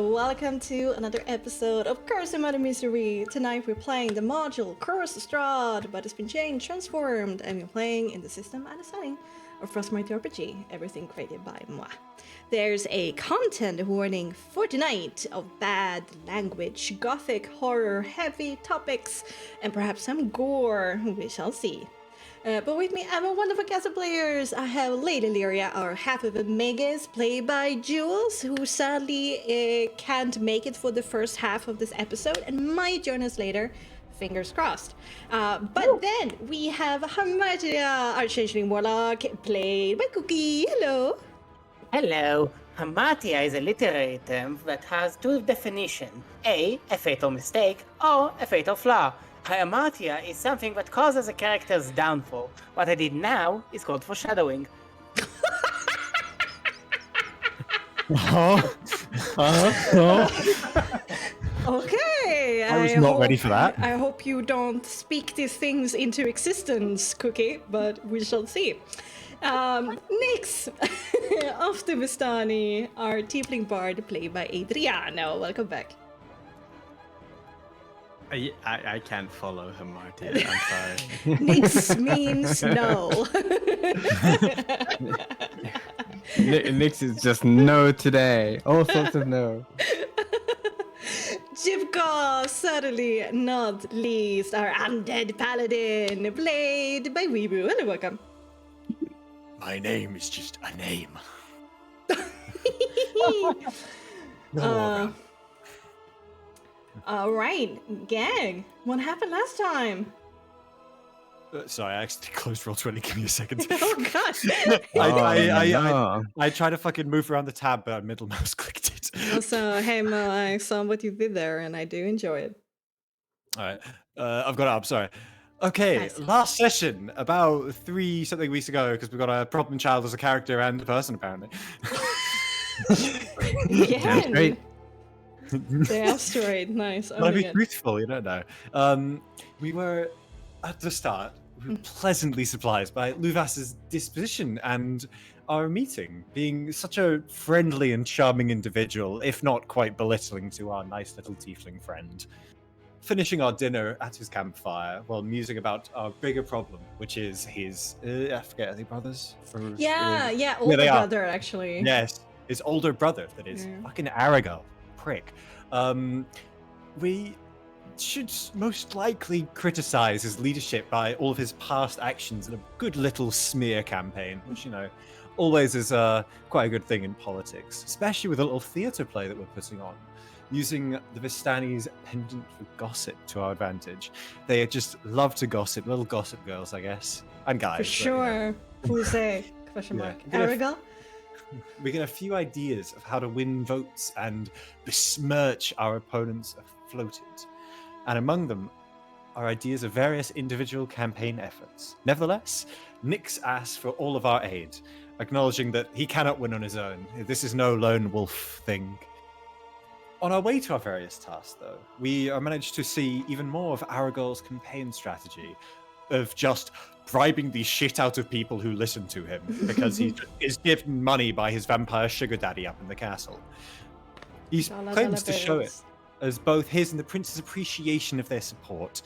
welcome to another episode of Charismatic Misery. Tonight we're playing the module Curse Strahd, but it's been changed, transformed, and we're playing in the system and the setting of Frostmark RPG, everything created by moi. There's a content warning for tonight of bad language, gothic, horror, heavy topics, and perhaps some gore, we shall see. But with me, I have a wonderful cast of players. I have Lady Lyria, our half of a Magus, played by Jules, who sadly can't make it for the first half of this episode and might join us later, fingers crossed. But then we have Hamatia, our changeling warlock, played by Cookie. Hello. Hello. Hamatia is a literary term that has two definitions. A fatal mistake, or a fatal flaw. Hamatia is something that causes a character's downfall. What I did now is called foreshadowing. Okay. I was not ready for that. I hope you don't speak these things into existence, Cookie, but we shall see. Nix of the Vistani, our tiefling bard, played by Adriano. Welcome back. I can't follow him, Marty. I'm sorry. Nix means no. Nix is just no today. All sorts of no. Jivka, certainly not least, our undead paladin, played by Weebu. Hello, welcome. My name is just a name. All right, gang. What happened last time? Sorry, I actually closed Roll20. Give me a second. Oh gosh. I tried to fucking move around the tab, but middle mouse clicked it. Also, hey Mo, I saw what you did there, and I do enjoy it. All right, I've got it up. Sorry. Okay, Nice. Last session about 3 something weeks ago, because we got a problem child as a character and a person apparently. Yeah. Great. The asteroid, nice. Gotta be Owning it. truthful, you don't know. We were at the start we were pleasantly surprised by Luvas's disposition and our meeting, being such a friendly and charming individual, if not quite belittling to our nice little tiefling friend. Finishing our dinner at his campfire while musing about our bigger problem, which is his, I forget, are they brothers? Yeah, they older are. brother, actually. Yes, his older brother, that is fucking Aragal, prick. We should most likely criticize his leadership by all of his past actions in a good little smear campaign, which, you know, always is quite a good thing in politics, especially with a little theatre play that we're putting on, using the Vistani's pendant for gossip to our advantage. They just love to gossip, little gossip girls, I guess, and guys. For sure. Who's they? Question mark. Yeah. Aragal? We get a few ideas of how to win votes and besmirch our opponents afloated. And among them are ideas of various individual campaign efforts. Nevertheless, Nix asks for all of our aid, acknowledging that he cannot win on his own. This is no lone wolf thing. On our way to our various tasks, though, we are managed to see even more of Aragal's campaign strategy of just bribing the shit out of people who listen to him because he is given money by his vampire sugar daddy up in the castle. He claims to show it as both his and the prince's appreciation of their support.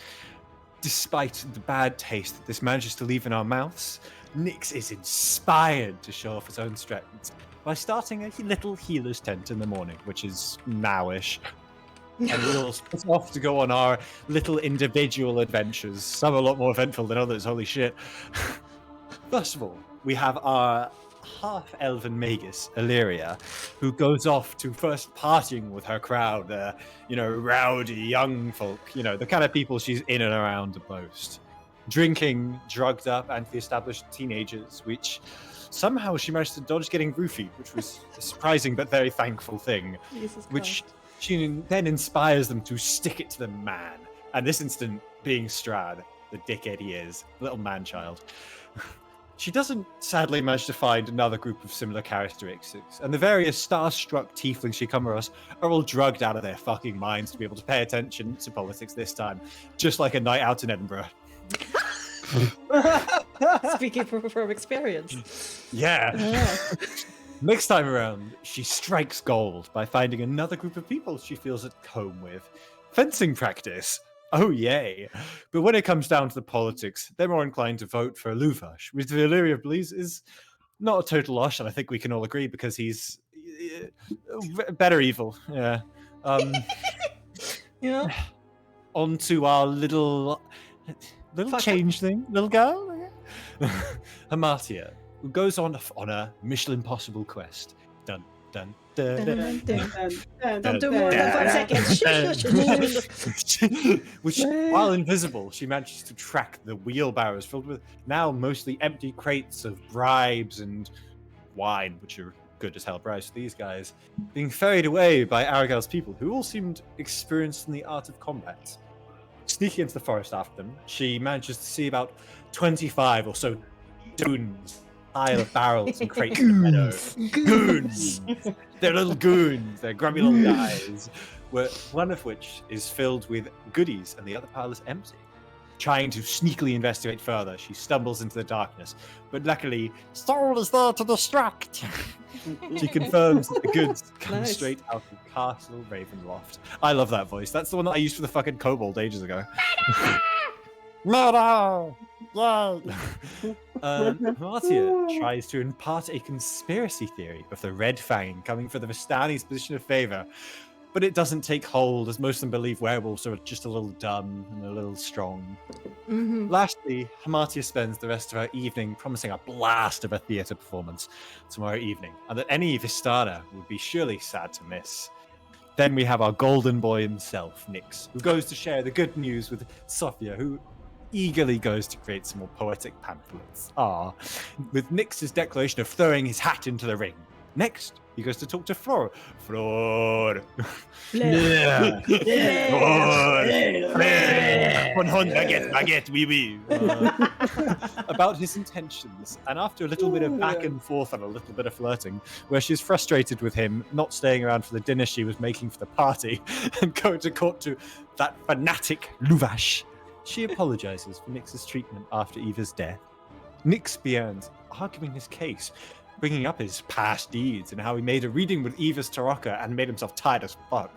Despite the bad taste that this manages to leave in our mouths, Nix is inspired to show off his own strengths by starting a little healer's tent in the morning, which is nowish. And we'll split off to go on our little individual adventures. Some a lot more eventful than others, holy shit. First of all, we have our half-elven magus, Illyria, who goes off to first partying with her crowd, rowdy young folk, the kind of people she's in and around the most. Drinking, drugged up, anti-established teenagers, which somehow she managed to dodge getting roofied, which was a surprising but very thankful thing. Which she then inspires them to stick it to the man. And this instant being Strahd, the dickhead he is, little man-child. She doesn't sadly manage to find another group of similar characteristics, and the various starstruck tieflings she comes across are all drugged out of their fucking minds to be able to pay attention to politics this time, just like a night out in Edinburgh. Speaking from experience. Yeah. Next time around, she strikes gold by finding another group of people she feels at home with. Fencing practice. Oh, yay. But when it comes down to the politics, they're more inclined to vote for Louvash, which Valyria believes is not a total loss, and I think we can all agree because he's better evil. Yeah. Yeah. On to our little changeling, little girl. Hamatia, who goes on a Mission Impossible quest. Dun, dun, dun, dun, dun. Don't do more than 5 seconds. Which, while invisible, she manages to track the wheelbarrows filled with now mostly empty crates of bribes and wine, which are good as hell bribes for these guys, being ferried away by Aragel's people, who all seemed experienced in the art of combat. Sneaking into the forest after them, she manages to see about 25 or so goons, pile of barrels and crates in the meadow. Goons! They're little goons. They're grubby little guys. One of which is filled with goodies and the other pile is empty. Trying to sneakily investigate further, she stumbles into the darkness, but luckily, Soul is there to distract. She confirms that the goods come Nice. straight out of Castle Ravenloft. I love that voice. That's the one that I used for the fucking kobold ages ago. Murder! Martia tries to impart a conspiracy theory of the Red Fang coming for the Vistani's position of favor, but it doesn't take hold, as most of them believe werewolves are just a little dumb and a little strong. Mhm. Lastly, Hamatia spends the rest of her evening promising a blast of a theatre performance tomorrow evening, and that any Vistana would be surely sad to miss. Then we have our golden boy himself, Nyx, who goes to share the good news with Sophia, who eagerly goes to create some more poetic pamphlets. With Nyx's declaration of throwing his hat into the ring. Next, he goes to talk to Flor. Flor. Yeah. Baguette, oui, oui. About his intentions, and after a little bit of back and forth and a little bit of flirting, where she's frustrated with him not staying around for the dinner she was making for the party and going to court to that fanatic Louvash, she apologizes for Nyx's treatment after Eva's death. Nyx begins arguing his case, bringing up his past deeds and how he made a reading with Eva's Taraka and made himself tired as fuck.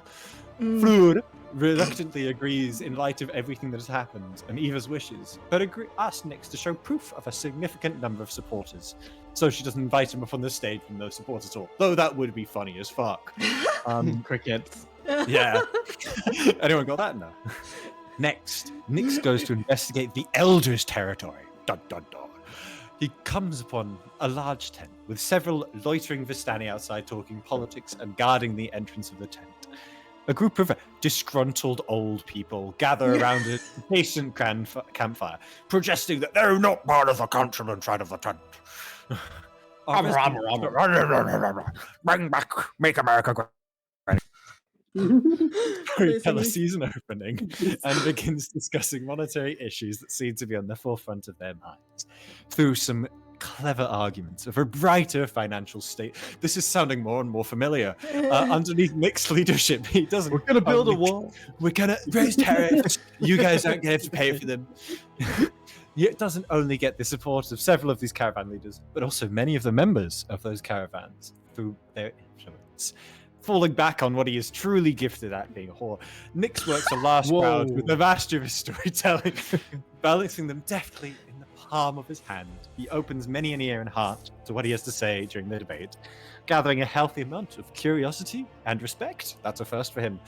Fleur reluctantly agrees in light of everything that has happened and Eva's wishes, but asks Nyx to show proof of a significant number of supporters, so she doesn't invite him up on the stage with no support at all. Though that would be funny as fuck. Crickets. Yeah. Anyone got that? No. Next, Nyx goes to investigate the Elders' territory. Dun, dun, dun. He comes upon a large tent with several loitering Vistani outside talking politics and guarding the entrance of the tent. A group of disgruntled old people gather around a patient campfire, protesting that they're not part of the council inside of the tent. Bring back, make America great. We tell a season opening and begins discussing monetary issues that seem to be on the forefront of their minds through some clever arguments of a brighter financial state. This is sounding more and more familiar. Underneath Nick's leadership, he doesn't. We're gonna build a wall. We're gonna raise tariffs. You guys aren't gonna have to pay for them. It doesn't only get the support of several of these caravan leaders, but also many of the members of those caravans through their influence. Falling back on what he is truly gifted at, being a whore, Nyx works a last crowd with the mastery of his storytelling, balancing them deftly in the palm of his hand. He opens many an ear and heart to what he has to say during the debate, gathering a healthy amount of curiosity and respect. That's a first for him.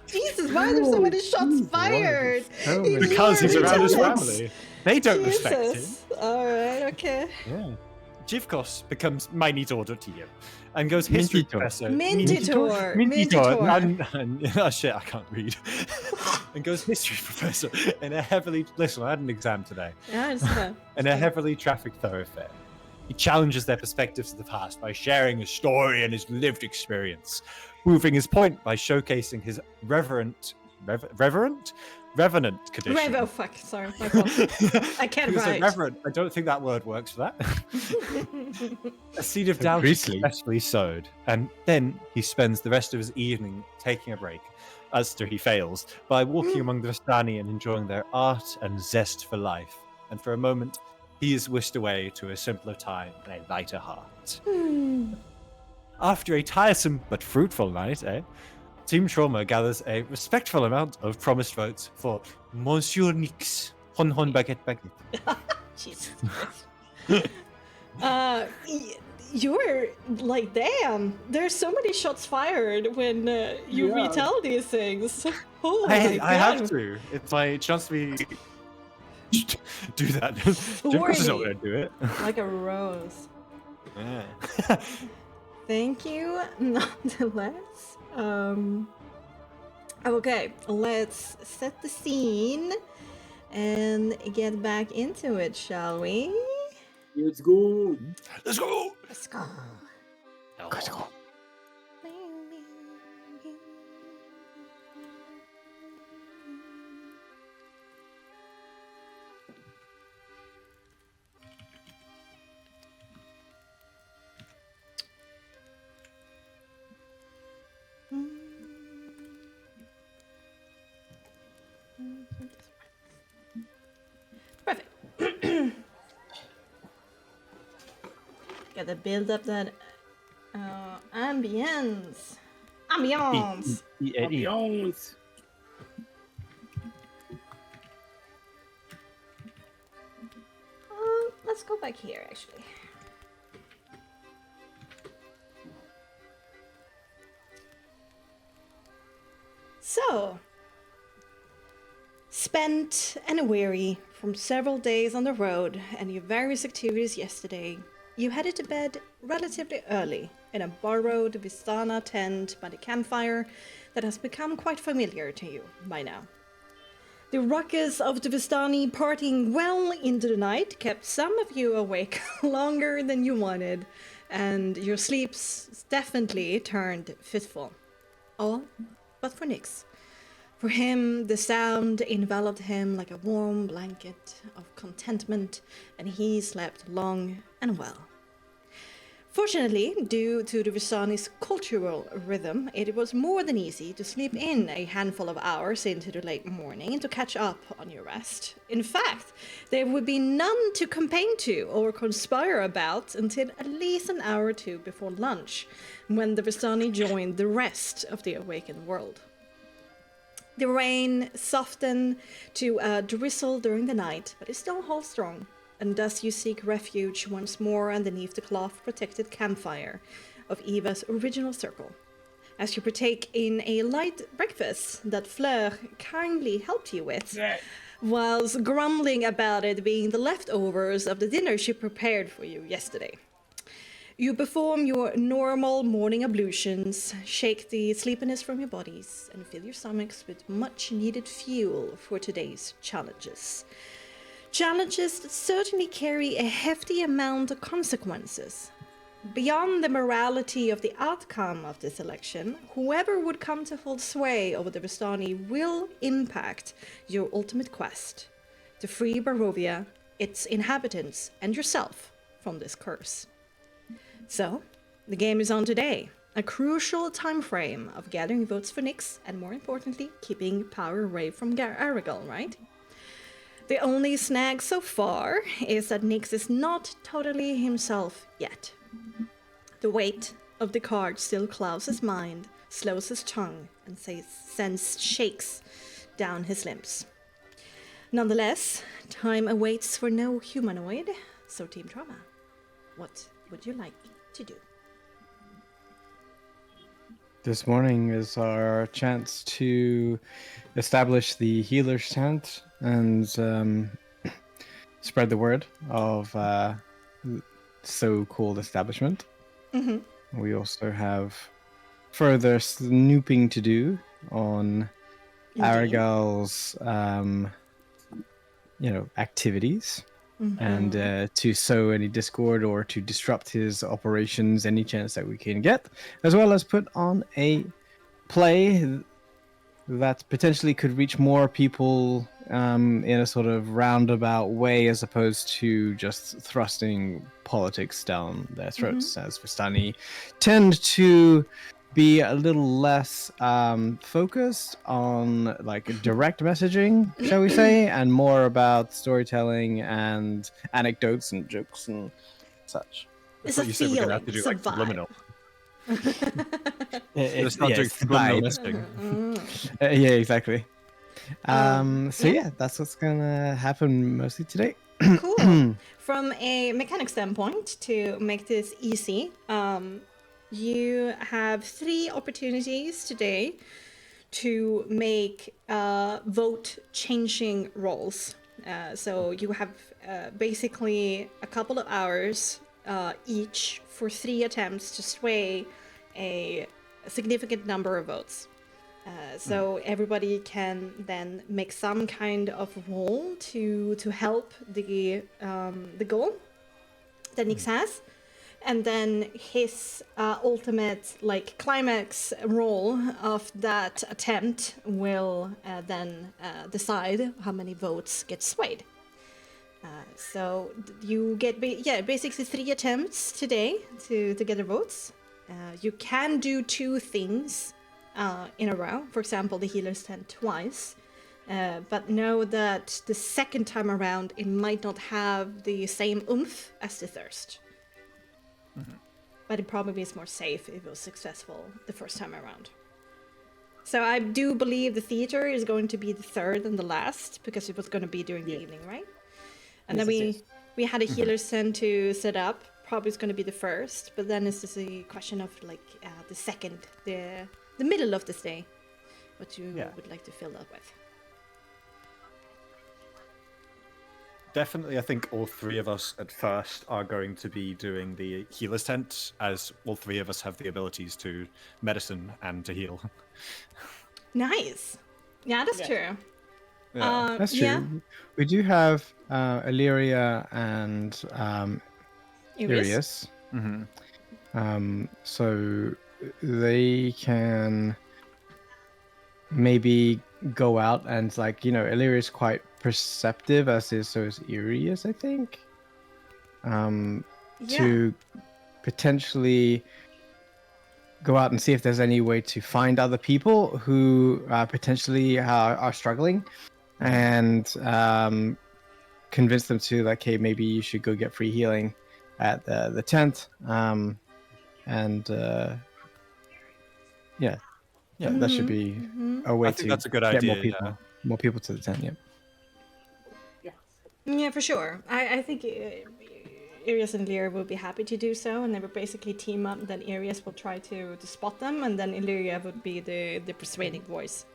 Jesus, why are there so many shots fired? Because he's around his family. They don't respect him. Jesus. Alright, okay. Yeah. Jivkos becomes minute order to you and goes history professor. Mintitor. Oh shit, I can't read. And goes history professor in a heavily. Listen, I had an exam today. Yeah, it's fun. In a heavily trafficked thoroughfare. He challenges their perspectives of the past by sharing his story and his lived experience, proving his point by showcasing his revenant condition. Oh, fuck. Sorry, my fault. I can't write. Reverent. I don't think that word works for that. A seed of doubt is successfully sowed, and then he spends the rest of his evening taking a break, as he fails, by walking among the Vistani and enjoying their art and zest for life. And for a moment, he is whisked away to a simpler time and a lighter heart. Hmm. After a tiresome but fruitful night, Team Trauma gathers a respectful amount of promised votes for Monsieur Nix. Hon hon baguette baguette. Jesus Christ. You're like, damn, there's so many shots fired when you Yeah. retell these things. Oh my I have God. to. It's my chance to be do that. Just not 40. gonna do it. Like a rose. Yeah. Thank you, nonetheless. Okay, let's set the scene and get back into it, shall we? Let's go. Let's go. Let's go. Let's go. Perfect. Gotta build up that ambience. Ambiance. Ambiance. Let's go back here, actually. So, spent and weary from several days on the road and your various activities yesterday, you headed to bed relatively early in a borrowed Vistana tent by the campfire that has become quite familiar to you by now. The ruckus of the Vistani partying well into the night kept some of you awake longer than you wanted, and your sleeps definitely turned fitful. All but for Nyx. For him, the sound enveloped him like a warm blanket of contentment, and he slept long and well. Fortunately, due to the Vistani's cultural rhythm, it was more than easy to sleep in a handful of hours into the late morning and to catch up on your rest. In fact, there would be none to complain to or conspire about until at least an hour or two before lunch, when the Vistani joined the rest of the awakened world. The rain softened to a drizzle during the night, but it still holds strong, and thus you seek refuge once more underneath the cloth-protected campfire of Eva's original circle. As you partake in a light breakfast that Fleur kindly helped you with, whilst grumbling about it being the leftovers of the dinner she prepared for you yesterday. You perform your normal morning ablutions, shake the sleepiness from your bodies, and fill your stomachs with much-needed fuel for today's challenges. Challenges that certainly carry a hefty amount of consequences. Beyond the morality of the outcome of this election, whoever would come to hold sway over the Vistani will impact your ultimate quest, to free Barovia, its inhabitants, and yourself from this curse. So, the game is on today. A crucial time frame of gathering votes for Nyx, and more importantly, keeping power away from Aragorn, right? The only snag so far is that Nyx is not totally himself yet. The weight of the card still clouds his mind, slows his tongue, and sends shakes down his limbs. Nonetheless, time awaits for no humanoid, so Team Trauma, what would you like to do? This morning is our chance to establish the healer's tent and spread the word of so-called establishment. Mm-hmm. We also have further snooping to do on Aragal's, activities. Mm-hmm. And to sow any discord or to disrupt his operations any chance that we can get, as well as put on a play that potentially could reach more people in a sort of roundabout way, as opposed to just thrusting politics down their throats, as Vistani tend to be a little less focused on like direct messaging, shall we say, and more about storytelling and anecdotes and jokes and such. I It's thought a you said we're gonna have feeling. to do It's a like subliminal. vibe. Let's start doing subliminal messaging. Yeah, exactly. So yeah. yeah, that's what's gonna happen mostly today. Cool. From a mechanic standpoint, to make this easy, you have 3 opportunities today to make vote changing rolls. So you have basically a couple of hours each for 3 attempts to sway a significant number of votes. So everybody can then make some kind of roll to help the goal that Nix has, and then his ultimate like climax roll of that attempt will then decide how many votes get swayed. So you get basically 3 attempts today to get the votes. You can do 2 things in a row. For example, the healer's tent twice. But know that the second time around, it might not have the same oomph as the thirst. But it probably is more safe if it was successful the first time around. So I do believe the theater is going to be the third and the last, because it was going to be during the evening, right? And Yes, then it is. we had a healer's tent to set up. Probably is going to be the first, but then it's just a question of like the second, the middle of this day, what you would like to fill that with. Definitely, I think all 3 of us at first are going to be doing the healer's tent, as all 3 of us have the abilities to medicine and to heal. Nice. Yeah, that's true. That's true. Yeah. We do have Illyria and Irius? Irius. So they can maybe go out and like, Illyria is quite perceptive, as is so is Irius, I think. To potentially go out and see if there's any way to find other people who potentially are struggling, and convince them to like, hey, maybe you should go get free healing at the tent. That should be a way I think to that's a good get idea. more people to the tent. Yeah. Yeah, for sure. I think Irius and Illyria will be happy to do so, and they will basically team up. Then Irius will try to spot them, and then Illyria would be the persuading voice.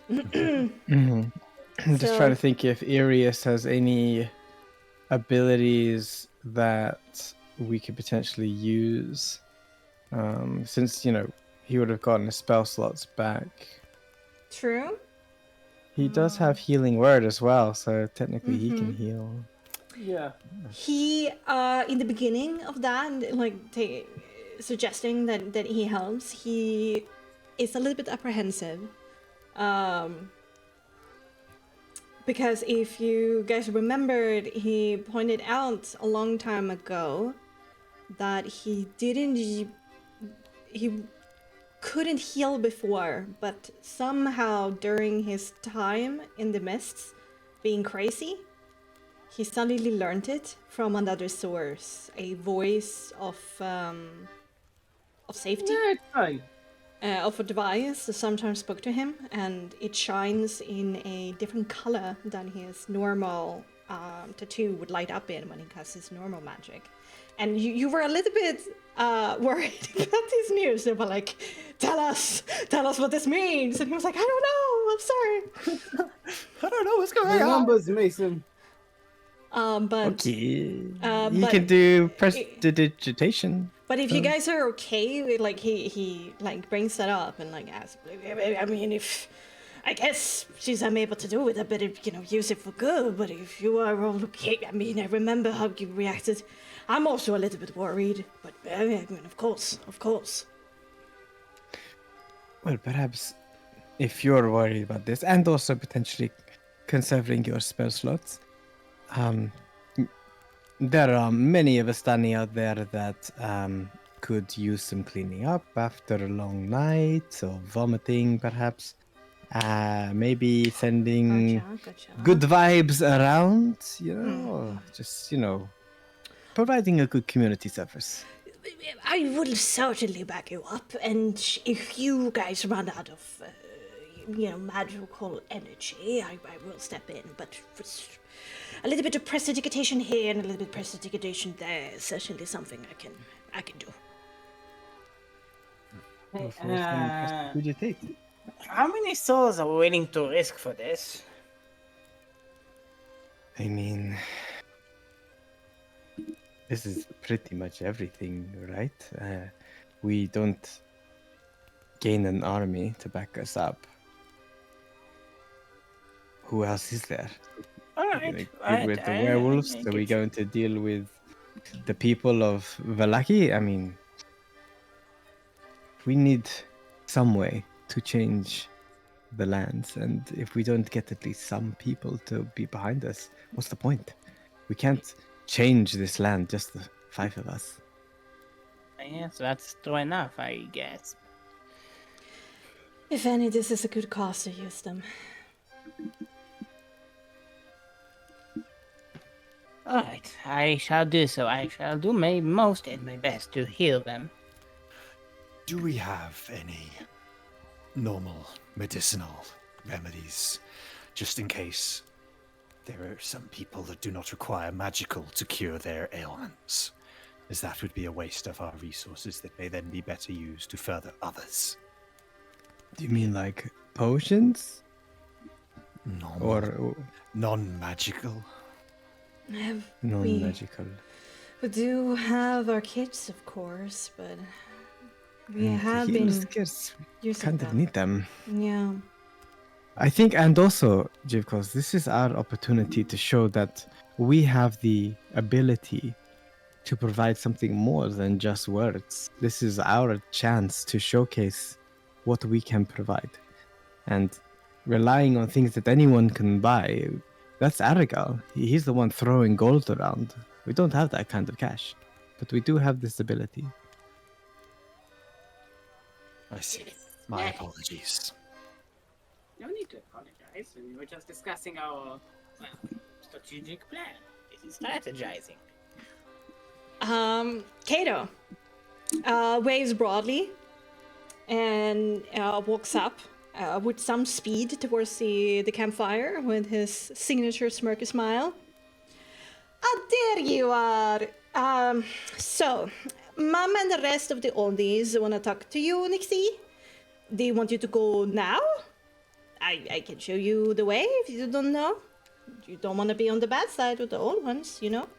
I'm just trying to think if Irius has any abilities that we could potentially use, since he would have gotten his spell slots back. True. He does have healing word as well, so technically he can heal. Yeah. He in the beginning of that, like suggesting that he helps, he is a little bit apprehensive. Because if you guys remembered, he pointed out a long time ago that he couldn't heal before, but somehow during his time in the mists, being crazy, he suddenly learned it from another source, a voice of safety. Yeah, it's fine. Of a device that sometimes spoke to him, and it shines in a different color than his normal tattoo would light up in when he casts his normal magic. And you were a little bit worried about this news. They were like, tell us what this means. And he was like, I don't know, I'm sorry. I don't know what's going The on. numbers, Mason. But Okay. You but can do prestidigitation. But if you guys are okay with, like, he like brings that up and like asks, I mean, if I guess she's unable to do it, I better use it for good. But if you are all okay, I mean, I remember how you reacted. I'm also a little bit worried, but I mean, of course. Well, perhaps if you're worried about this, and also potentially conserving your spell slots, there are many of us standing out there that could use some cleaning up after a long night or vomiting, perhaps. Maybe sending Gotcha. good vibes around, or just, providing a good community service. I will certainly back you up, and if you guys run out of, magical energy, I will step in. But a little bit of prestidigitation here and a little bit of prestidigitation there is certainly something I can do. Could you take? How many souls are we willing to risk for this? I mean, this is pretty much everything, right? We don't gain an army to back us up. Who else is there? Alright. Deal with the werewolves? Are we going to deal with the people of Vallaki? I mean, we need some way to change the lands, and if we don't get at least some people to be behind us, what's the point? We can't change this land, just the 5 of us. Yes, that's true enough, I guess. If any, this is a good cause to use them. Alright, I shall do so. I shall do my most and my best to heal them. Do we have any normal medicinal remedies, just in case there are some people that do not require magical to cure their ailments, as that would be a waste of our resources that may then be better used to further others? Do you mean like potions? Normal, Or non-magical? non-magical? We do have our kits, of course, but we have To heal been scares, using kind of them. need them. Yeah. I think, and also, Jivkos, this is our opportunity to show that we have the ability to provide something more than just words. This is our chance to showcase what we can provide. And relying on things that anyone can buy, that's Aragal. He's the one throwing gold around. We don't have that kind of cash, but we do have this ability. I see. My apologies. No need to apologize. We were just discussing our strategic plan. This is strategizing. Kato waves broadly and walks up with some speed towards the campfire with his signature smirky smile. Ah, there you are. So, Mom and the rest of the oldies want to talk to you, Nixie. They want you to go now? I can show you the way if you don't know. You don't want to be on the bad side with the old ones, you know?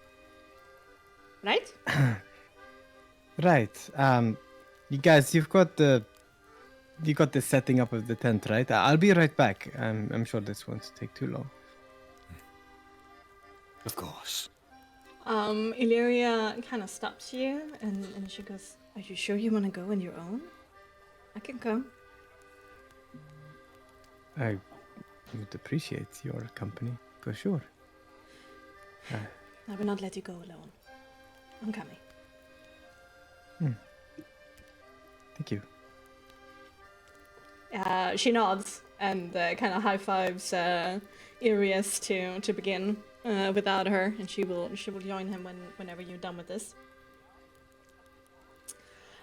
Right? Right. You guys, you got the setting up of the tent, right? I'll be right back. I'm sure this won't take too long. Of course. Illyria kind of stops you and she goes, "Are you sure you want to go on your own? I can come." I would appreciate your company, for sure. I will not let you go alone. I'm coming. Thank you. She nods and kind of high fives Irius to begin without her, and she will join him whenever you're done with this.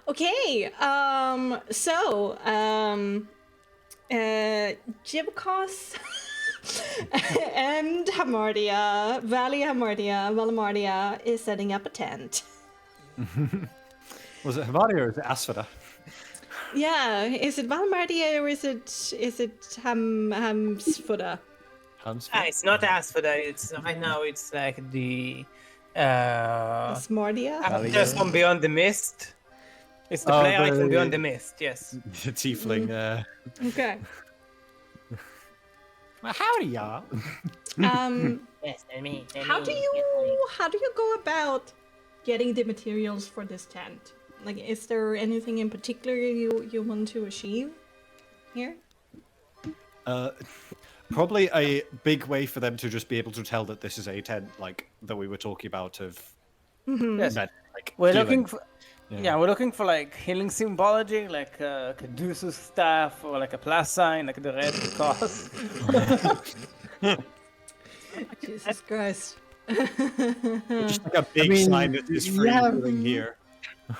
Okay, Jibkos and Valamardia is setting up a tent. Was it Havarti or is it Asphodel? Yeah, is it Valamardia or is it Hamsfuda? It's not Asphodel. It's right now. It's like the Asmardia? actors from Beyond the Mist. It's the playwright from Beyond the Mist. Yes. The tiefling. Okay. Well, howdy, y'all. Yes, me. How do you go about getting the materials for this tent? Like, is there anything in particular you want to achieve here? Probably a big way for them to just be able to tell that this is a tent, like that we were talking about of. Yes. Like, We're feeling. looking for. Yeah, we're looking for like healing symbology, like Caduceus staff or like a plus sign, like the red cross. Jesus Christ. Just like a big sign that is free healing here.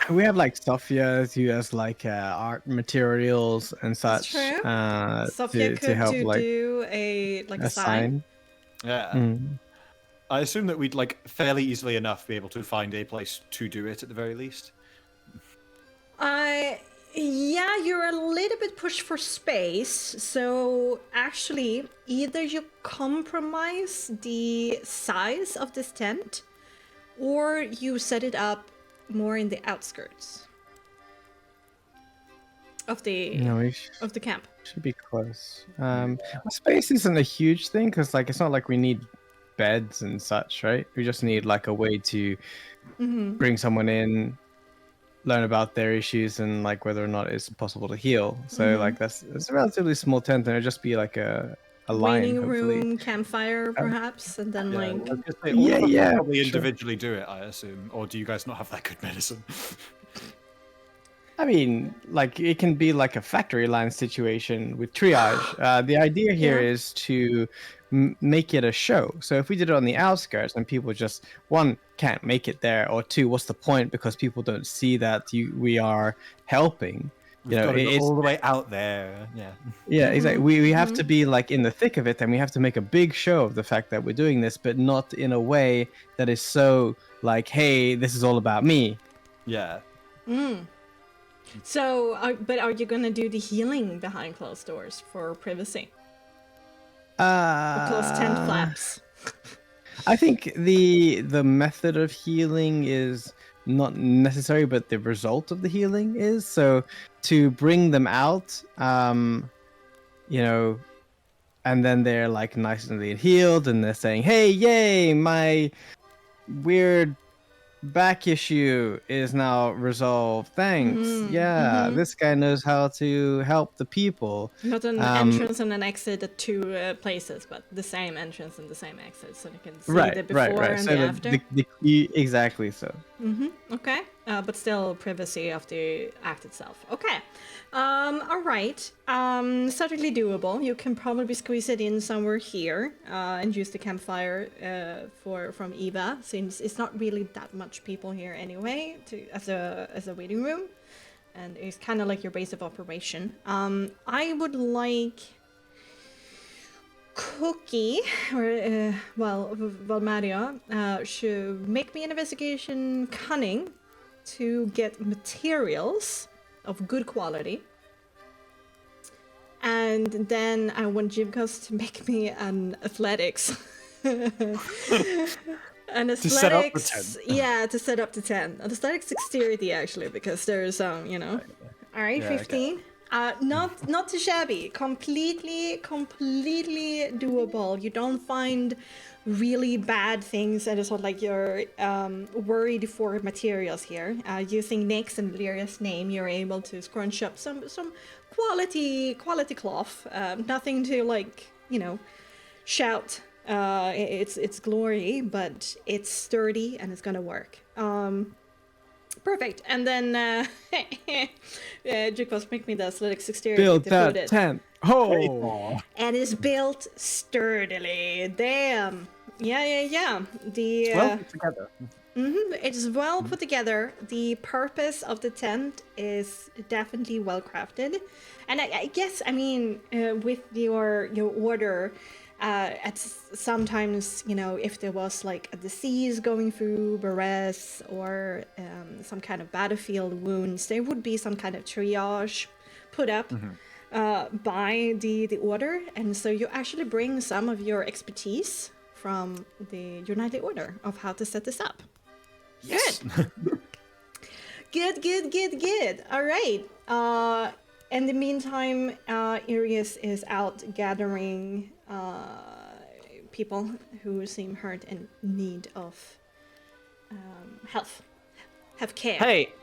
We have like Sophia who has like art materials and That's such true. Sophia to could help like do a a sign. Yeah. Mm. I assume that we'd like fairly easily enough be able to find a place to do it at the very least. Yeah, you're a little bit pushed for space. So actually, either you compromise the size of this tent, or you set it up more in the outskirts of the No, we of the camp. should be close. Space isn't a huge thing because like it's not like we need beds and such, right? We just need like a way to bring someone in, learn about their issues and like whether or not it's possible to heal. So like it's a relatively small tent and it'll just be like a line, Waiting hopefully. room, campfire, perhaps, and then Yeah, like. I was gonna say, all of us yeah, will probably sure. individually do it, I assume. Or do you guys not have that good medicine? I mean, like it can be like a factory line situation with triage. The idea here Yeah. is to make it a show. So if we did it on the outskirts and people just one can't make it there, or two, what's the point? Because people don't see that we are helping. We've got to go all the way out there. Yeah. Yeah, exactly. We have to be like in the thick of it, and we have to make a big show of the fact that we're doing this, but not in a way that is so like, hey, this is all about me. Yeah. So, but are you gonna do the healing behind closed doors for privacy? Or closed tent flaps? I think the method of healing is not necessary, but the result of the healing is. So to bring them out, you know, and then they're like nice and healed, and they're saying, "Hey, yay! My weird back issue is now resolved. Thanks. This guy knows how to help the people." Not an entrance and an exit at two places, but the same entrance and the same exit, so you can see the before and so the after. Exactly so. Okay, but still privacy of the act itself. Okay, all right. Certainly doable. You can probably squeeze it in somewhere here and use the campfire from Eva, since it's not really that much people here anyway. As a waiting room, and it's kind of like your base of operation. I would like Cookie, or Mario, should make me an investigation cunning to get materials of good quality. And then I want Jimcos to make me an athletics. An athletics, To set up the tent. Yeah, to set up the tent. An athletics dexterity, actually, because there's All right, Yeah, 15. Not too shabby. Completely doable. You don't find really bad things, and it's not like you're worried for materials here. Using Nick's and Lyria's name, you're able to scrunch up some quality cloth. Nothing to like, shout its glory, but it's sturdy and it's gonna work. Perfect. And then Jukos, make me the athletic dexterity Build to put that it. tent. Oh, And it's built sturdily. Damn. Yeah. The Well, put together. it is well put together. The purpose of the tent is definitely well crafted, and I guess with your order, at sometimes if there was like a disease going through Beres or some kind of battlefield wounds, there would be some kind of triage put up by the order, and so you actually bring some of your expertise from the United Order of how to set this up. Yes. Good. All right. In the meantime, Irius is out gathering people who seem hurt and need of health care. Hey,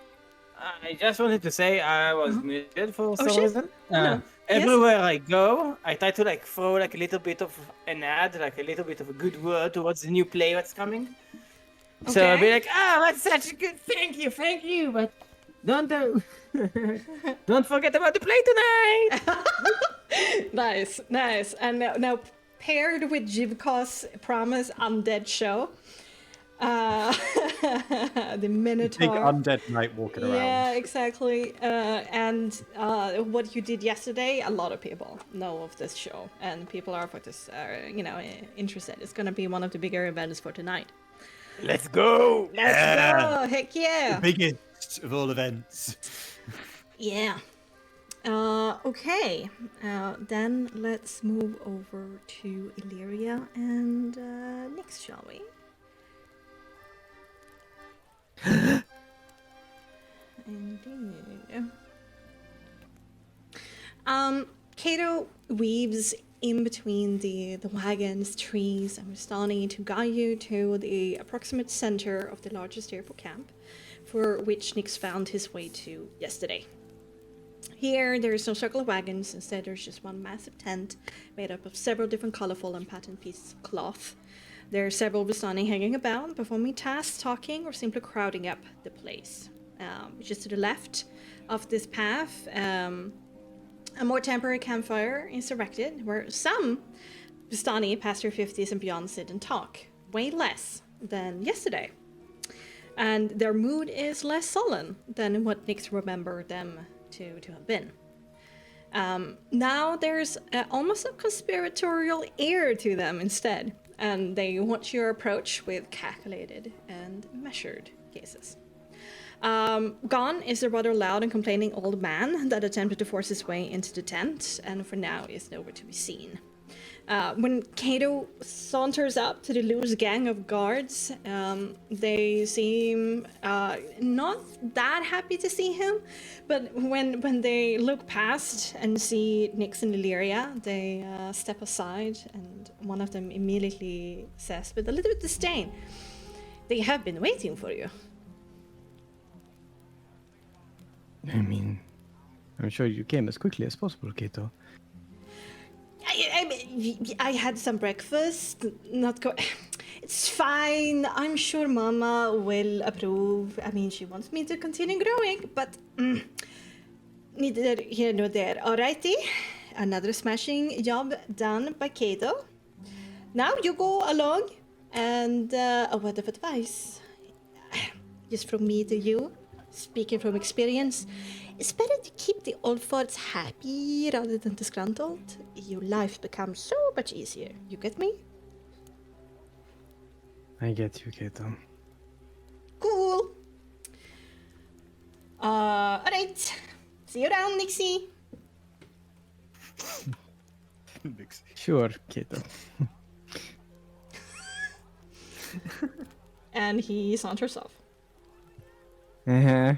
I just wanted to say I was muted for some shit. reason. No. Everywhere I go, I try to throw a little bit of an ad, a little bit of a good word towards the new play that's coming. So I'll be Okay. like, "Oh, that's such a good, thank you," but Don't don't forget about the play tonight. Nice. And now paired with Jivka's promise undead show, the Big Minotaur. undead knight walking around. Yeah, exactly. And what you did yesterday, a lot of people know of this show, and people are interested. It's gonna be one of the bigger events for tonight. Let's go. Let's go! Heck The yeah! biggest of all events. Yeah. Okay. Then let's move over to Illyria and Nyx, shall we? Indeed. Kato weaves in between the wagons, trees, and Rustani to guide you to the approximate center of the largest airport camp, for which Nyx found his way to yesterday. Here, there is no circle of wagons. Instead, there's just one massive tent made up of several different colorful and patterned pieces of cloth. There are several Vistani hanging about, performing tasks, talking, or simply crowding up the place. Just to the left of this path, a more temporary campfire is erected, where some Vistani past their 50s and beyond sit and talk. Way less than yesterday. And their mood is less sullen than what Nyx remembered them to have been. Now there's almost a conspiratorial air to them instead, and they watch your approach with calculated and measured gazes. Gone is the rather loud and complaining old man that attempted to force his way into the tent, and for now is nowhere to be seen. When Kato saunters up to the loose gang of guards, they seem not that happy to see him, but when they look past and see Nyx and Illyria, they step aside, and one of them immediately says with a little bit of disdain, "They have been waiting for you." I mean, I'm sure you came as quickly as possible, Kato. I had some breakfast. It's fine. I'm sure Mama will approve. I mean, she wants me to continue growing, but neither here nor there. Alrighty, another smashing job done by Kato. Now you go along, and a word of advice, just from me to you, speaking from experience. It's better to keep the old farts happy rather than disgruntled. Your life becomes so much easier. You get me? I get you, Kato. Cool. Alright. See you around, Nixie. Sure, Kato. And he saunters off. Uh-huh.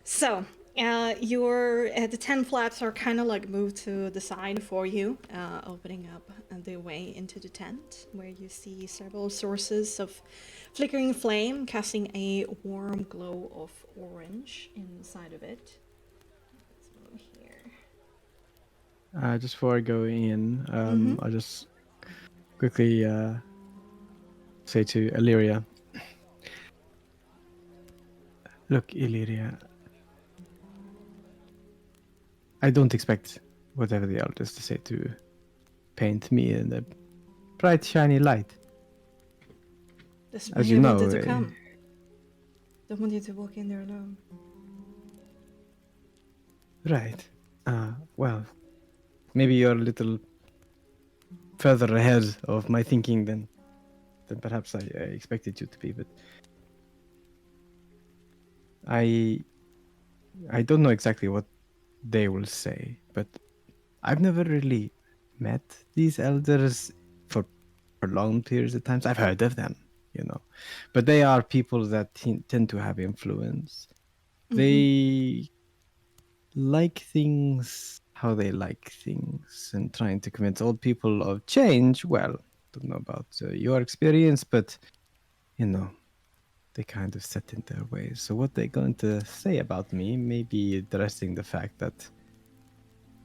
So, the 10 flaps are kind of like moved to the side for you, opening up the way into the tent, where you see several sources of flickering flame, casting a warm glow of orange inside of it. Let's move here. Just before I go in, I'll just quickly say to Illyria, look, Illyria, I don't expect whatever the elders to say to paint me in a bright, shiny light. That's why As you I know, wanted to come. Don't want you to walk in there alone. Right. Well, maybe you're a little further ahead of my thinking than perhaps I expected you to be, but I don't know exactly what they will say, but I've never really met these elders for long periods of times. I've heard of them, but they are people that tend to have influence. They like things how they like things, and trying to convince old people of change. Well, don't know about your experience, but they kind of set in their ways. So what they're going to say about me may be addressing the fact that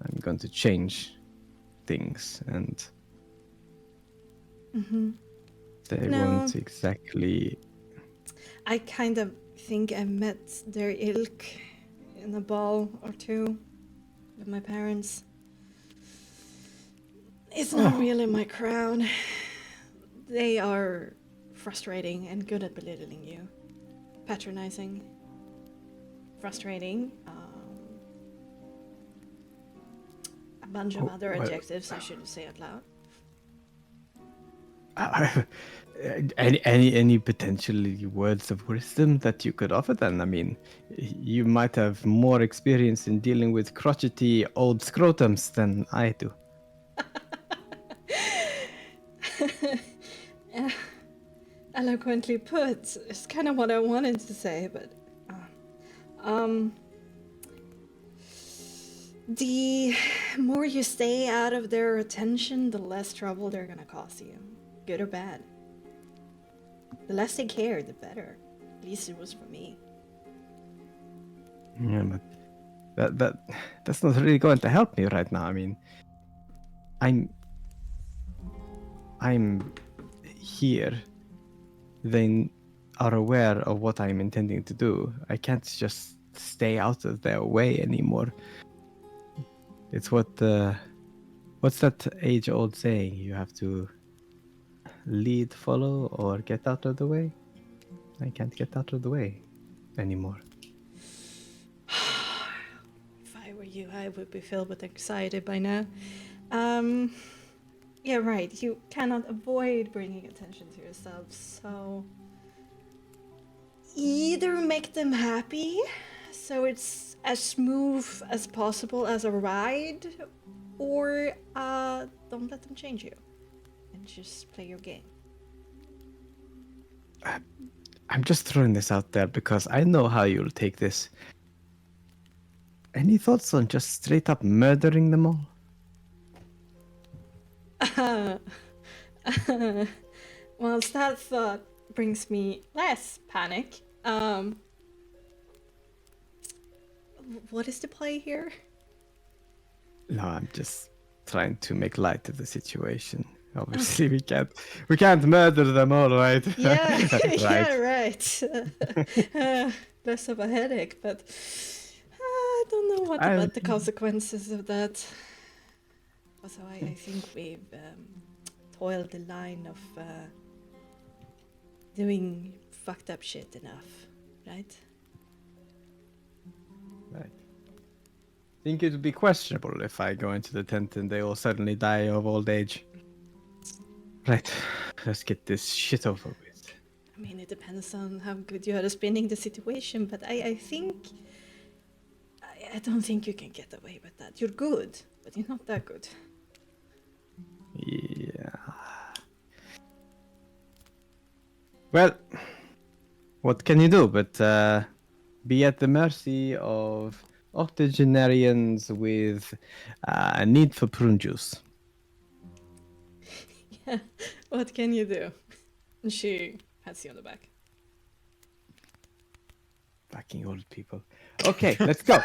I'm going to change things, and they won't exactly I kind of think I met their ilk in a ball or two with my parents. It's not really my crowd. They are frustrating and good at belittling you. Patronizing. Frustrating. A bunch of other adjectives I shouldn't say out loud. Any potentially words of wisdom that you could offer then? I mean, you might have more experience in dealing with crotchety old scrotums than I do. Eloquently put. It's kind of what I wanted to say, but the more you stay out of their attention, the less trouble they're gonna cause you, good or bad. The less they care, the better. At least it was for me. Yeah, but that's not really going to help me right now. I mean, I'm here. They are aware of what I'm intending to do. I can't just stay out of their way anymore. It's what's that age-old saying? You have to lead, follow, or get out of the way. I can't get out of the way anymore. If I were you, I would be filled with anxiety by now. Yeah, right. You cannot avoid bringing attention to yourself, so either make them happy, so it's as smooth as possible as a ride, or don't let them change you, and just play your game. I'm just throwing this out there because I know how you'll take this. Any thoughts on just straight up murdering them all? Well, that thought brings me less panic. What is the play here? No, I'm just trying to make light of the situation. Obviously, we can't murder them all, right? Yeah, Right. yeah, right. Less of a headache, but I don't know what about the consequences of that. Also, I think we've toiled the line of doing fucked up shit enough, right? Right. Think it would be questionable if I go into the tent and they all suddenly die of old age. Right. Let's get this shit over with. I mean, it depends on how good you are at spinning the situation, but I think... I don't think you can get away with that. You're good, but you're not that good. Yeah. Well, what can you do but be at the mercy of octogenarians with a need for prune juice? Yeah, what can you do? And she pats you on the back. Fucking old people. Okay, let's go.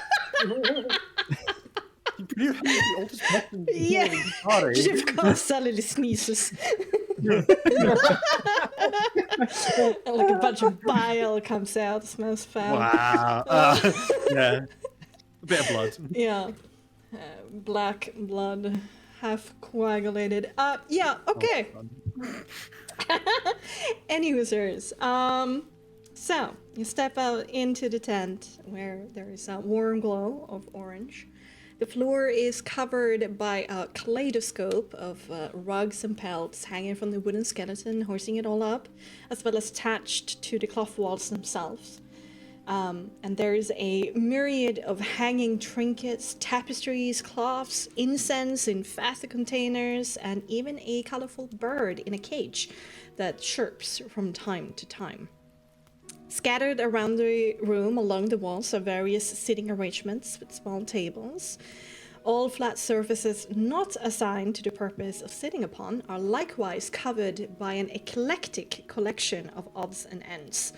You have the oldest person Yeah, here in the party. Jivka suddenly sneezes. And like a bunch of bile comes out, smells foul. Wow. Yeah. A bit of blood. Yeah. Black blood, half coagulated. Yeah, okay. Any users. So, you step out into the tent where there is a warm glow of orange. The floor is covered by a kaleidoscope of rugs and pelts hanging from the wooden skeleton, hoisting it all up, as well as attached to the cloth walls themselves. And there is a myriad of hanging trinkets, tapestries, cloths, incense in fast containers, and even a colorful bird in a cage that chirps from time to time. Scattered around the room along the walls are various sitting arrangements with small tables. All flat surfaces not assigned to the purpose of sitting upon are likewise covered by an eclectic collection of odds and ends.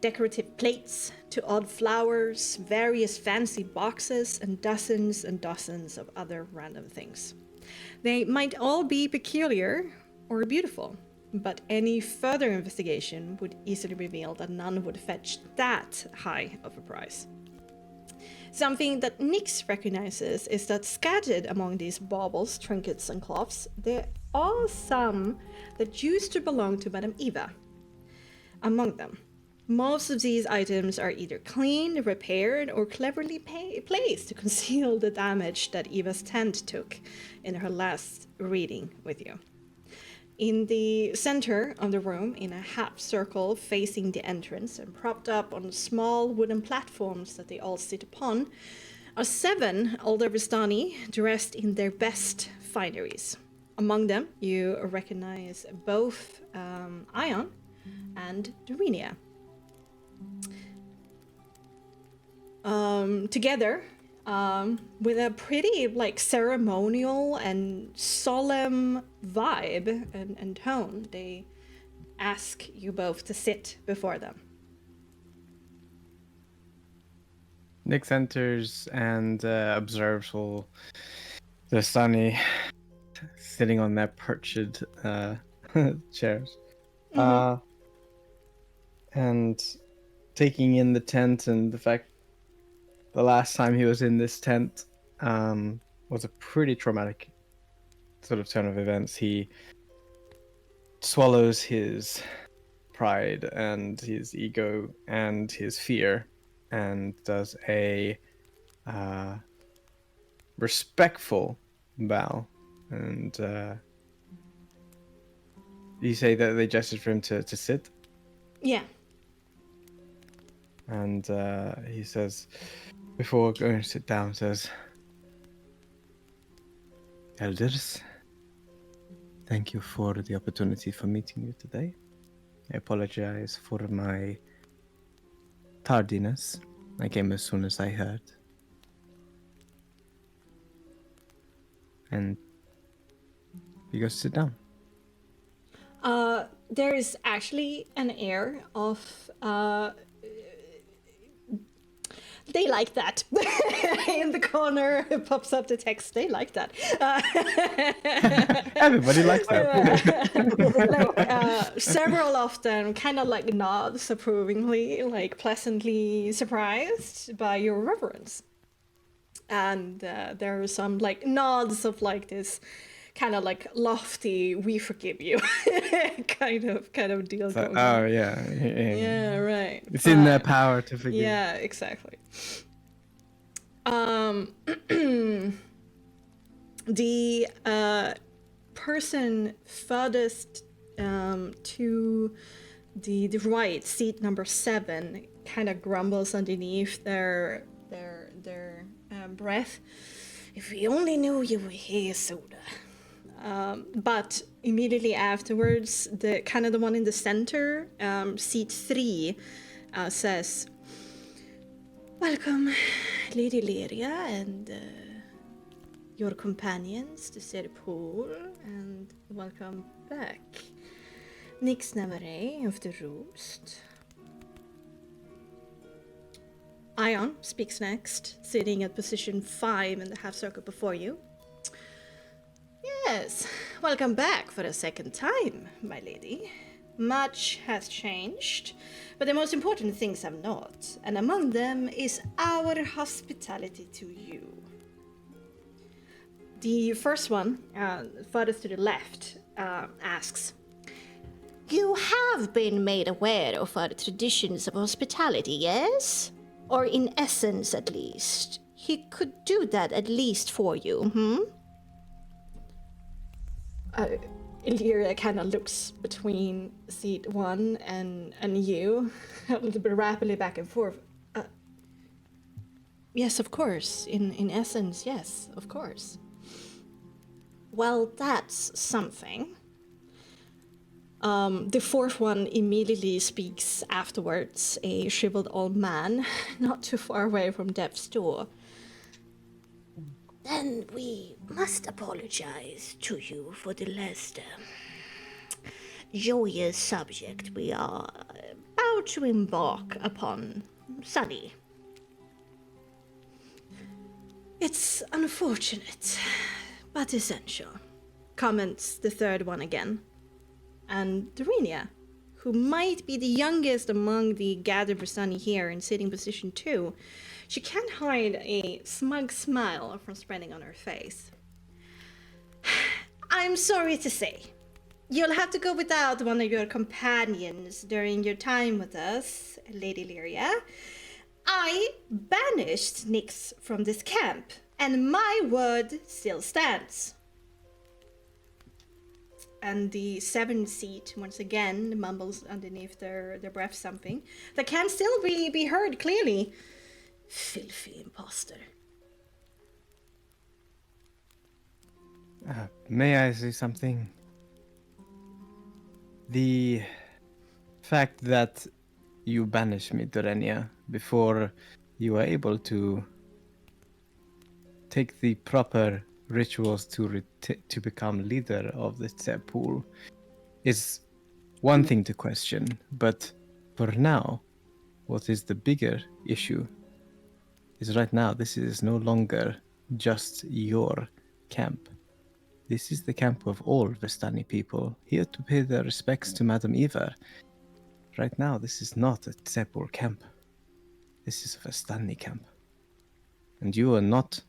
Decorative plates to odd flowers, various fancy boxes, and dozens of other random things. They might all be peculiar or beautiful, but any further investigation would easily reveal that none would fetch that high of a price. Something that Nyx recognizes is that scattered among these baubles, trinkets, and cloths, there are some that used to belong to Madame Eva. Among them, most of these items are either cleaned, repaired, or cleverly placed to conceal the damage that Eva's tent took in her last reading with you. In the center of the room, in a half circle facing the entrance and propped up on small wooden platforms that they all sit upon, are 7 older Vistani dressed in their best fineries. Among them, you recognize both Ion and Dorinia. Together, with a pretty ceremonial and solemn vibe and tone, they ask you both to sit before them. Nyx enters and observes all the Sunny sitting on their perched chairs. And taking in the tent and the fact the last time he was in this tent was a pretty traumatic sort of turn of events. He swallows his pride and his ego and his fear and does a respectful bow. And you say that they gestured for him to sit? Yeah. And he says, before going to sit down, says, Elders, thank you for the opportunity for meeting you today. I apologize for my tardiness. I came as soon as I heard. And you guys sit down. There is actually an air of they like that. In the corner it pops up the text, they like that. Everybody likes that. Several of them kind of nods approvingly, pleasantly surprised by your reverence. And there are some nods of this kind of lofty, we forgive you kind of deal going on. Oh yeah. Yeah, right. It's in their power to forgive. Yeah, exactly. The person furthest to the right, seat number 7, kind of grumbles underneath their breath. If we only knew you were here, Soda. But immediately afterwards, the one in the center, seat 3, says, "Welcome, Lady Lyria and your companions to Sir Paul, and welcome back, Nyx Navarre of the Roost." Ion speaks next, sitting at position 5 in the half circle before you. "Yes, welcome back for a second time, my lady. Much has changed, but the most important things have not, and among them is our hospitality to you." The first one, furthest to the left, asks, "You have been made aware of our traditions of hospitality, yes? Or in essence, at least. He could do that at least for you, Illyria kind of looks between seat 1 and you, a little bit rapidly back and forth. Yes, of course. In essence, yes, of course. Well, that's something. The fourth one immediately speaks afterwards, a shriveled old man, not too far away from Death's door. "Then we must apologize to you for the last joyous subject we are about to embark upon, Sunny. It's unfortunate, but essential," comments the third one again. and Dorinia, who might be the youngest among the gathered Vistani here in sitting position 2. She can't hide a smug smile from spreading on her face. I'm sorry to say, you'll have to go without one of your companions during your time with us, Lady Lyria. I banished Nyx from this camp, and my word still stands. And the 7th seat, once again, mumbles underneath their breath something that can still be heard clearly. Filthy imposter. May I say something? The fact that you banished me, Dorenia, before you were able to take the proper rituals to become leader of the Tseb pool is one thing to question, but for now, what is the bigger issue is right now this is no longer just your camp. This is the camp of all Vistani people, here to pay their respects to Madame Eva. Right now, this is not a Tsebul camp. This is a Vistani camp. And you are not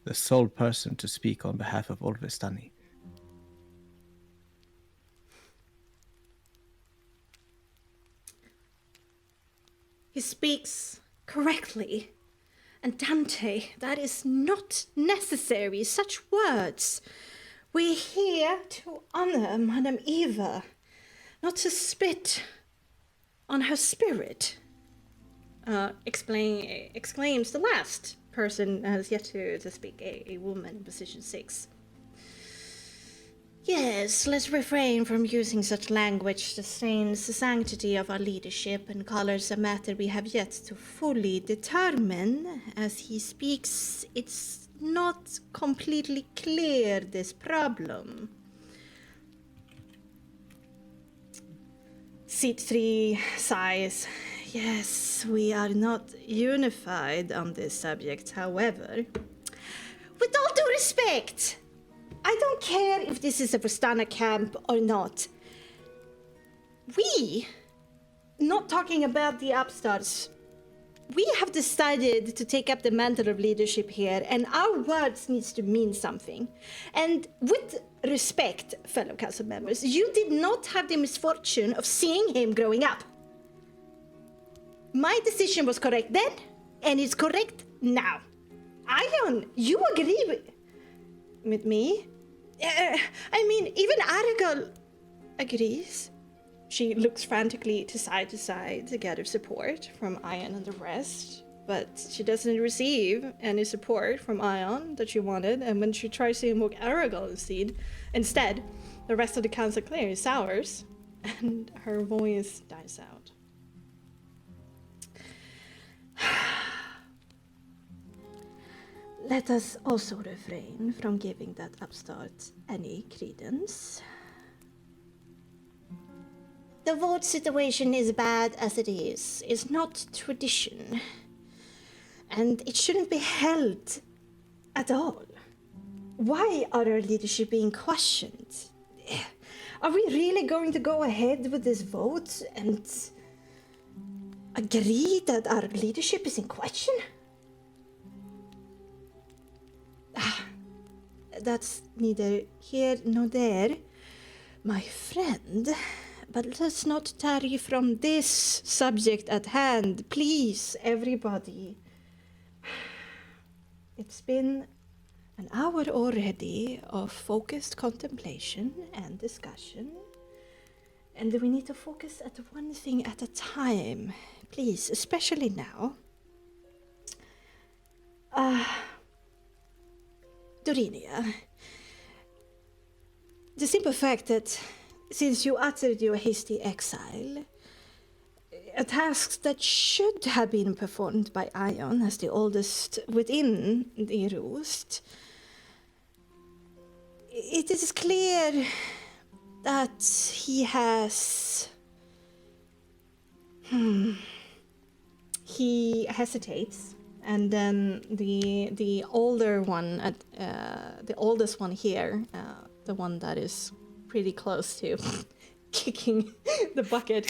the sole person to speak on behalf of all Vistani. He speaks correctly. And Dante, that is not necessary, such words. We're here to honor Madame Eva, not to spit on her spirit. Exclaims the last person that has yet to speak, a woman in position 6. Yes, let's refrain from using such language that stains the sanctity of our leadership and colors a matter we have yet to fully determine. As he speaks, it's not completely clear, this problem. Seat 3 sighs. Yes, we are not unified on this subject, however. With all due respect, I don't care if this is a Vistana camp or not. We, not talking about the upstarts, we have decided to take up the mantle of leadership here, and our words needs to mean something. And with respect, fellow council members, you did not have the misfortune of seeing him growing up. My decision was correct then, and it's correct now. Ion, you agree with me? I mean, even Aragal agrees. She looks frantically to side to gather support from Ion and the rest, but she doesn't receive any support from Ion that she wanted, and when she tries to invoke Aragal instead, the rest of the council clears sours, and her voice dies out. Let us also refrain from giving that upstart any credence. The vote situation is bad as it is. It's not tradition. And it shouldn't be held at all. Why are our leadership being questioned? Are we really going to go ahead with this vote and agree that our leadership is in question? That's neither here nor there, my friend. But let's not tarry from this subject at hand, please, everybody. It's been an hour already of focused contemplation and discussion, and we need to focus at one thing at a time, please, especially now. Dorinia, the simple fact that since you uttered your hasty exile, a task that should have been performed by Ion as the oldest within the Roost, it is clear that he has... He hesitates. And then the older one, the oldest one here, the one that is pretty close to kicking the bucket.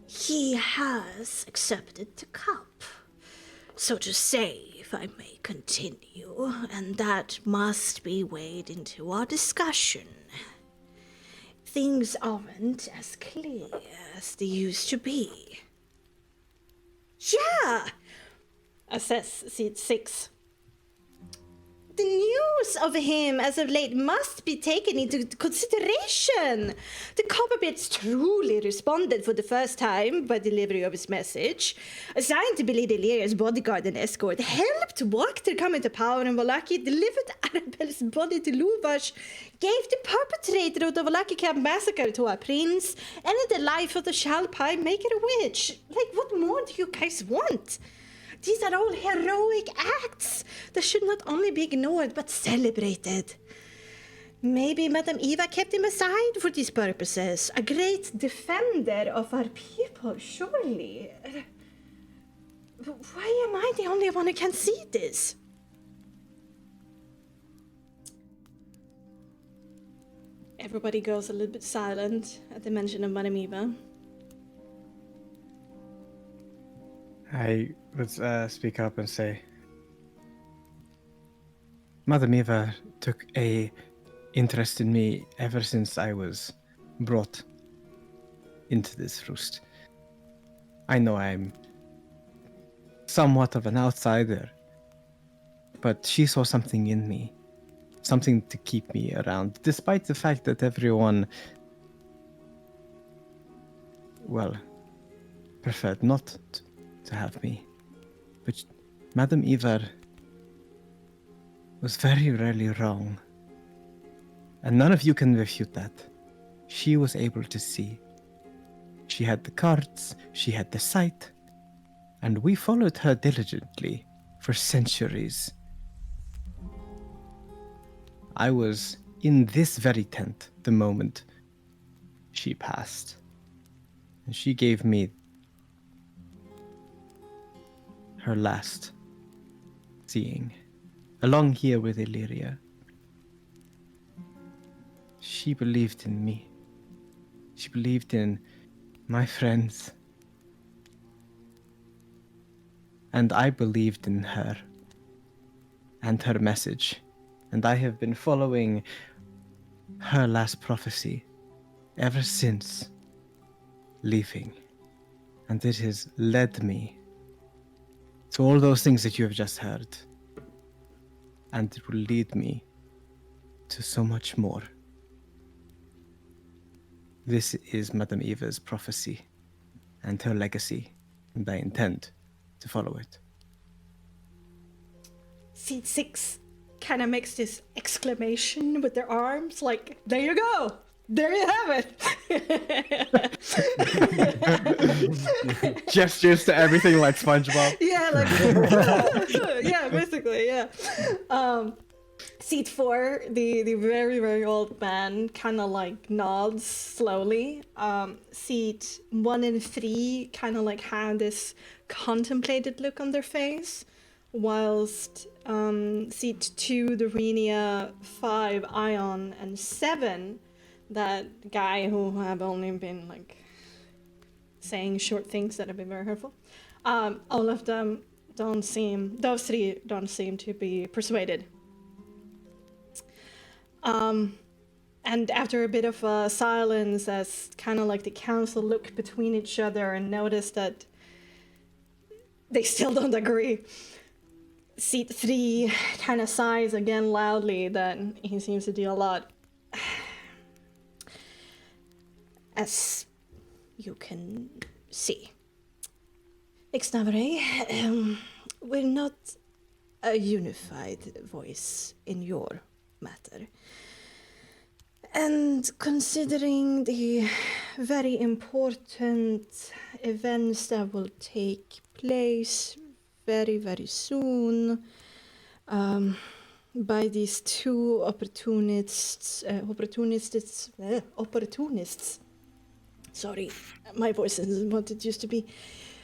He has accepted the cup, so to say, if I may continue, and that must be weighed into our discussion. Things aren't as clear as they used to be. Yeah, assess seat 6. The news of him as of late must be taken into consideration. The Copperbits truly responded for the first time by delivery of his message. Assigned to be Deliria's bodyguard and escort, helped walk their coming to power in Wallaki, delivered Arabelle's body to Luvash, gave the perpetrator of the Wallaki Camp massacre to our prince, ended the life of the Shalpai, make it a witch. Like, what more do you guys want? These are all heroic acts that should not only be ignored, but celebrated. Maybe Madame Eva kept him aside for these purposes. A great defender of our people, surely. Why am I the only one who can see this? Everybody goes a little bit silent at the mention of Madame Eva. I would speak up and say, Madame Eva took a interest in me ever since I was brought into this roost. I know I'm somewhat of an outsider, but she saw something in me, something to keep me around, despite the fact that everyone, well, preferred not to have me. But Madame Eva was very rarely wrong. And none of you can refute that. She was able to see. She had the cards, she had the sight, and we followed her diligently for centuries. I was in this very tent the moment she passed. And she gave me her last seeing, along here with Illyria. She believed in me. She believed in my friends. And I believed in her and her message. And I have been following her last prophecy ever since leaving. And it has led me to all those things that you have just heard. And it will lead me to so much more. This is Madame Eva's prophecy and her legacy, and I intend to follow it. Seat 6 kind of makes this exclamation with their arms, like, there you go! There you have it! Gestures to everything like SpongeBob. Yeah, like, yeah, basically, yeah. Seat 4, the very, very old man kind of like nods slowly. Seat 1 and 3 kind of like have this contemplated look on their face, whilst seat 2, the Renia, 5, Ion, and 7, that guy who have only been like saying short things that have been very hurtful, all of them those 3 don't seem to be persuaded. And after a bit of silence, as kind of like the council look between each other and notice that they still don't agree, seat 3 kind of sighs again loudly that he seems to do a lot. As you can see, Ixnavre, we're not a unified voice in your matter. And considering the very important events that will take place very, very soon, by these two opportunists. Sorry, my voice isn't what it used to be.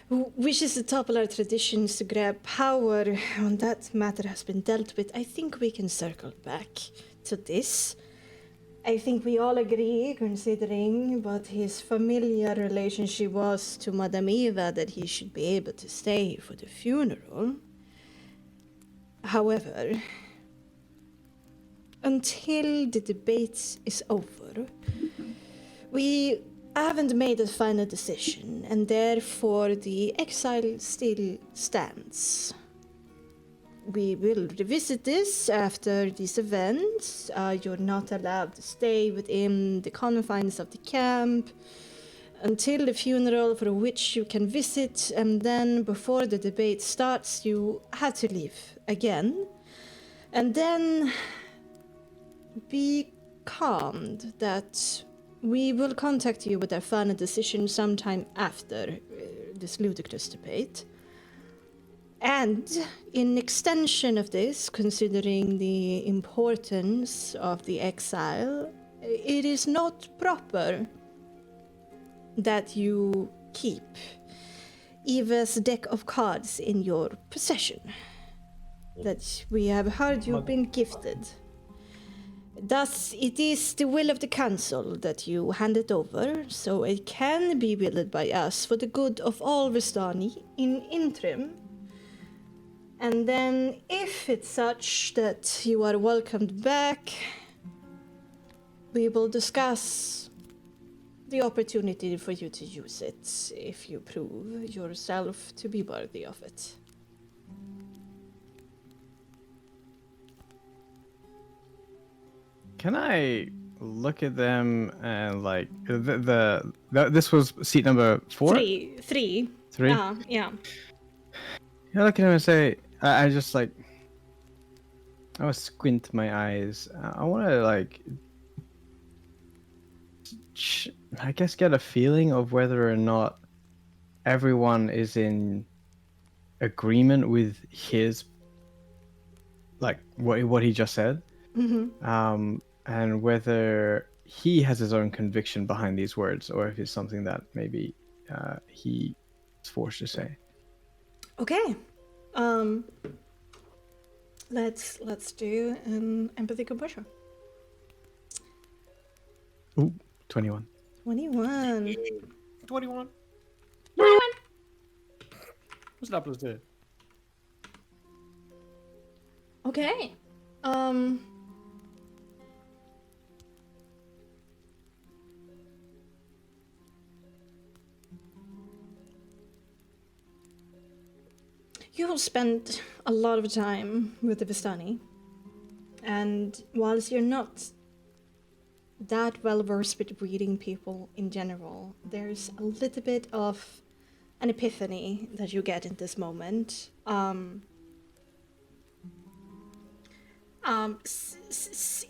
Who wishes to topple our traditions to grab power when that matter has been dealt with. I think we can circle back to this. I think we all agree, considering what his familiar relationship was to Madame Eva, that he should be able to stay for the funeral. However, until the debate is over, we haven't made a final decision, and therefore the exile still stands. We will revisit this after these events. You're not allowed to stay within the confines of the camp until the funeral, for which you can visit, and then before the debate starts, you have to leave again. And then be calmed that we will contact you with our final decision sometime after this ludicrous debate. And in extension of this, considering the importance of the exile, it is not proper that you keep Eva's deck of cards in your possession that we have heard you've been gifted. Thus, it is the will of the council that you hand it over, so it can be wielded by us for the good of all Vistani in interim. And then, if it's such that you are welcomed back, we will discuss the opportunity for you to use it if you prove yourself to be worthy of it. Can I look at them and like this was seat number 4? Three. 3? Yeah. Yeah, look at him and say, I just like, I would squint my eyes. I want to like, I guess get a feeling of whether or not everyone is in agreement with his, like what he just said, and whether he has his own conviction behind these words, or if it's something that maybe he is forced to say. Okay. Let's do an empathy composure. Ooh, 21. 21. 21. What's that plus 2? Okay. You have spent a lot of time with the Vistani, and whilst you're not that well versed with reading people in general, there's a little bit of an epiphany that you get in this moment.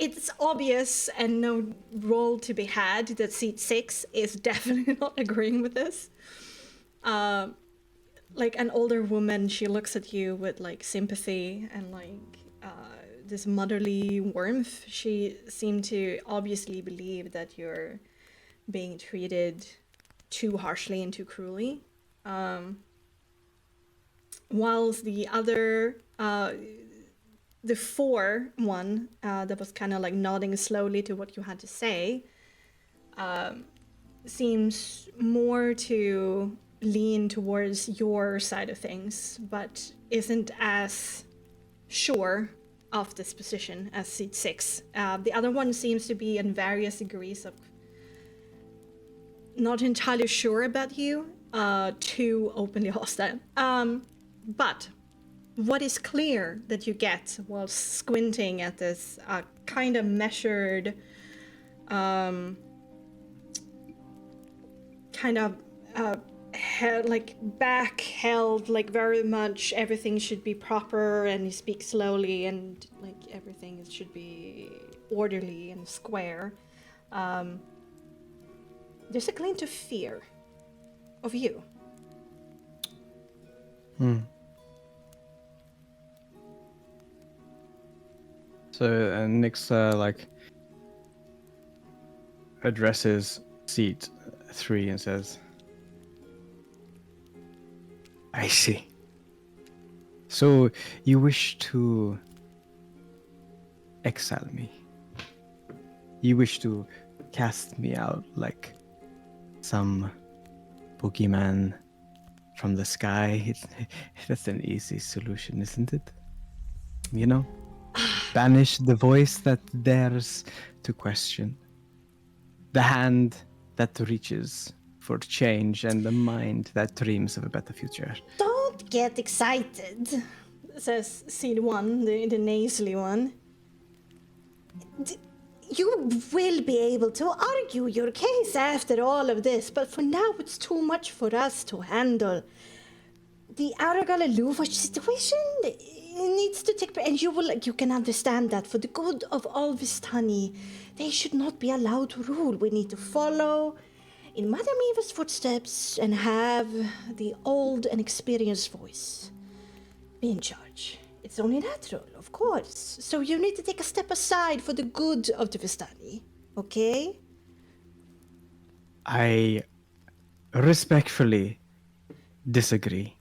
It's obvious and no role to be had that seat 6 is definitely not agreeing with this. Like an older woman, she looks at you with like sympathy and like this motherly warmth. She seemed to obviously believe that you're being treated too harshly and too cruelly. Whilst the other, the 4 one that was kind of like nodding slowly to what you had to say, seems more to lean towards your side of things, but isn't as sure of this position as seat 6. The other one seems to be in various degrees of not entirely sure about you, too openly hostile. But what is clear that you get while squinting at this kind of measured, kind of like back held, like very much everything should be proper, and you speak slowly, and like everything should be orderly and square. There's a glint of fear of you. So Nyx like addresses seat 3 and says, I see. So you wish to exile me. You wish to cast me out like some boogeyman from the sky. That's an easy solution, isn't it? You know? Banish the voice that dares to question. The hand that reaches for change and the mind that dreams of a better future. Don't get excited, says Seed 1, the nasally one. You will be able to argue your case after all of this, but for now it's too much for us to handle. The Aragal and Luvash situation needs to take place, and you can understand that for the good of all Vistani, they should not be allowed to rule. We need to follow in Madame Eva's footsteps and have the old and experienced voice be in charge. It's only natural, of course. So you need to take a step aside for the good of the Vistani, okay? I respectfully disagree.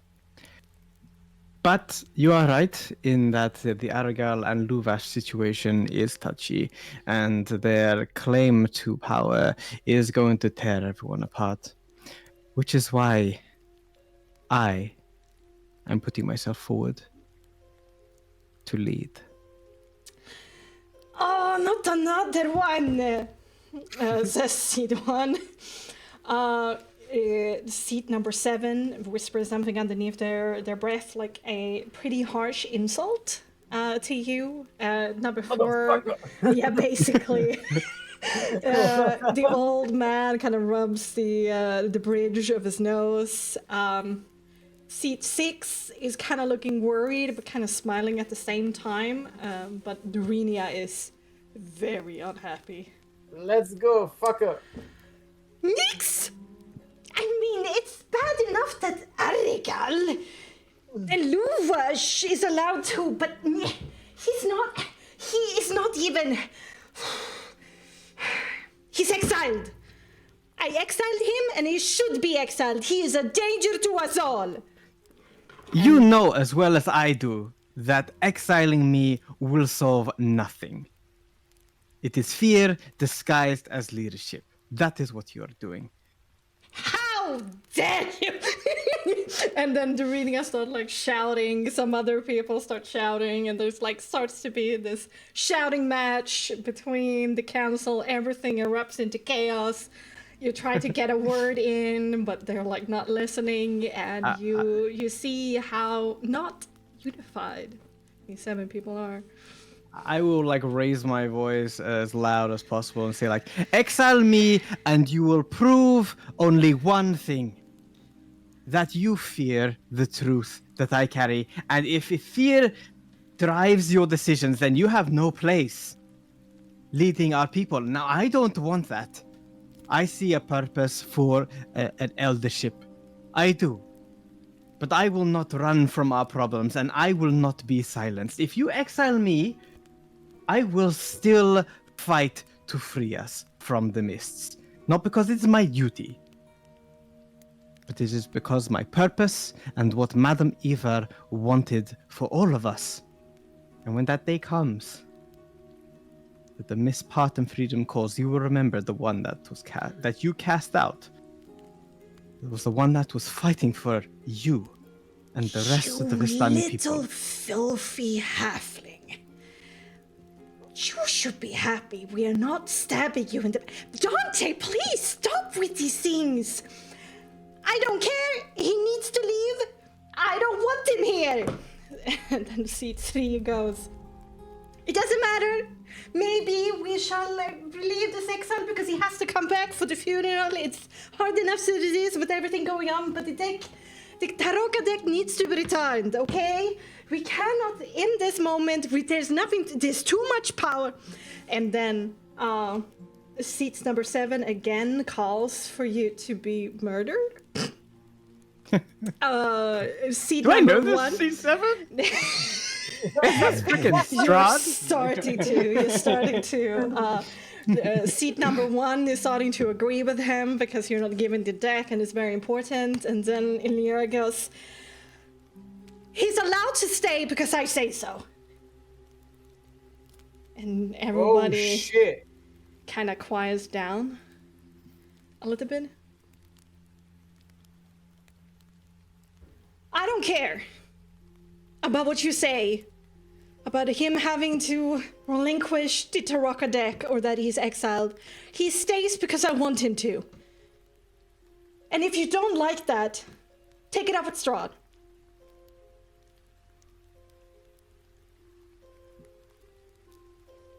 But you are right in that the Aragal and Luvash situation is touchy, and their claim to power is going to tear everyone apart. Which is why I am putting myself forward to lead. Oh, not another one, says Seed 1. Seat number 7 whispers something underneath their breath, like a pretty harsh insult to you. Number 4, yeah, basically. The old man kind of rubs the bridge of his nose. Seat 6 is kind of looking worried, but kind of smiling at the same time. But Dorinia is very unhappy. Let's go, fucker. Nix! I mean, it's bad enough that Arigal and Luvash is allowed to, but he's not. He is not even. He's exiled. I exiled him, and he should be exiled. He is a danger to us all. You know as well as I do that exiling me will solve nothing. It is fear disguised as leadership. That is what you are doing. How dare you! And then Dorinia starts like shouting. Some other people start shouting, and there's like starts to be this shouting match between the council. Everything erupts into chaos. You try to get a word in, but they're like not listening, and you see how not unified these 7 people are. I will like raise my voice as loud as possible and say like, exile me and you will prove only one thing. That you fear the truth that I carry. And if fear drives your decisions, then you have no place leading our people. Now, I don't want that. I see a purpose for an eldership. I do. But I will not run from our problems, and I will not be silenced. If you exile me, I will still fight to free us from the mists. Not because it's my duty, but it is because my purpose and what Madame Eva wanted for all of us. And when that day comes, that the Miss Parton Freedom calls, you will remember the one that was that you cast out. It was the one that was fighting for you and the rest of the Vistani people. Little filthy halfling. You should be happy we are not stabbing you in the... Dante, please stop with these things. I don't care. He needs to leave. I don't want him here. And then seat 3 goes, it doesn't matter. Maybe we shall relieve this exile because he has to come back for the funeral. It's hard enough as it is with everything going on, but the Taroka deck needs to be returned, okay? We cannot, in this moment, there's too much power. And then seats number 7 again calls for you to be murdered. Seat Do I number know 1. this C7? That's freaking Strahd. You're starting to. Seat number 1 is starting to agree with him because you're not given the deck and it's very important. And then Illyra goes, he's allowed to stay because I say so. And everybody. Oh shit. kind of quiets down a little bit. I don't care about what you say about him having to relinquish the Taraka deck or that he's exiled. He stays because I want him to. And if you don't like that, take it up with Strahd.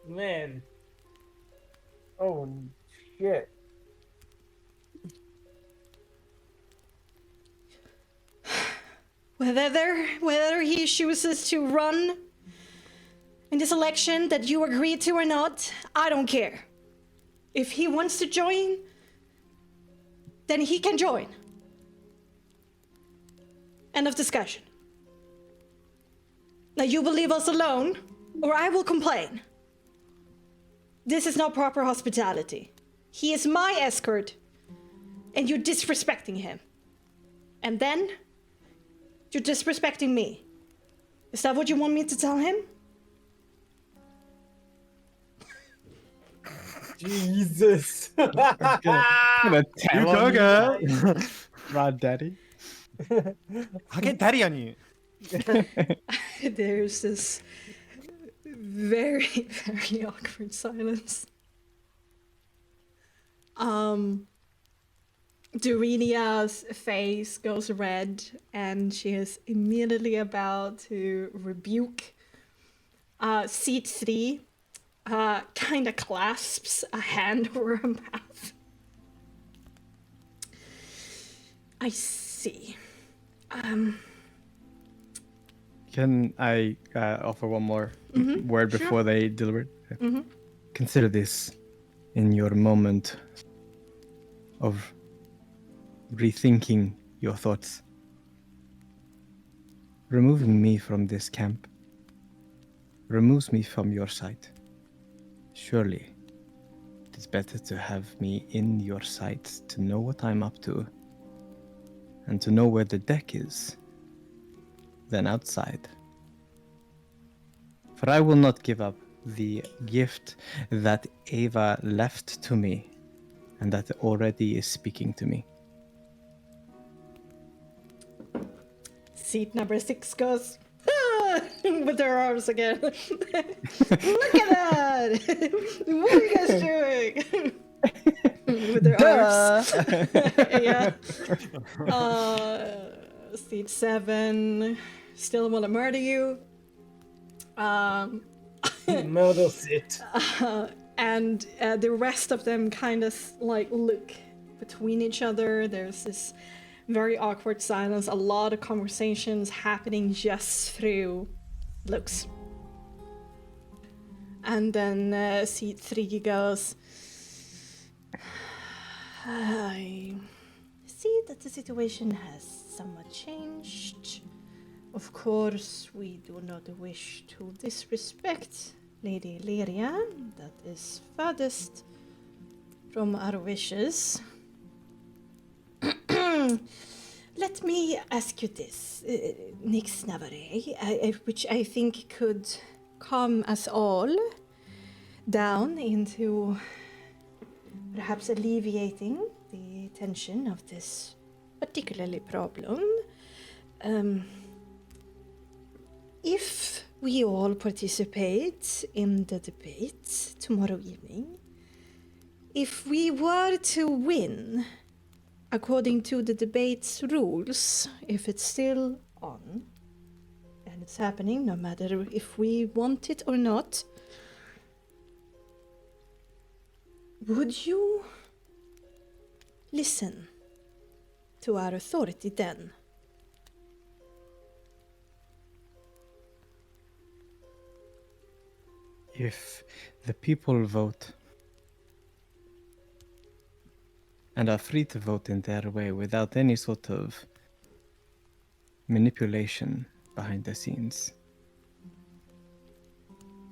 Man. Oh, shit. Whether he chooses to run in this election that you agree to or not, I don't care. If he wants to join, then he can join. End of discussion. Now you will leave us alone, or I will complain. This is not proper hospitality. He is my escort, and you're disrespecting him. And then, you're disrespecting me. Is that what you want me to tell him? Jesus. Gonna tell You go, on girl. Rod Daddy. I'll get daddy on you. There's this very, very awkward silence. Durinia's face goes red, and she is immediately about to rebuke. Seat 3 kind of clasps a hand over her mouth. I see. Can I offer one more word before they deliberate? Consider this in your moment of rethinking your thoughts. Removing me from this camp removes me from your sight. Surely, it is better to have me in your sight to know what I'm up to and to know where the deck is than outside. For I will not give up the gift that Ava left to me and that already is speaking to me. Seat number 6 goes with their arms again. Look at that! What are you guys doing? With their arms. Yeah. Seat 7 still want to murder you. Murders it. And the rest of them kind of like look between each other. There's this very awkward silence, a lot of conversations happening just through looks. And then seat 3 goes, I see that the situation has somewhat changed. Of course, we do not wish to disrespect Lady Lyria. That is furthest from our wishes. Let me ask you this, Nix Navarre, which I think could calm us all down into perhaps alleviating the tension of this particularly problem. If we all participate in the debate tomorrow evening, if we were to win, according to the debate's rules, if it's still on, and it's happening no matter if we want it or not, would you listen to our authority then? If the people vote and are free to vote in their way without any sort of manipulation behind the scenes,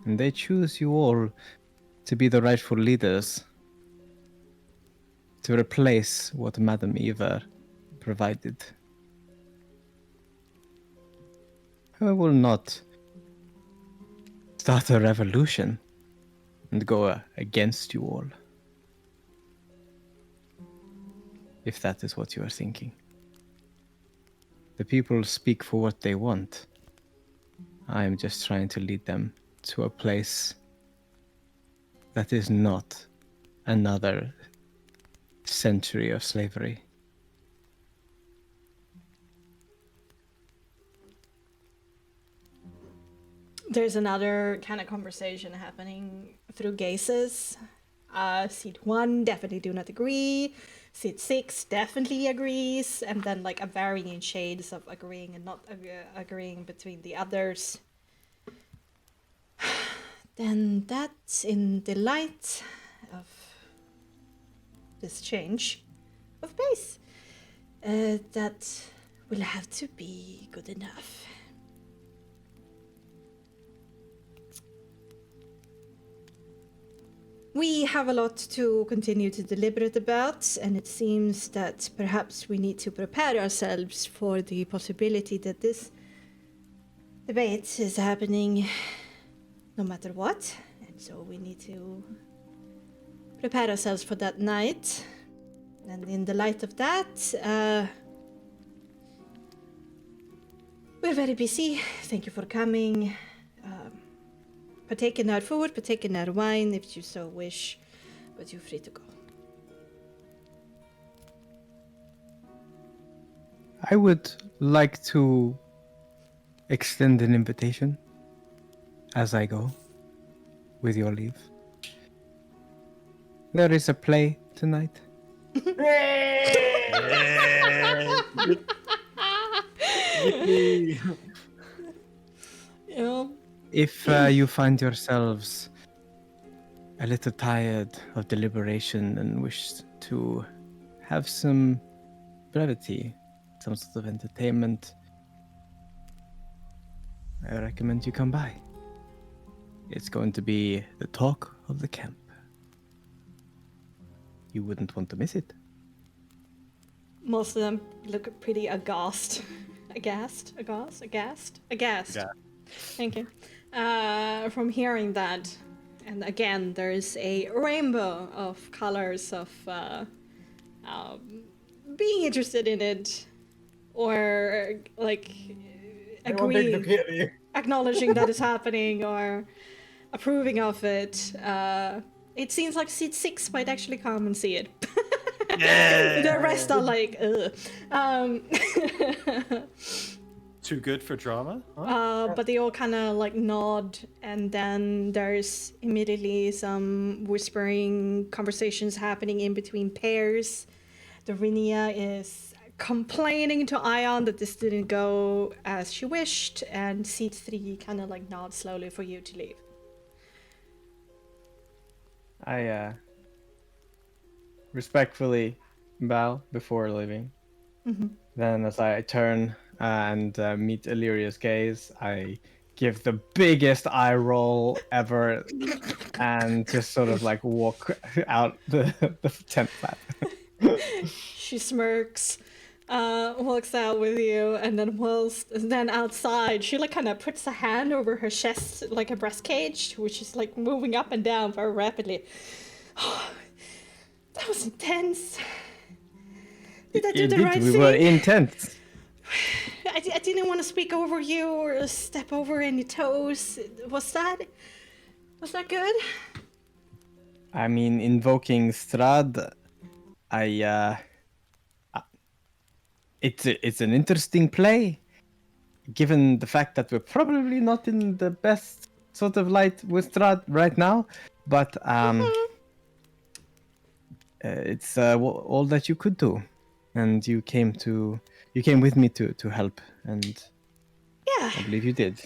and they choose you all to be the rightful leaders, to replace what Madame Eva provided, I will not start a revolution and go against you all. if that is what you are thinking. The people speak for what they want. I am just trying to lead them to a place that is not another century of slavery. There's another kind of conversation happening through gazes. Seat 1 definitely do not agree. Seat 6 definitely agrees. And then like a varying shades of agreeing and not agreeing between the others. Then that's in the light of this change of pace. That will have to be good enough. We have a lot to continue to deliberate about, and it seems that perhaps we need to prepare ourselves for the possibility that this debate is happening no matter what. And so we need to prepare ourselves for that night. And in the light of that, we're very busy. Thank you for coming. Partaking our food, partaking our wine if you so wish, but you're free to go. I would like to extend an invitation as I go, with your leave. There is a play tonight. Yeah. If you find yourselves a little tired of deliberation and wish to have some brevity, some sort of entertainment, I recommend you come by. It's going to be the talk of the camp. You wouldn't want to miss it. Most of them look pretty aghast. Aghast? Yeah. Thank you. From hearing that. And again, there's a rainbow of colors of being interested in it, or like agreeing, acknowledging that it's happening, or approving of it. It seems like seat 6 might actually come and see it. The rest are like, ugh. Too good for drama? Huh? But they all kind of like nod, and then there's immediately some whispering conversations happening in between pairs. Dorinia is complaining to Ion that this didn't go as she wished, and seat 3 kind of like nods slowly for you to leave. I respectfully bow before leaving. Mm-hmm. Then as I turn and meet Illyria's gaze, I give the biggest eye roll ever and just sort of like walk out the tent flap. She smirks, walks out with you, and then outside, she like kind of puts a hand over her chest like a breast cage, which is like moving up and down very rapidly. That was intense. Did I do the right we thing? were intense. I didn't want to speak over you or step over any toes. Was that good? I mean, invoking Strad, it's an interesting play, given the fact that we're probably not in the best sort of light with Strad right now, but it's all that you could do, and you came with me to help, and Yeah, I believe you did.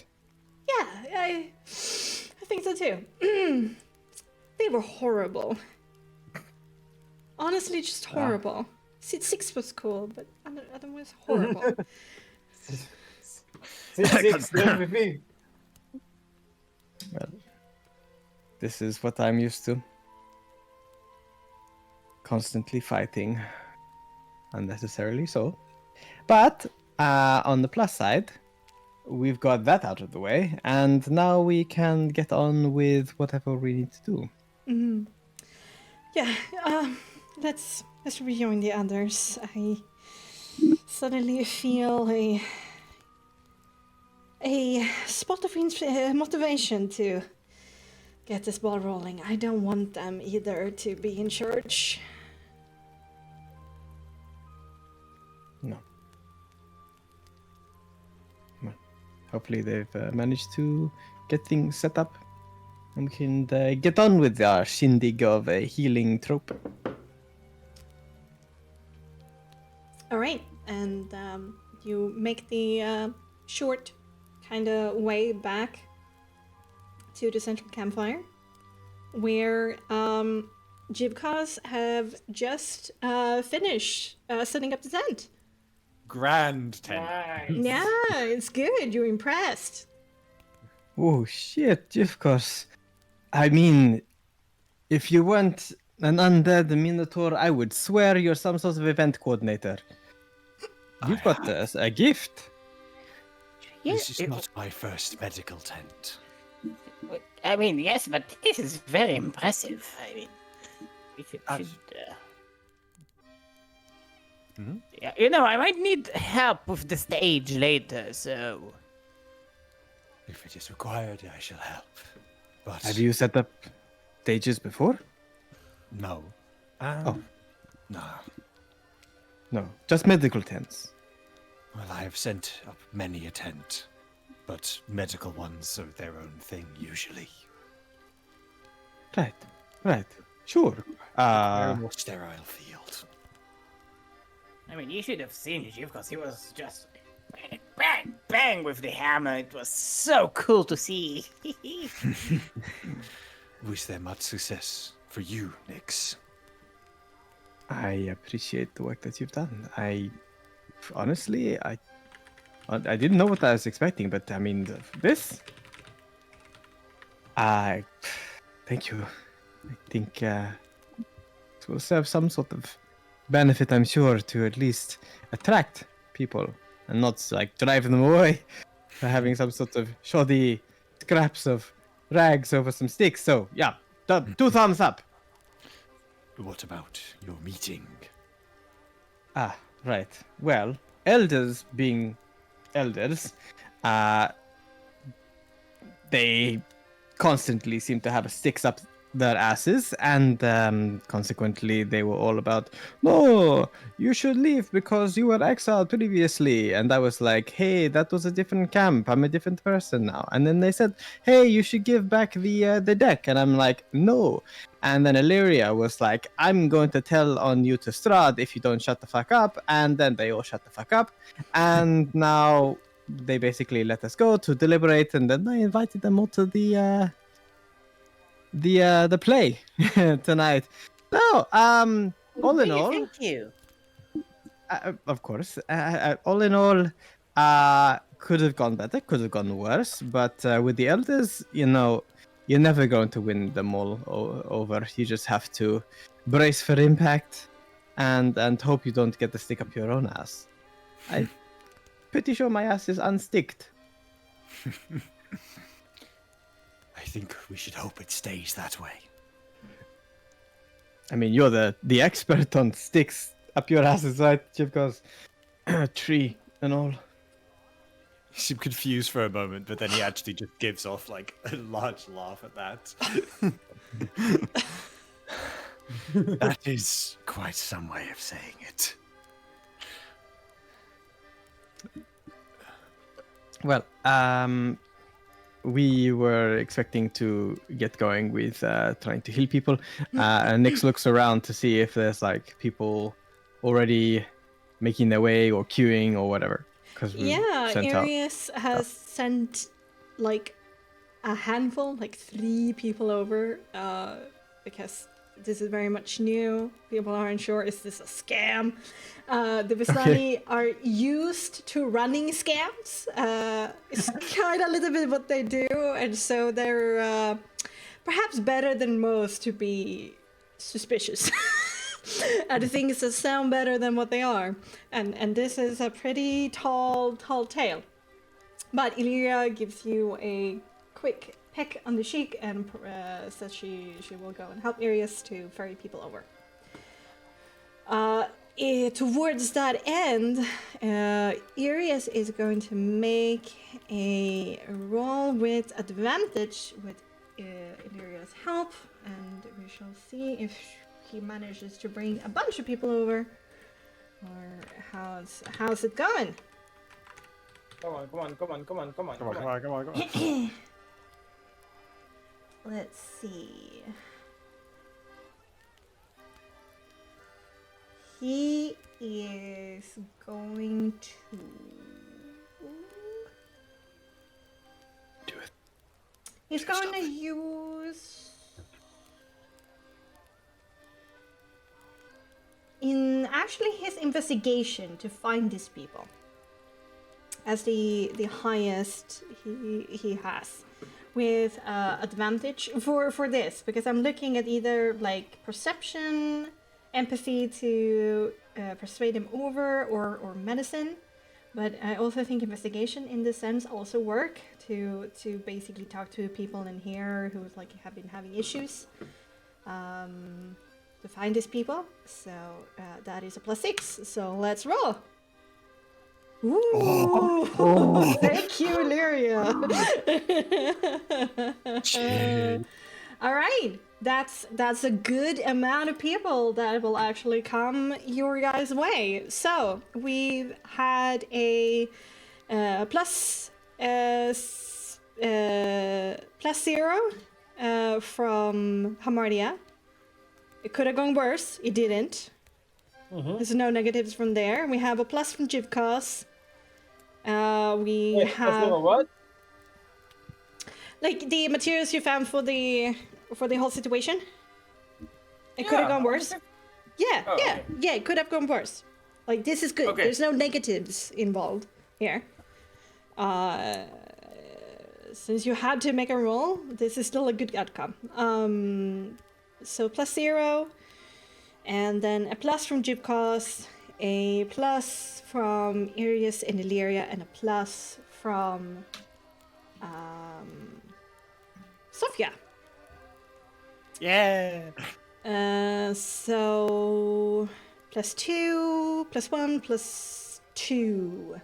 yeah, I think so too. They were horrible. Honestly, just horrible. Seat 6 was cool, but otherwise horrible. Six, MVP. Well, this is what I'm used to. Constantly fighting, unnecessarily so. But on the plus side, we've got that out of the way, and now we can get on with whatever we need to do. Yeah, let's As reviewing the others, I suddenly feel a spot of motivation to get this ball rolling. I don't want them either to be in charge. No. Well, hopefully they've managed to get things set up. And we can get on with our shindig of a healing trope. All right, and you make the short kind of way back to the central campfire, where Jibkas have just finished setting up the tent. Grand tent. Yeah, it's good. You're impressed. Oh shit, of course. I mean, if you weren't an undead minotaur, I would swear you're some sort of event coordinator. You've got a gift. This is not my first medical tent. I mean, yes, but this is very impressive. I mean, we should yeah, you know, I might need help with the stage later, so... If it is required, I shall help. But Have you set up stages before? no. Oh. No. No, just medical tents. Well, I have sent up many a tent, but medical ones are their own thing usually. Right. Sure. Very more sterile field. I mean, you should have seen Jib, because he was just bang, bang, bang with the hammer. It was so cool to see. Wish them much success for you, Nix. I appreciate the work that you've done. Honestly, I didn't know what I was expecting, but I mean, this. Thank you. I think it will serve some sort of benefit, I'm sure, to at least attract people and not like drive them away for having some sort of shoddy scraps of rags over some sticks. So yeah, 2 thumbs up. What about your meeting? Ah, right. Well, elders being elders, they constantly seem to have sticks up their asses, and consequently they were all about, no, you should leave because you were exiled previously. And I was like, hey, that was a different camp, I'm a different person now. And then they said, hey, you should give back the deck. And I'm like, no. And then Illyria was like, I'm going to tell on you to Strahd if you don't shut the fuck up. And then they all shut the fuck up, and now they basically let us go to deliberate. And then I invited them all to the play tonight. No, all in all, Thank you. of course, all in all, could have gone better, could have gone worse, but with the elders, you know, you're never going to win them all over. You just have to brace for impact and hope you don't get the stick up your own ass. I'm pretty sure my ass is unsticked. I think we should hope it stays that way. I mean, you're the expert on sticks up your asses, right, Chip? Goes tree and all. He seemed confused for a moment, but then he actually just gives off like a large laugh at that. That is quite some way of saying it. Well, we were expecting to get going with trying to heal people. And Nix looks around to see if there's like people already making their way or queuing or whatever. Yeah, Arius has sent like a handful, like 3 people over, because this is very much new. People aren't sure, is this a scam? The Vistani are used to running scams. It's kind of a little bit what they do, and so they're perhaps better than most to be suspicious. And things that sound better than what they are. And this is a pretty tall tale. But Illyria gives you a quick peck on the cheek and says she will go and help Arius to ferry people over. towards that end, Irius is going to make a roll with advantage with Illyria's help, and we shall see if he manages to bring a bunch of people over, or how's it going? Come on. Come on. Let's see. He is going to Do it. He's going to use actually his investigation to find these people as the highest he has, with advantage for this, because I'm looking at either like perception, empathy to persuade him over, or medicine. But I also think investigation in this sense also work to basically talk to people in here who like have been having issues to find these people. So that is a +6. So let's roll. Ooh! Thank you, Lyria. All right, that's a good amount of people that will actually come your guys' way. So we've had a +0 from Hamartia. It could have gone worse. It didn't. There's no negatives from there. We have a plus from Jivkos. We have What? like the materials you found for the whole situation. It could have gone worse. Yeah, Oh, yeah, okay. yeah. It could have gone worse. Like this is good. Okay. There's no negatives involved here. Since you had to make a roll, this is still a good outcome. So +0, and then a plus from Jibkos, a plus from Irius and Illyria, and a plus from Sophia. Yeah. So +2, +1, +2.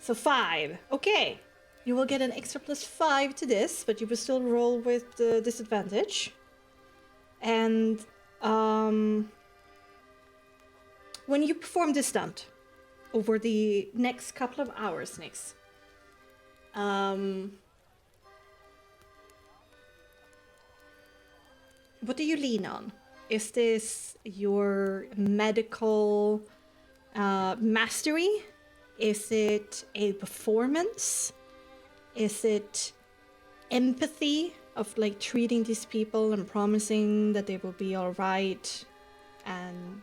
So 5. Okay. You will get an extra +5 to this, but you will still roll with the disadvantage. And when you perform this stunt over the next couple of hours, Nix, what do you lean on? Is this your medical mastery? Is it a performance? Is it empathy of like treating these people and promising that they will be all right, and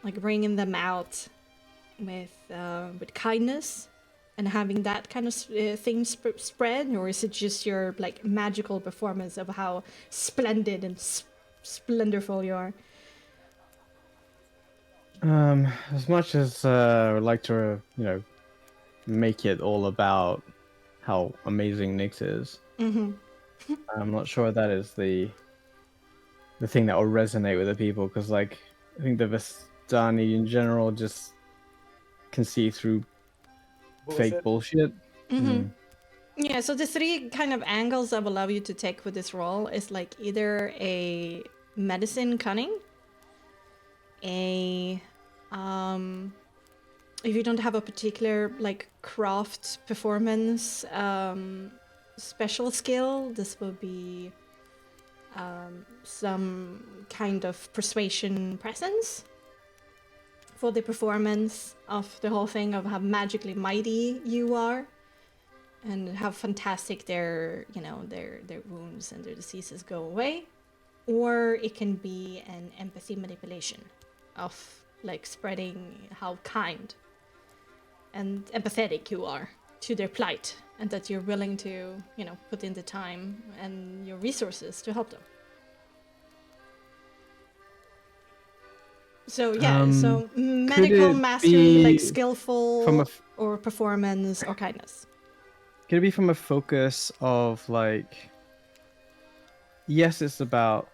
like bringing them out with kindness and having that kind of thing spread? Or is it just your like magical performance of how splendid and splendorful you are? As much as I would like to, make it all about how amazing Nyx is, I'm not sure that is the thing that will resonate with the people, because like I think the Vistani in general just can see through fake bullshit. Yeah, so the 3 kind of angles I will allow you to take with this role is like either a medicine cunning, a if you don't have a particular like craft performance special skill, this will be some kind of persuasion presence for the performance of the whole thing, of how magically mighty you are and how fantastic their wounds and their diseases go away. Or it can be an empathy manipulation of like spreading how kind and empathetic you are to their plight, and that you're willing to, put in the time and your resources to help them. So yeah, so medical mastery, like skillful from or performance or kindness. Could it be from a focus of like, yes, it's about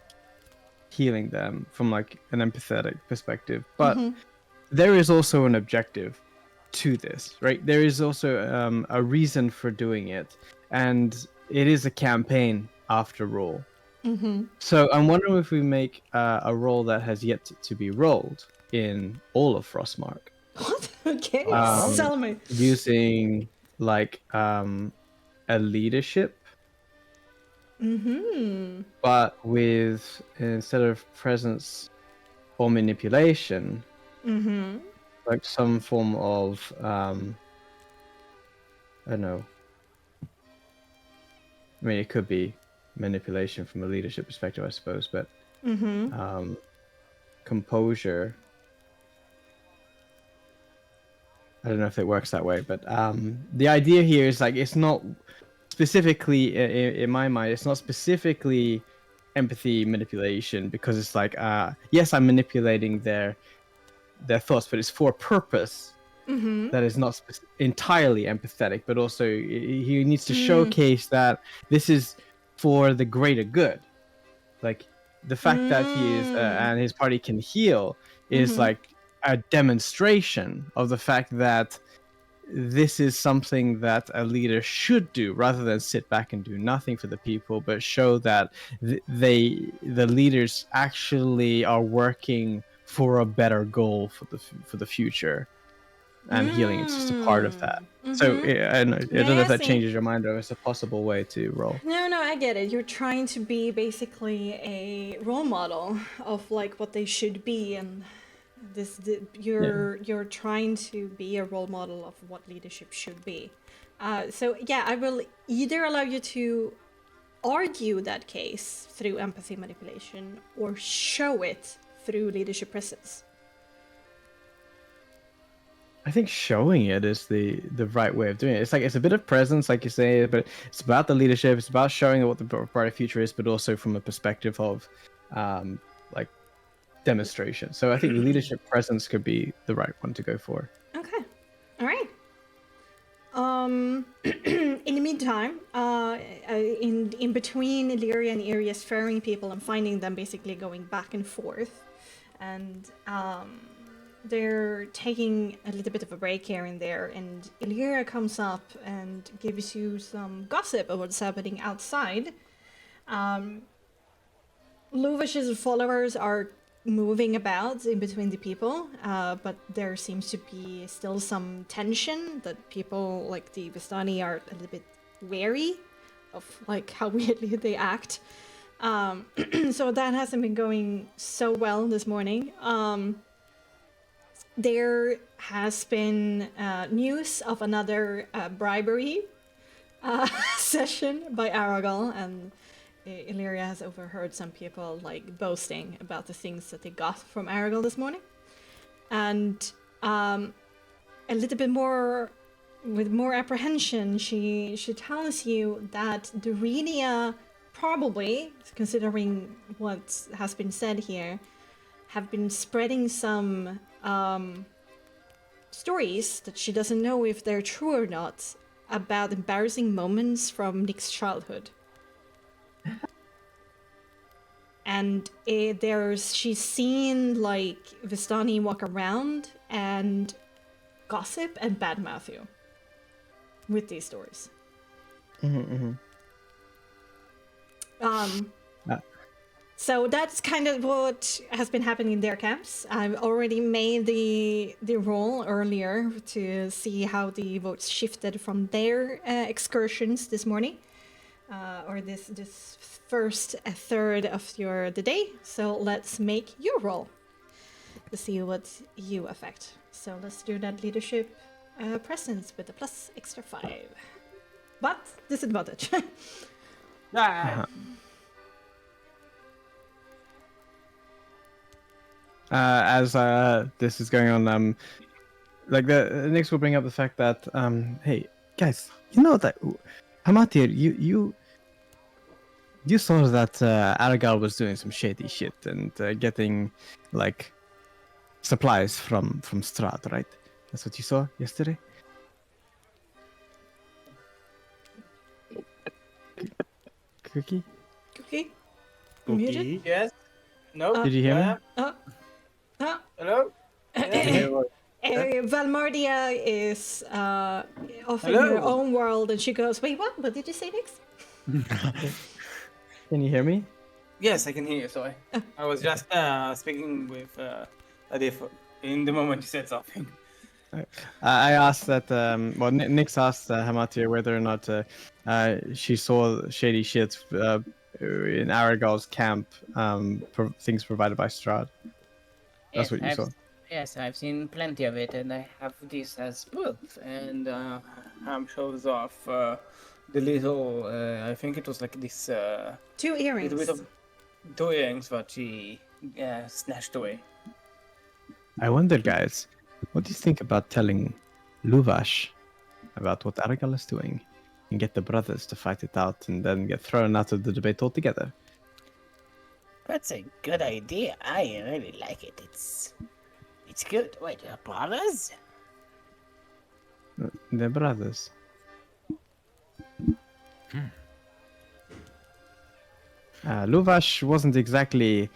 healing them from like an empathetic perspective, but there is also an objective to this, right? There is also a reason for doing it, and it is a campaign after all. So I'm wondering if we make a roll that has yet to be rolled in all of Frostmark. What? Okay, Um, sell me. Using like a leadership, but with instead of presence or manipulation, like some form of I don't know. I mean, it could be manipulation from a leadership perspective, I suppose, but composure. I don't know if it works that way, but the idea here is like it's not specifically in my mind. It's not specifically empathy manipulation because it's like yes, I'm manipulating their thoughts, but it's for a purpose that is not entirely empathetic, but also he needs to showcase that this is for the greater good. Like the fact that he is and his party can heal is like a demonstration of the fact that this is something that a leader should do rather than sit back and do nothing for the people, but show that the leaders actually are working for a better goal for the future, and healing is just a part of that. So I don't know if that changes your mind or it's a possible way to roll. No, I get it. You're trying to be basically a role model of like what they should be, and you're trying to be a role model of what leadership should be. So yeah, I will either allow you to argue that case through empathy manipulation or show it through leadership presence. I think showing it is the right way of doing it. It's like it's a bit of presence, like you say, but it's about the leadership. It's about showing what the brighter future is, but also from a perspective of like demonstration. So I think leadership presence could be the right one to go for. Okay, all right. In the meantime, in between Illyria and Iria's ferrying people and finding them basically going back and forth, and they're taking a little bit of a break here and there, and Illyria comes up and gives you some gossip of what's happening outside. Luvash's followers are moving about in between the people, but there seems to be still some tension that people like the Vistani are a little bit wary of like how weirdly they act. So that hasn't been going so well this morning. There has been news of another bribery session by Aragal, and Illyria has overheard some people like boasting about the things that they got from Aragal this morning. And a little bit more, with more apprehension, she tells you that Dorinia probably, considering what has been said here, have been spreading some stories that she doesn't know if they're true or not about embarrassing moments from Nick's childhood. And she's seen like Vistani walk around and gossip and badmouth you with these stories. So that's kind of what has been happening in their camps. I've already made the roll earlier to see how the votes shifted from their excursions this morning, or this first third of the day. So let's make your roll to see what you affect. So let's do that leadership presence with a plus extra 5, but disadvantage. As this is going on, like the Nix will bring up the fact that hey guys, you know that Hamatir, you saw that Aragal was doing some shady shit and getting like supplies from Strahd, right? That's what you saw yesterday. Cookie? Cookie? Cookie? Muted? Yes. No. Did you hear me? Uh, Hello. Valmardia is off in Hello? her own world, and she goes, "Wait, what? What did you say next?" Can you hear me? Yes, I can hear you. Sorry, I was just speaking with Adif in the moment you said something. I asked that. Well, Nix asked Hamatia whether or not she saw shady shit in Aragal's camp. Things provided by Strahd. That's what you saw. Yes, I've seen plenty of it, and I have this as proof. And Ham shows off the little. I think it was like this 2 little earrings. bit of 2 earrings that she snatched away. I wonder, guys, what do you think about telling Luvash about what Aragal is doing and get the brothers to fight it out and then get thrown out of the debate altogether? That's a good idea. I really like it. It's good. Wait, your brothers? They're brothers. Luvash wasn't exactly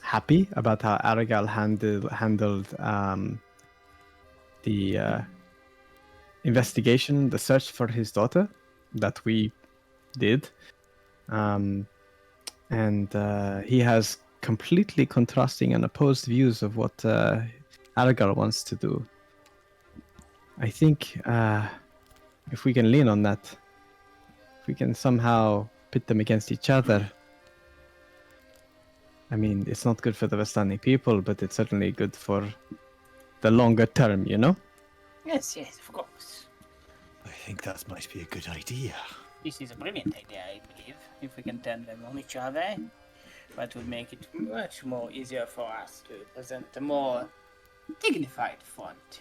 happy about how Aragal handled the investigation, the search for his daughter that we did. And he has completely contrasting and opposed views of what Aragal wants to do. I think if we can lean on that, if we can somehow pit them against each other, I mean, it's not good for the Vestani people, but it's certainly good for the longer term, you know? Yes, of course. I think that might be a good idea. This is a brilliant idea, I believe. If we can turn them on each other, that would make it much more easier for us to present a more dignified front.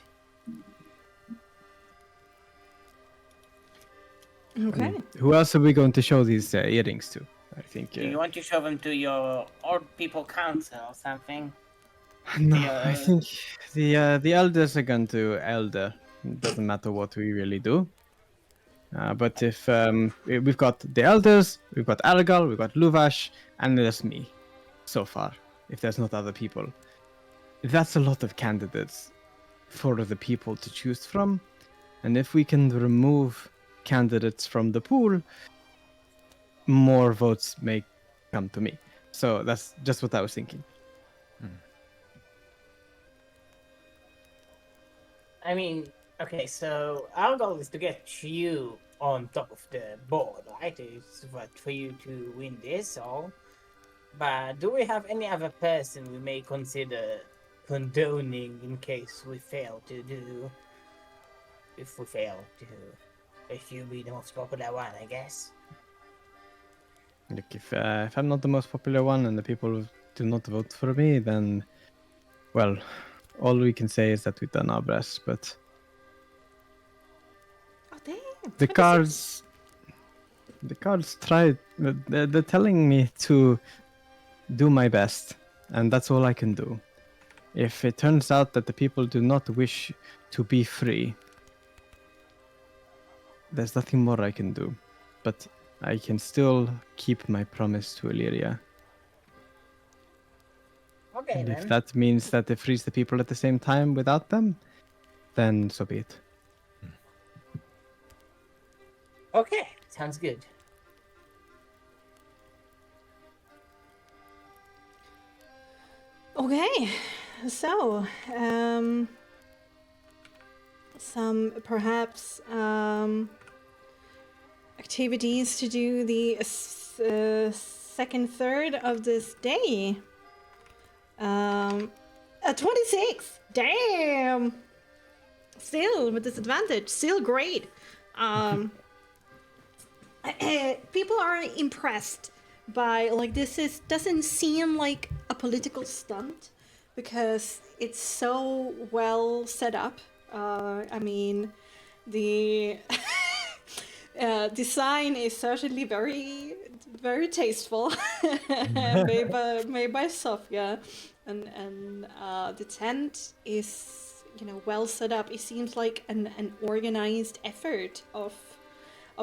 Okay. Who else are we going to show these earrings to? I think. Do you want to show them to your old people council or something? No, Yeah, I think the elders are going to elder. It doesn't matter what we really do. But if we've got the elders, we've got Aragal, we've got Luvash, and there's me. So far, if there's not other people, that's a lot of candidates for the people to choose from. And if we can remove candidates from the pool, more votes may come to me. So that's just what I was thinking. I mean, okay, so our goal is to get you on top of the board, right? It's what for you to win this all. But do we have any other person we may consider condoning in case we fail to do? If we fail to, if you be the most popular one, I guess. Look, if I'm not the most popular one and the people do not vote for me, then, well, all we can say is that we've done our best. But Oh, damn. the 26. cards try. They're telling me to do my best, and that's all I can do. If it turns out that the people do not wish to be free, there's nothing more I can do. But I can still keep my promise to Illyria. Okay, And if then. that means that it frees the people at the same time without them, then so be it. Okay, sounds good. Okay, so some perhaps activities to do the second third of this day. A 26. Damn. Still with disadvantage. Still great. People are impressed by doesn't seem like a political stunt because it's so well set up. I mean, the design is certainly very, very tasteful, made by Sofia, and the tent is well set up. It seems like an organized effort of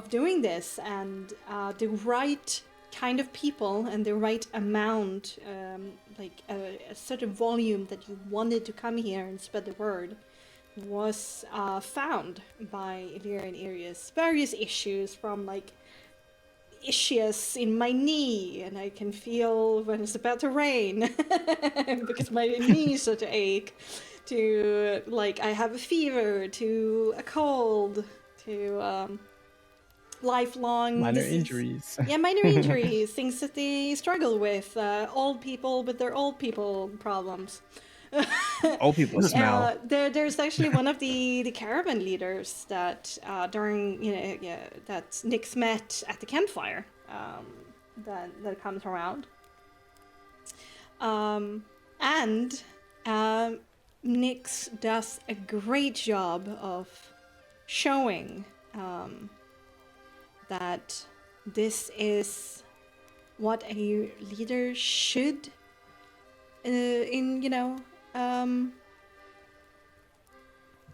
doing this, and the right kind of people and the right amount, like a certain volume that you wanted to come here and spread the word, was found by Illyria and Arius. Various issues from like issues in my knee, and I can feel when it's about to rain because my knees start to ache, to like I have a fever, to a cold, to lifelong Minor disease. injuries. Yeah, minor injuries, things that they struggle with, old people with their old people problems. Old people smell. There's actually one of the caravan leaders that during that Nyx met at the campfire, that comes around, and Nyx does a great job of showing that this is what a leader should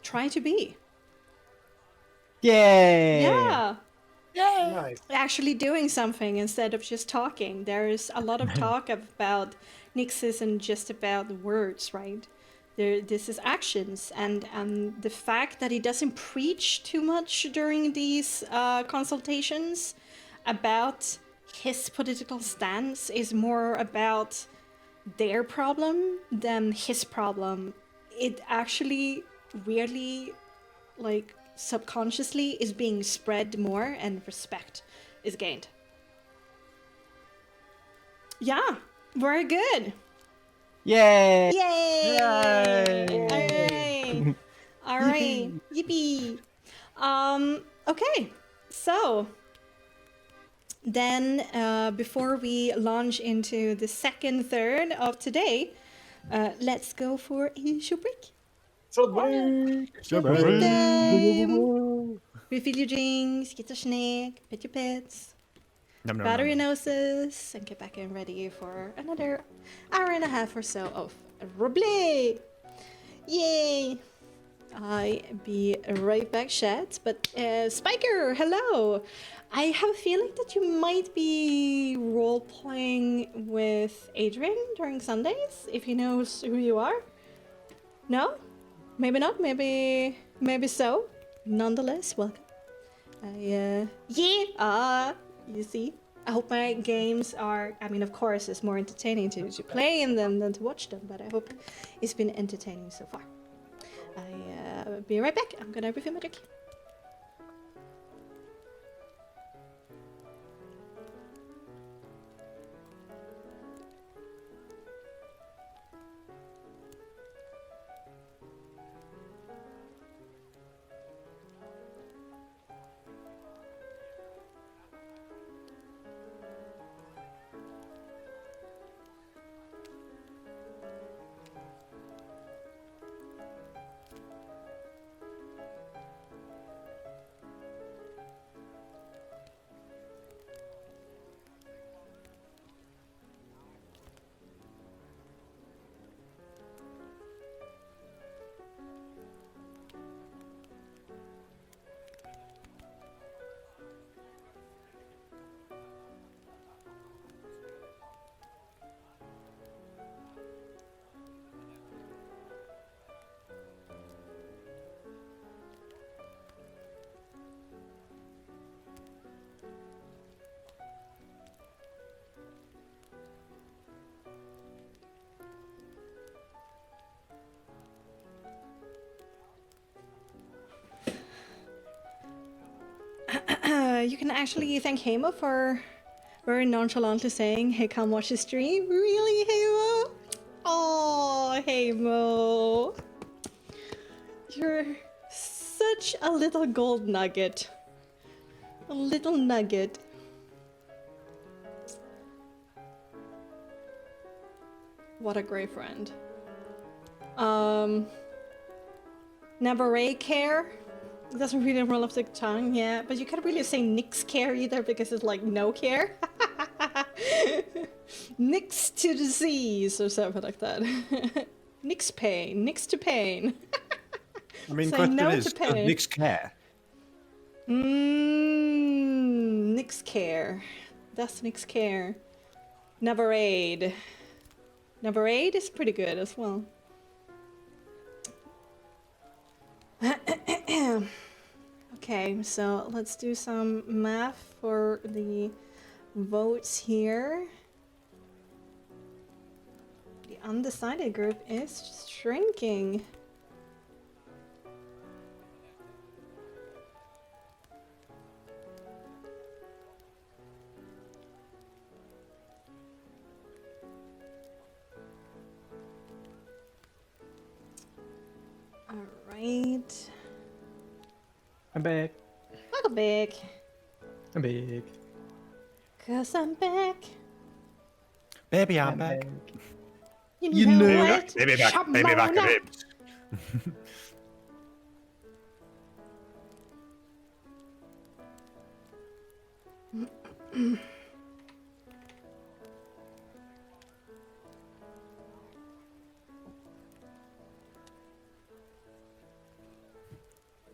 try to be. Yay! Yeah, Nice. actually doing something instead of just talking. There's a lot of talk about Nyx isn't just about the words, right? This is actions, and the fact that he doesn't preach too much during these consultations about his political stance is more about their problem than his problem. It actually weirdly, like subconsciously, is being spread more, and respect is gained. Yeah, very good. Yay! Yay! Yay! All right, yippee! Okay, so then before we launch into the second third of today, let's go for a short break. Short break. Break time. Refill your drinks, get a snack, pet your pets, Nom, nom, powder your nom. noses, and get back and ready for another hour and a half or so of roleplay. Yay! I be right back, chat. But Spiker, hello. I have a feeling that you might be role playing with Adrian during Sundays. If he knows who you are. No, maybe not. Maybe so. Nonetheless, welcome. You see. I hope my games are, I mean, of course, it's more entertaining to play in them than to watch them, but I hope it's been entertaining so far. I'll be right back. I'm gonna refill my drink. You can actually thank Hamo for very nonchalantly saying, "Hey, come watch the stream." Really, Hamo? Oh, Hamo. You're such a little gold nugget. A little nugget. What a great friend. Never care. It doesn't really roll off the tongue, yeah, but you can't really say Nyx care either because it's like no care. Nyx to disease or something like that. Nyx pain, Nyx to pain. I mean, Say question no is, to does pain. Nyx care? Nyx care. Destiny's Care. Never Aid. Never Aid is pretty good as well. Okay, so let's do some math for the votes here. The undecided group is shrinking. Alright. I'm back. Welcome back. I'm back. 'Cause I'm back. Baby, I'm back. You know it. Baby back, baby back at ribs.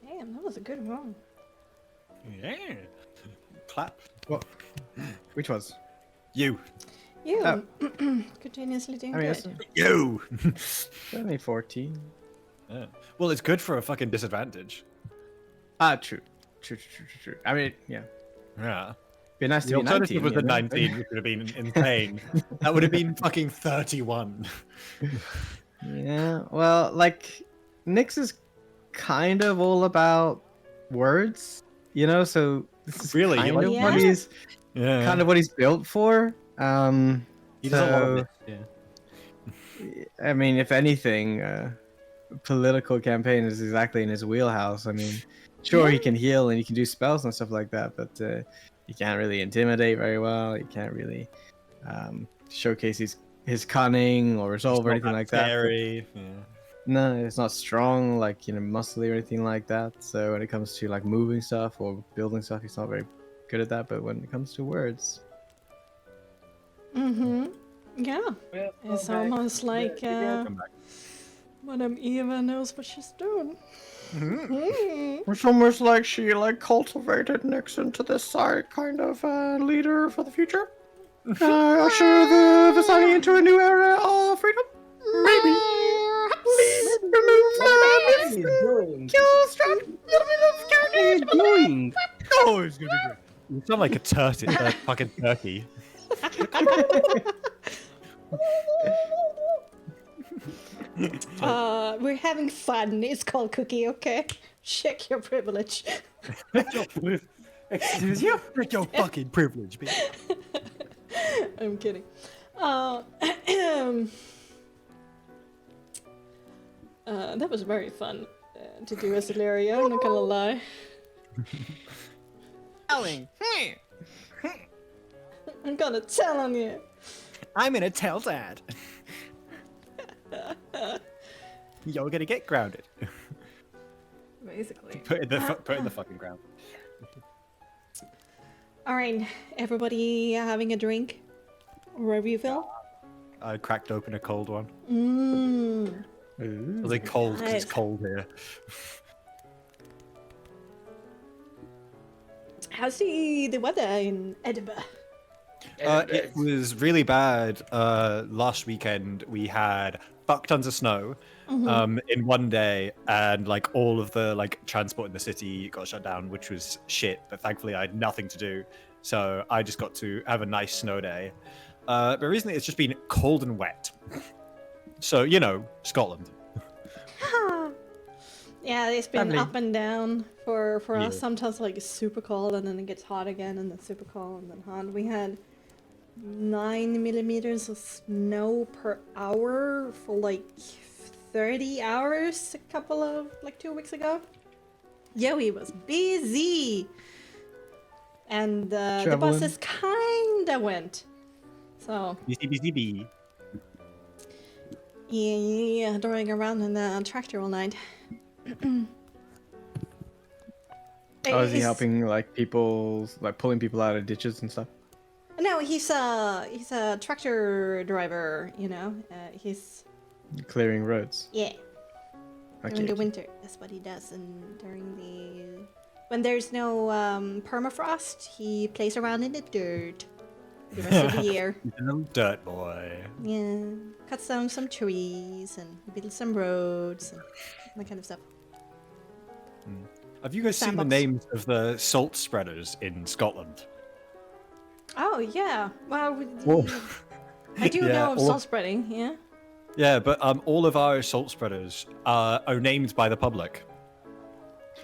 Damn, that was a good one. Yeah. Clap. What? Which was? You. You Oh. continuously doing I mean, good. it's You. only 14. Yeah. Well, it's good for a fucking disadvantage. Ah, true. True. I mean, yeah. Yeah. Be nice to The be alternative 19. was you the know? 19, which would have been insane. That would have been fucking 31. Yeah, well, like, Nyx is kind of all about words, you know, so this is Really? You kind like of Yeah. what he's Yeah. kind of what he's built for. He does a lot of so, this. Yeah. I mean, if anything, political campaign is exactly in his wheelhouse. I mean, sure, he can heal and he can do spells and stuff like that, but he can't really intimidate very well. He can't really showcase his cunning or resolve or anything like that. But Scary. Yeah. no, it's not strong, like, you know, muscly or anything like that. So when it comes to like moving stuff or building stuff, he's not very good at that. But when it comes to words, Mm-hmm. Yeah. It's almost like Come back. Madame Eva knows what she's doing. Mm. it's almost like she like cultivated Nyx into this kind of leader for the future. Usher the society into a new era of freedom. Maybe. Please remove the doing? kill strap. Little bit of carnage. doing? Oh, it's gonna be great. You sound like a turkey. Fucking turkey. We're having fun. It's called Cookie, okay? Check your privilege. Excuse you? Take your fucking privilege, bitch. I'm kidding. That was very fun to do as Ilaria, I'm not gonna lie. Telling. I'm gonna tell on you. I'm gonna tell Dad. You're gonna get grounded. Basically. Put in the fucking ground. Alright, everybody having a drink? Or a refill? I cracked open a cold one. Mmm. I was like cold because it's Nice. cold here. How's the weather in Edinburgh? It was really bad. Last weekend we had fuck tons of snow in one day, and like all of the like transport in the city got shut down, which was shit. But thankfully I had nothing to do, so I just got to have a nice snow day. But recently it's just been cold and wet. So you know, Scotland. Yeah, it's been Lovely. up and down for Yeah. us. Sometimes like it's super cold and then it gets hot again and then super cold and then hot. We had 9 millimeters of snow per hour for like 30 hours a couple of like 2 weeks ago. Joey was busy. And the Traveling. buses kinda went. So BCBCB. yeah, driving around in the tractor all night. Oh, is he He's- helping like people, like pulling people out of ditches and stuff? No, he's a tractor driver. You know, he's Clearing roads. yeah. Okay. During the winter, that's what he does, and during when there's no permafrost, he plays around in the dirt. the rest of the year. Little dirt boy. Yeah, cut down some trees and build some roads and that kind of stuff. Have you guys seen the Sandbox. names of the salt spreaders in Scotland? Oh yeah, well, Whoa. I do Yeah, know of all salt of- spreading. Yeah. Yeah, but all of our salt spreaders are named by the public.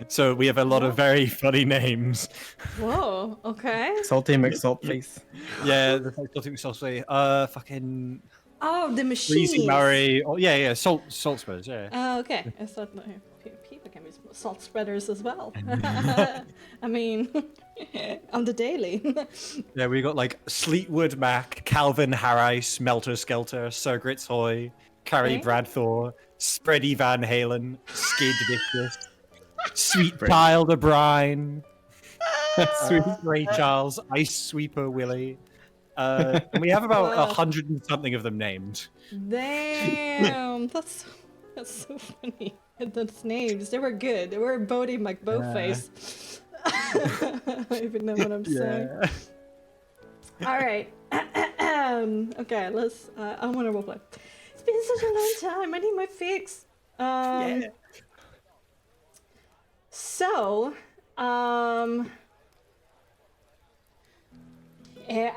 So we have a lot of very funny names. Whoa. Okay. Salty McSalt face. Yeah, the salty salt spray. Fucking Oh, the Freezing machines. Murray. Oh, yeah, salt spreaders. Yeah. Oh, okay. I thought people can be salt spreaders as well. I mean, on the daily. Yeah, we got like Sleetwood Mac, Calvin Harris, Melter Skelter, Sir Gritshoy, Carrie Okay. Bradthor, Spready Van Halen, Skid Vicious, Sweet Child O'Brien, Sweet Ray Charles, Ice Sweeper Willie. And we have about Wow. 100 and something of them named. Damn, that's so funny. Those names, they were good. They were Bodie McBowface. I don't even know what I'm saying. All right. Okay, let's. I want to roleplay. It's been such a long time. I need my fix. Yeah. So,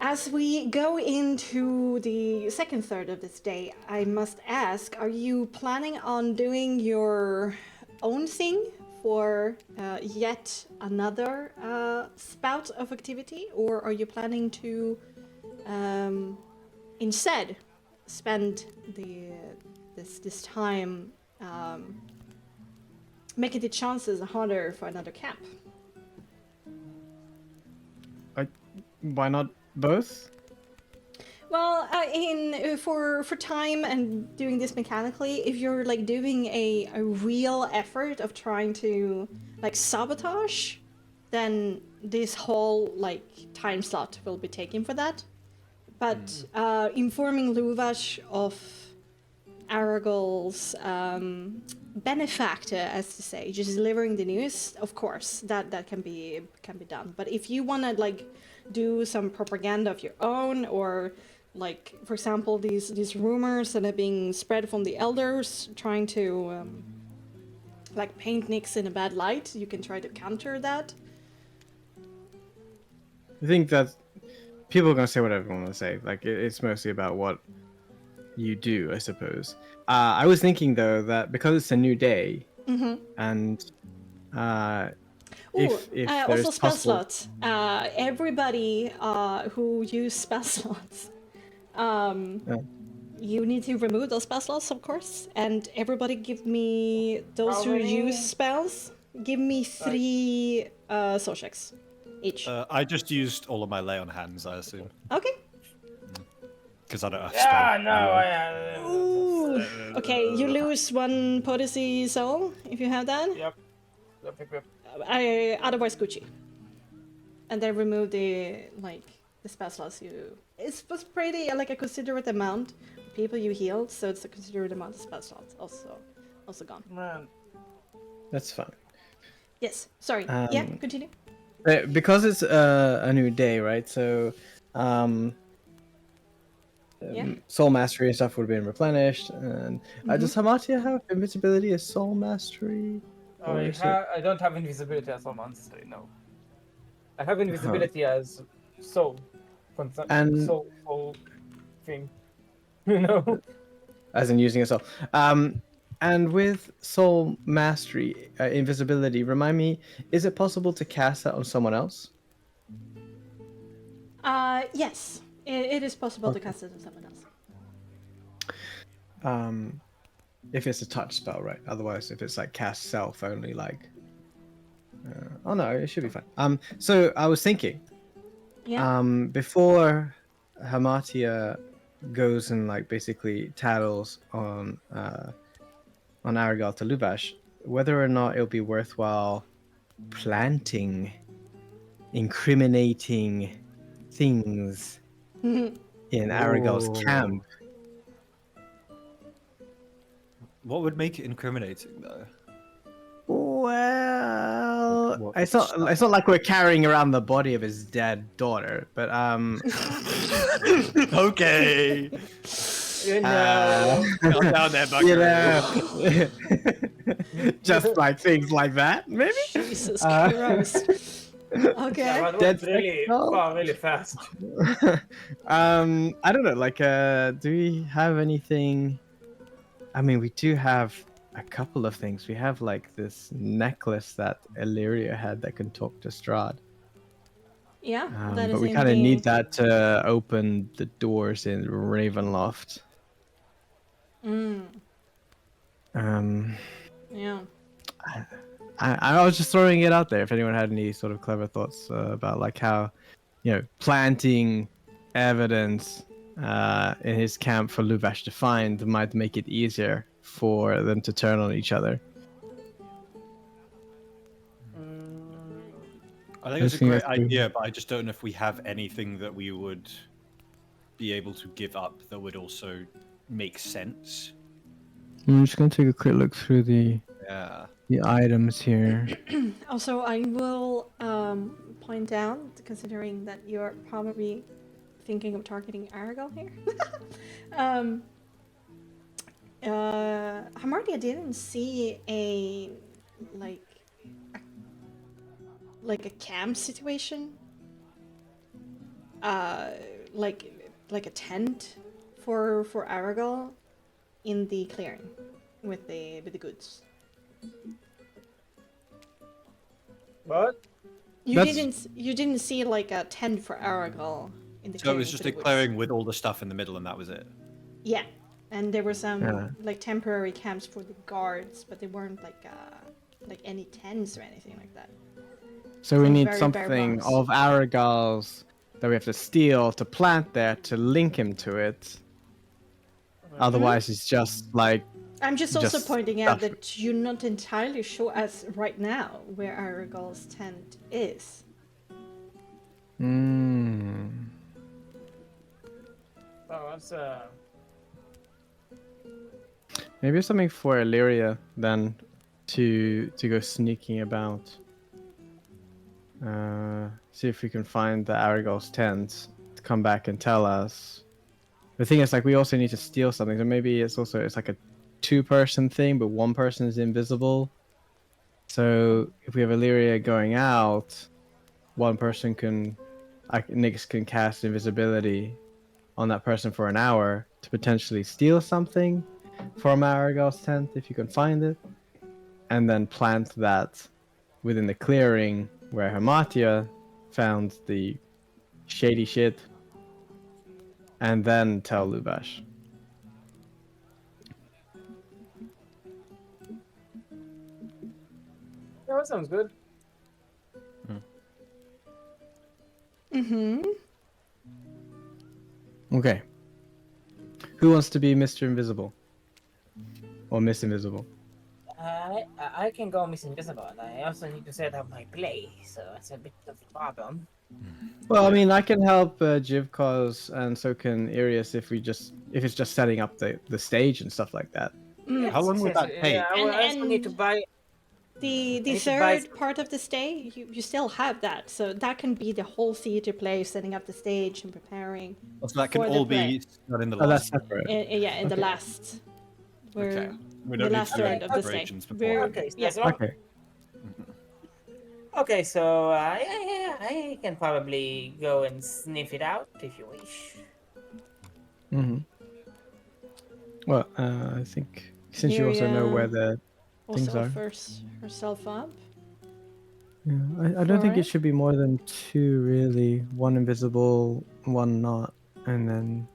as we go into the second third of this day, I must ask, are you planning on doing your own thing for yet another spout of activity? Or are you planning to instead spend this time making the chances harder for another camp? Why not both? Well, for time and doing this mechanically, if you're like doing a real effort of trying to like sabotage, then this whole like time slot will be taken for that. But informing Luvash of Aragol's benefactor, as to say, just delivering the news, of course, that can be done. But if you wanna like do some propaganda of your own, or like, for example, these rumors that are being spread from the elders trying to like paint Nyx in a bad light, you can try to counter that. I think that people are gonna say whatever they want to say. Like it's mostly about what you do, I suppose. I was thinking though that because it's a new day, and if also there's spell possible... slots. Everybody who use spell slots, you need to remove those spell slots, of course. And everybody give me, those who use spells, give me 3 soul checks each. I just used all of my lay on hands, I assume. Okay. Because I don't have Yeah, spell. no, Ooh. Okay, you lose 1 potency soul if you have that. Yep. Otherwise Gucci. And then remove the spell slots you... It was pretty like a considerate amount of people you healed, so it's a considerate amount of spell slots also gone. Man. That's fine. Yes, sorry. Yeah, continue. Because it's a new day, right? So soul mastery and stuff would have been replenished. And does Hamatia have invincibility as soul mastery? I don't have invisibility as soul mastery, no. I have invisibility as soul. And- soul thing. You know? As in using a soul. And with soul mastery, invisibility, remind me, is it possible to cast that on someone else? Yes, it is possible to cast it on someone else. If it's a touch spell, right? Otherwise, if it's like cast self only, like... oh no, it should be fine. So I was thinking, before Hamatia goes and like basically tattles on Aragal to Luvash, whether or not it'll be worthwhile planting incriminating things in Aragal's camp. What would make it incriminating, though? Well, What- it's not like we're carrying around the body of his dead daughter, but Okay. You know. Calm down there, you Buckaroo. know, just like things like that, maybe. Jesus Uh, Christ. Okay. Yeah, but Dead went really sex far, really fast. I don't know. Like, do we have anything? I mean, we do have a couple of things. We have like this necklace that Illyria had that can talk to Strahd. Yeah, that But is we in kind of the... need that to open the doors in Ravenloft. Mm, Um, yeah. I was just throwing it out there. If anyone had any sort of clever thoughts about like how, planting evidence in his camp for Luvash to find might make it easier for them to turn on each other. I think it's a think great that's good. idea, but I just don't know if we have anything that we would be able to give up that would also make sense. I'm just gonna take a quick look through the Yeah. items here. Also, I will point out, considering that you're probably thinking of targeting Aragorn here, Hamartia didn't see a camp situation, like a tent for Aragorn in the clearing with the goods. What? You That's- didn't see like a tent for Aragorn in the So it clearing was just for a the woods. clearing with all the stuff in the middle, and that was it. Yeah, and there were some Yeah. like temporary camps for the guards, but they weren't like any tents or anything like that. So we Some need very bare something bones. of Aragal's that we have to steal to plant there to link him to it. Otherwise, it's just like I'm just also Just pointing out stuff. that you're not entirely sure as right now where Aragorn's tent is. Oh, that's Maybe it's something for Illyria then to go sneaking about. See if we can find the Aragal's tent to come back and tell us. The thing is, like, we also need to steal something, so maybe it's like a two-person thing, but one person is invisible. So if we have Illyria going out, one person Nyx can cast invisibility on that person for an hour to potentially steal something from Aragal's tent if you can find it, and then plant that within the clearing where Hamartia found the shady shit, and then tell Luvash. yeah, that sounds good. Mm-hmm. Okay. Who wants to be Mr. Invisible? Or Miss Invisible? I can go Miss Invisible, and I also need to set up my play, so it's a bit of a problem. Well, I mean, I can help Jivkos, and so can Irius if it's just setting up the stage and stuff like that. How long would that take? Yeah, I will also need to buy. The need to buy third part of the stay, you still have that, so that can be the whole theater play, setting up the stage and preparing. So that can For the all play. be not in the Oh, that's last. separate. In the last, where Okay. We the don't need last to do third any of the stay. preparations We're- before. Okay, yeah. so Okay. okay, so I can probably go and sniff it out if you wish. Mm-hmm. Well, I think since you also know where the things Also are. offers herself up. Yeah, I don't think For it should be more than two, really. One invisible, one not. And then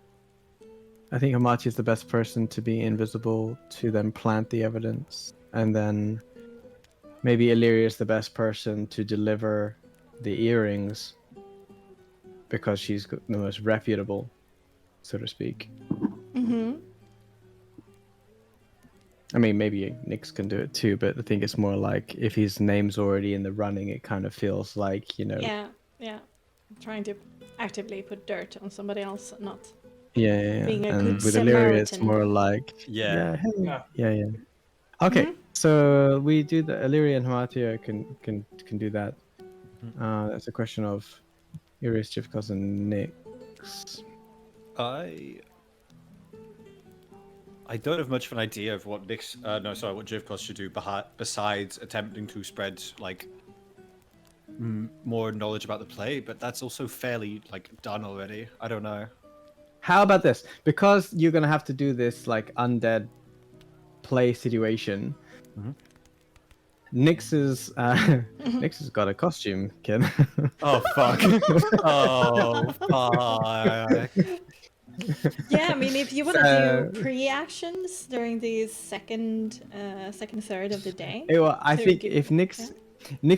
I think Hamachi is the best person to be invisible to then plant the evidence. And then maybe Illyria is the best person to deliver the earrings because she's the most reputable, so to speak. Mm-hmm. I mean, maybe Nyx can do it too, but I think it's more like if his name's already in the running, it kind of feels like, Yeah. Trying to actively put dirt on somebody else, not. Yeah. Being a And good with Illyria, it's Samaritan. more like, Yeah. hey. Yeah. Yeah. Okay, so we do the Illyria and Hamatia can do that. That's a question of Irius, Jivkos, and Nyx. I don't have much of an idea of what Nyx, what Jivkos should do besides attempting to spread like more knowledge about the play, but that's also fairly like done already. I don't know. How about this? Because you're gonna have to do this like undead play situation. Nyx has got a costume, kid. Oh fuck! Oh fuck! Yeah, I mean, if you want to do pre-actions during the second third of the day. Well, I so think give- if Nyx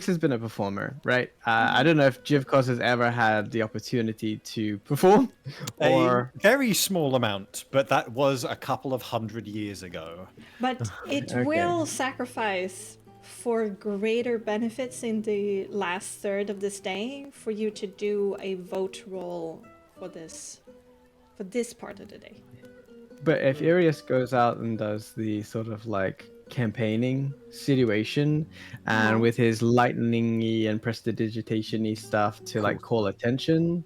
has been a performer, right? I don't know if Jivkos has ever had the opportunity to perform, or A very small amount, but that was a couple of 100 years ago. But it will sacrifice for greater benefits in the last third of this day for you to do a vote roll for this part of the day. But if Irius goes out and does the sort of like campaigning situation, and with his lightning-y and prestidigitation-y stuff to like call attention,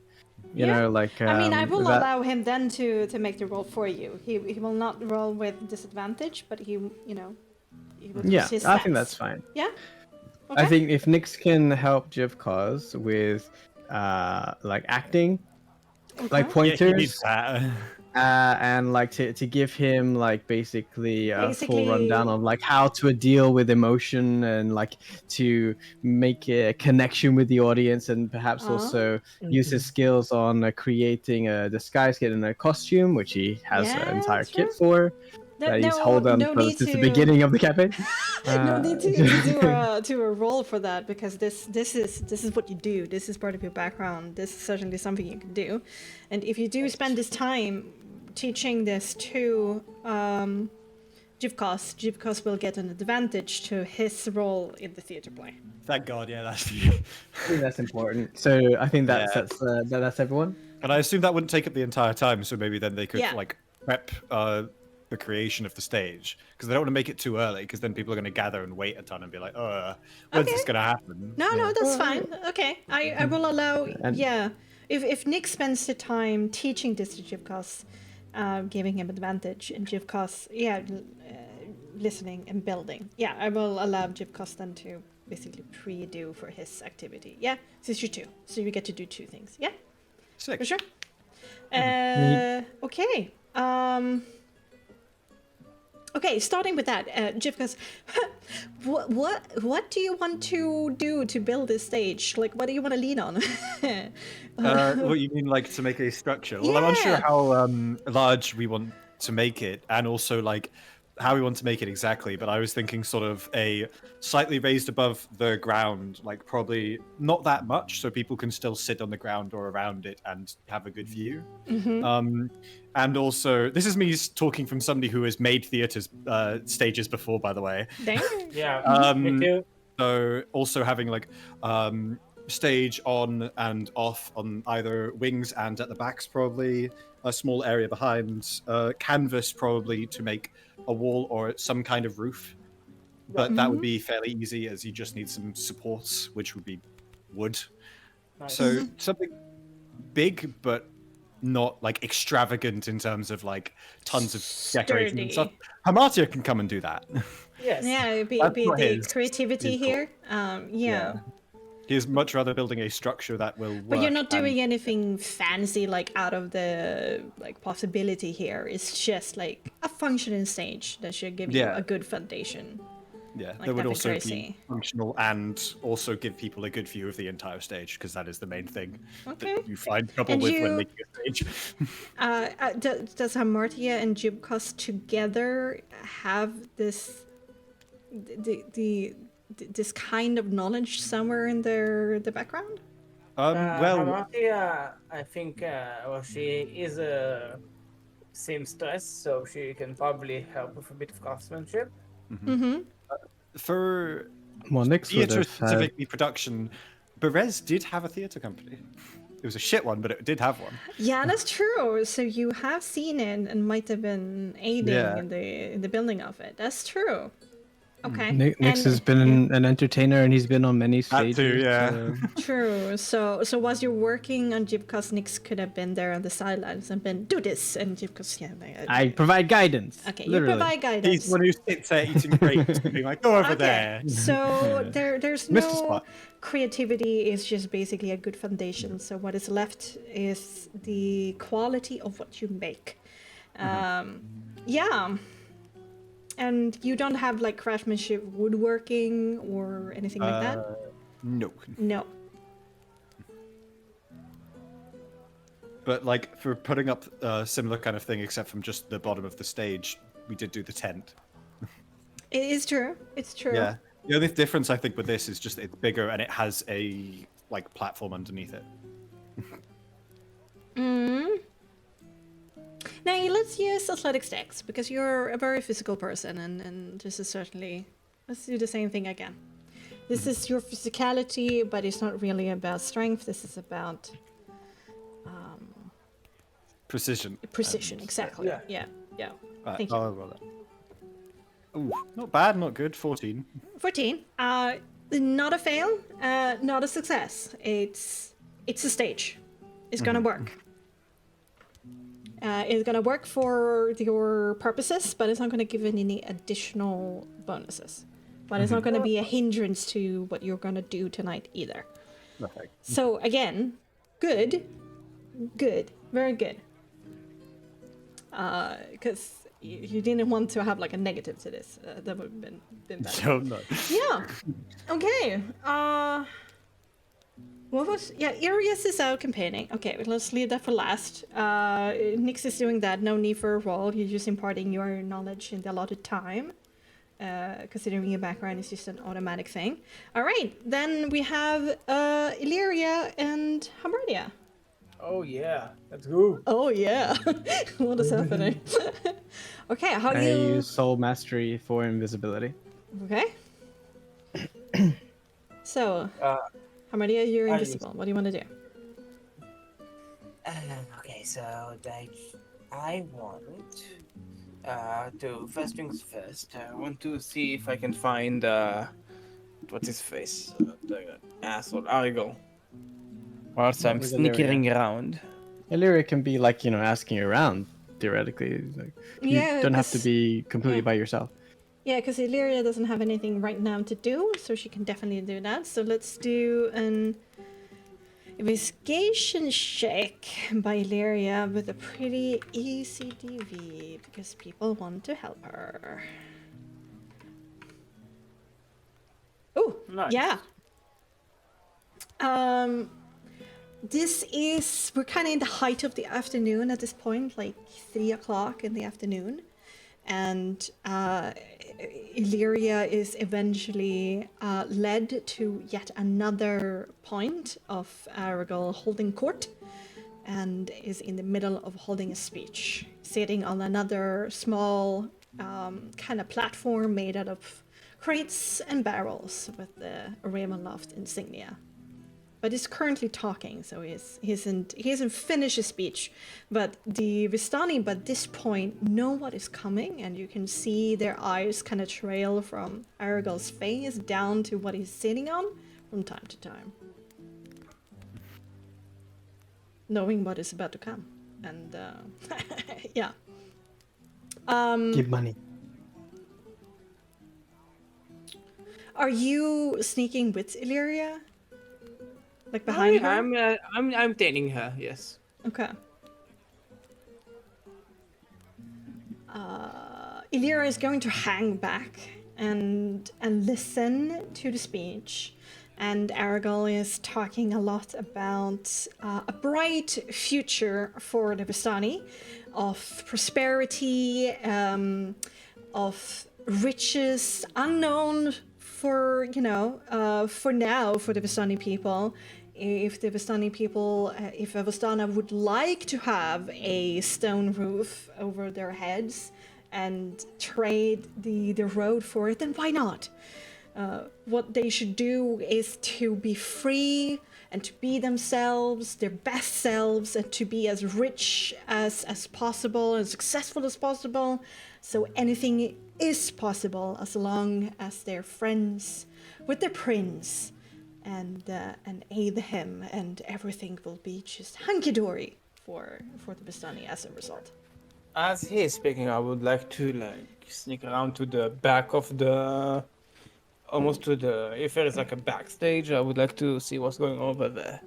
you know, like I mean, I will that- allow him then to make the roll for you. He will not roll with disadvantage, but he will Yeah, use his I think stats. that's fine. Yeah. I think if Nyx can help Jivkos with like acting, like Yeah, pointers, he needs that. and like to give him like basically a full Basically- rundown of like how to deal with emotion and like to make a connection with the audience, and perhaps also use his skills on creating a disguise kit and a costume, which he has an entire sure. kit for. That he's hold on no need since the to- beginning of the campaign. No need to do a roll for that, because this is what you do. This is part of your background. This is certainly something you can do, and if you do spend this time teaching this to Jivkos will get an advantage to his role in the theater play. Thank God, yeah, that's. I think that's important. So I think Yeah. that's everyone. And I assume that wouldn't take up the entire time, so maybe then they could Yeah. like prep the creation of the stage, because they don't want to make it too early, because then people are going to gather and wait a ton and be like, when's this going to happen? No, that's fine. Okay, I will allow. And- Yeah, if Nick spends the time teaching this to Jivkos, giving him advantage, and Jivkos, listening and building. Yeah, I will allow Jivkos then to basically pre-do for his activity. Yeah, since you're two, so you get to do two things. Yeah, Sick. for sure. Okay. Okay, starting with that, Jivkos, what do you want to do to build this stage? Like, what do you want to lean on? What you mean, like to make a structure? Well, I'm unsure Yeah. how large we want to make it, and also like how we want to make it exactly. But I was thinking sort of a slightly raised above the ground, like probably not that much, so people can still sit on the ground or around it and have a good view. And also, this is me talking from somebody who has made theaters stages before, by the way. Dang. Yeah, me too. So also having like stage on and off on either wings and at the backs, probably a small area behind, canvas probably to make a wall or some kind of roof. But that would be fairly easy, as you just need some supports, which would be wood. Nice. So something big, but not like extravagant in terms of like tons of decoration and stuff. Hamatia can come and do that. Yes. Yeah, it'd be That's not the his- creativity his here. Yeah. He's much rather building a structure that will work. But you're not and- doing anything fancy, like out of the like possibility here. It's just like a functioning stage that should give you Yeah. a good foundation. Yeah, like that would nothing also crazy. be functional and also give people a good view of the entire stage, because that is the main thing Okay. that you find trouble And with you- when making a stage. Does Hamartia and Jibkos together have this this kind of knowledge somewhere in the background? Well, Hamatia, I think she is a seamstress, so she can probably help with a bit of craftsmanship. for Well, Nyx would theatre have had. specifically production, Berez did have a theatre company. It was a shit one, but it did have one. Yeah, that's true. So you have seen it and might have been aiding Yeah. in the building of it. That's true. Okay. Nix has been an entertainer, and he's been on many That stages. too, yeah. True. So whilst you're working on Jibcos, Nix could have been there on the sidelines and been do this, and Jibcos, I provide guidance. okay, literally. you provide He's guidance. the one who sits there eating grapes and being like, go over there. So there's Mr. no Spot. creativity. It's just basically a good foundation. So what is left is the quality of what you make. Yeah. And you don't have like craftsmanship, woodworking, or anything like that? No. No. But like for putting up a similar kind of thing, except from just the bottom of the stage, we did do the tent. It is true. It's true. Yeah. The only difference I think with this is just it's bigger and it has a like platform underneath it. Now let's use athletics decks because you're a very physical person, and this is certainly. Let's do the same thing again. This is your physicality, but it's not really about strength. This is about Precision. precision. Exactly. Yeah. Yeah. Right, Thank you. I'll roll that. Ooh, not bad, not good. 14. 14. Not a fail. Not a success. It's a stage. It's gonna work. It's gonna work for your purposes, but it's not gonna give any additional bonuses. But it's not gonna be a hindrance to what you're gonna do tonight either. Perfect. So again, good, very good. Because you didn't want to have like a negative to this. That would have been bad. Oh, no. Yeah. Okay. What was Arius is out campaigning. Okay, but let's leave that for last. Nix is doing that. No need for a roll. You're just imparting your knowledge in the allotted time. Considering your background is just an automatic thing. All right, then we have Illyria and Hamardia. Oh yeah, let's go. Oh yeah, what is happening? Okay, how do I you? use soul mastery for invisibility. Okay. So, Hamardia, you're I invisible. What do you want to do? Okay, so I want to first things first. I want to see if I can find what's his face, the asshole Arigal. Whilst I'm With sneaking around. Illyria can be like, asking you around, theoretically. Like, you Yeah, don't have to 'cause- be completely by yourself. Yeah, because Illyria doesn't have anything right now to do, so she can definitely do that. So let's do an investigation check by Illyria with a pretty easy DV because people want to help her. Oh, Nice. yeah. We're kind of in the height of the afternoon at this point, like 3 o'clock in the afternoon. And Illyria is eventually led to yet another point of Aragal holding court and is in the middle of holding a speech, sitting on another small kind of platform made out of crates and barrels with the Ravenloft insignia. But he's currently talking, so he hasn't finished his speech. But the Vistani, by this point, know what is coming, and you can see their eyes kind of trail from Aragal's face down to what he's sitting on from time to time. Knowing what is about to come. And, yeah. Give money. Are you sneaking with Illyria? Like behind her? I'm tailing her. Yes. Okay. Illyria is going to hang back and listen to the speech. And Aragal is talking a lot about a bright future for the Vistani, of prosperity, of riches unknown for, for now for the Vistani people. If the Vistani people, if Vistana would like to have a stone roof over their heads and trade the road for it, then why not? What they should do is to be free and to be themselves, their best selves, and to be as rich as possible and successful as possible. So anything is possible as long as they're friends with their prince and aid him, and everything will be just hunky-dory for the Bastani as a result. As he is speaking, I would like to sneak around to the back of the, almost to the. If there is like a backstage, I would like to see what's going on over there.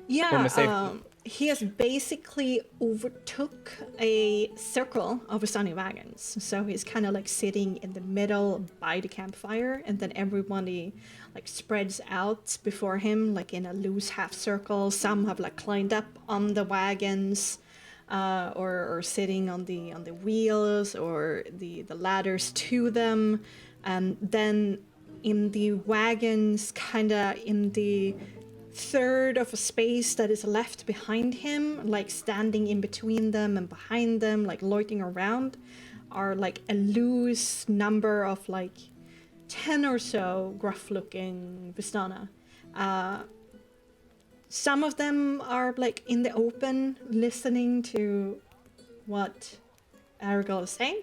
For my safety. Yeah, he has basically overtook a circle of Bastani wagons. So he's kind of like sitting in the middle by the campfire, and then everybody like spreads out before him, like in a loose half circle. Some have like climbed up on the wagons, or sitting on the wheels or the ladders to them, and then in the wagons, kind of in the third of a space that is left behind him, like standing in between them and behind them, like loitering around, are like a loose number of like 10 or so gruff-looking Vistana. Some of them are like in the open, listening to what Aragorn is saying,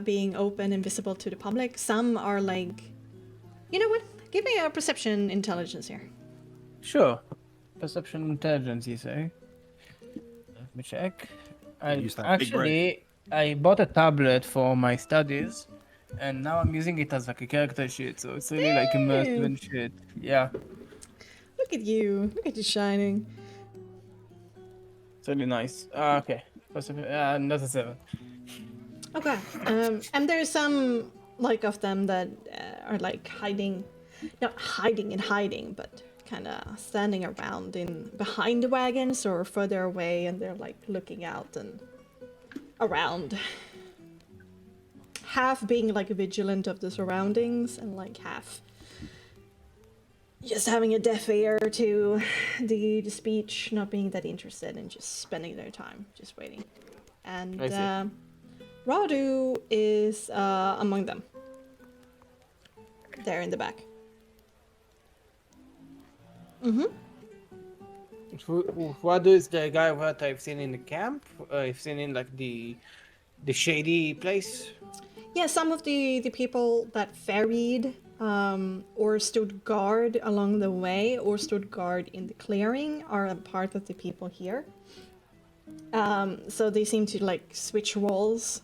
being open and visible to the public. Some are like, you know what? Give me a perception intelligence here. Sure. Perception intelligence, you say? Let me check. Use that big brain. I bought a tablet for my studies, and now I'm using it as like a character sheet, so it's really like immersive and shit. Yeah, Look at you. Look at you shining. it's really nice. Okay. Not a 7. Okay. And there's some like of them that are like hiding, not hiding, but kind of standing around in behind the wagons or further away, and they're like looking out and around. Half being like vigilant of the surroundings, and like half just having a deaf ear to the speech, not being that interested, and just spending their time just waiting. And Radu is among them. There in the back. What is the guy what I've seen in the camp? I've seen in like the shady place. Yeah, some of the people that ferried or stood guard along the way or stood guard in the clearing are a part of the people here. So they seem to like switch roles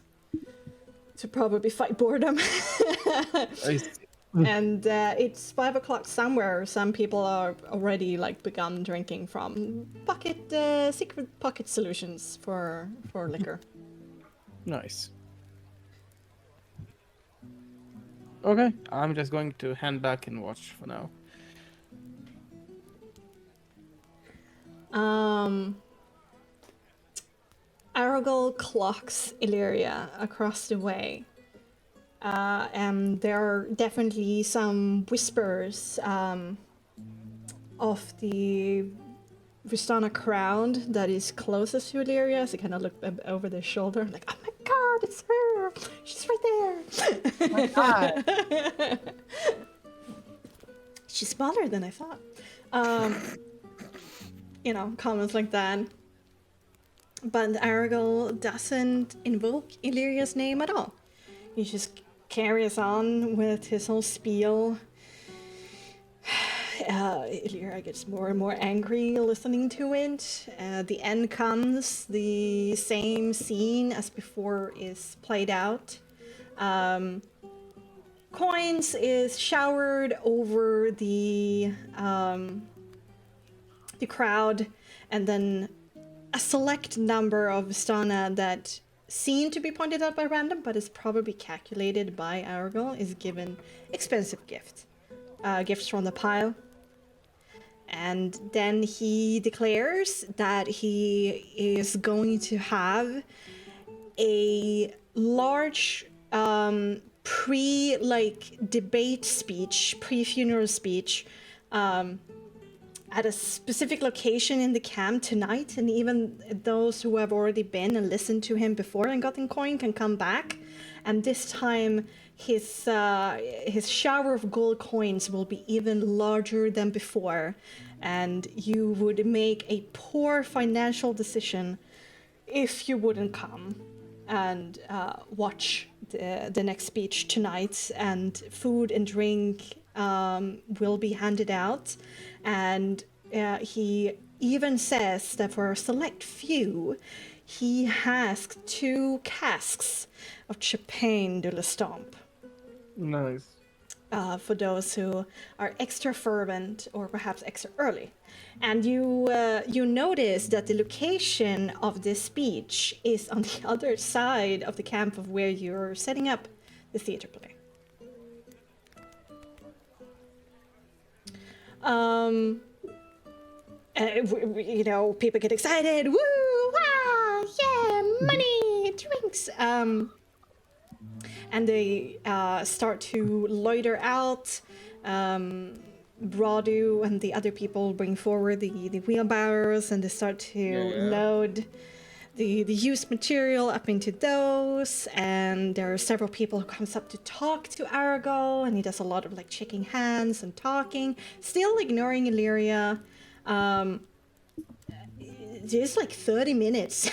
to probably fight boredom. And it's 5 o'clock somewhere. Some people are already like begun drinking from secret pocket solutions for liquor. Nice. Okay, I'm just going to hand back and watch for now. Aragorn clocks Illyria across the way. And there are definitely some whispers of the Vistana crowd that is closest to Illyria. So kind of look over their shoulder, like, oh my god, it's her! She's right there! Oh my god! She's smaller than I thought. Comments like that. But Aragorn doesn't invoke Illyria's name at all. He just carries on with his whole spiel. Illyria gets more and more angry listening to it. The end comes, the same scene as before is played out. Coins is showered over the crowd, and then a select number of Vistana that seem to be pointed out by random, but is probably calculated by Aragorn, is given expensive gifts from the pile. And then he declares that he is going to have a large pre-debate speech, pre-funeral speech, at a specific location in the camp tonight, and even those who have already been and listened to him before and gotten coin can come back. And this time, his shower of gold coins will be even larger than before, and you would make a poor financial decision if you wouldn't come and watch the next speech tonight. And food and drink will be handed out, and he even says that for a select few, he has 2 casks of Champagne de l'Estampe. Nice. For those who are extra fervent or perhaps extra early. And you notice that the location of this speech is on the other side of the camp of where you're setting up the theater play. You know, people get excited. Woo! Wow! Yeah! Money! Drinks! And they start to loiter out. Brodu and the other people bring forward the wheelbarrows, and they start to load the used material up into those. And there are several people who comes up to talk to Arago, and he does a lot of like shaking hands and talking, still ignoring Illyria. It's like 30 minutes.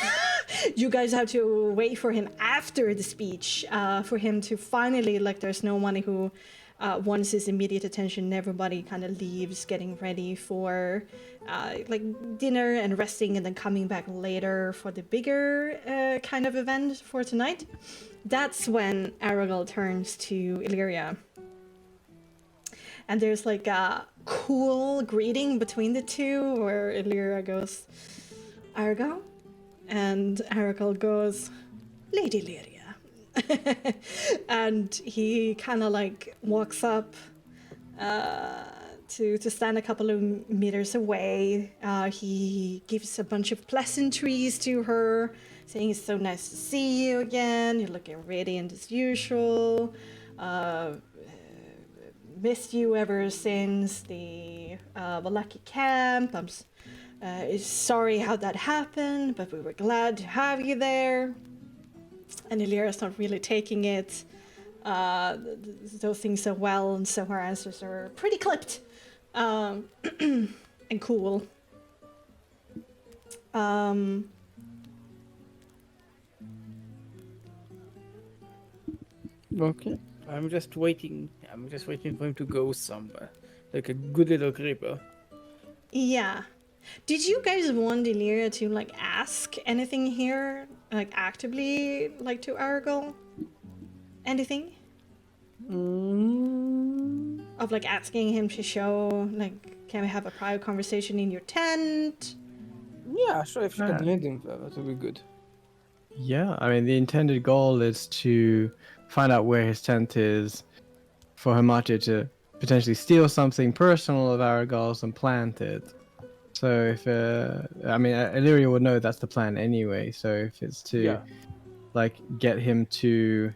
You guys have to wait for him after the speech for him to finally, like, there's no one who wants his immediate attention. Everybody kind of leaves, getting ready for like dinner and resting, and then coming back later for the bigger kind of event for tonight. That's when Aragal turns to Illyria. And there's like a cool greeting between the two where Illyria goes, Aragal? And Aragal goes, Lady Illyria. And he kind of like walks up to stand a couple of meters away. He gives a bunch of pleasantries to her, saying it's so nice to see you again. You're looking radiant as usual. Missed you ever since the Valaki camp. I'm sorry how that happened, but we were glad to have you there. And Illyria's not really taking it, those things so well, and so her answers are pretty clipped and cool. Okay. I'm just waiting for him to go somewhere. Like a good little creeper. Yeah. Did you guys want Illyria to like ask anything here? Like actively, like to Aragal? Anything? Of like asking him to show, like, can we have a private conversation in your tent? Yeah, sure, if you can lead him there, that would be good. Yeah, I mean, the intended goal is to find out where his tent is, for Hamatia to potentially steal something personal of Aragal's and plant it. So if, I mean, Illyria would know that's the plan anyway, so if it's to, like, get him to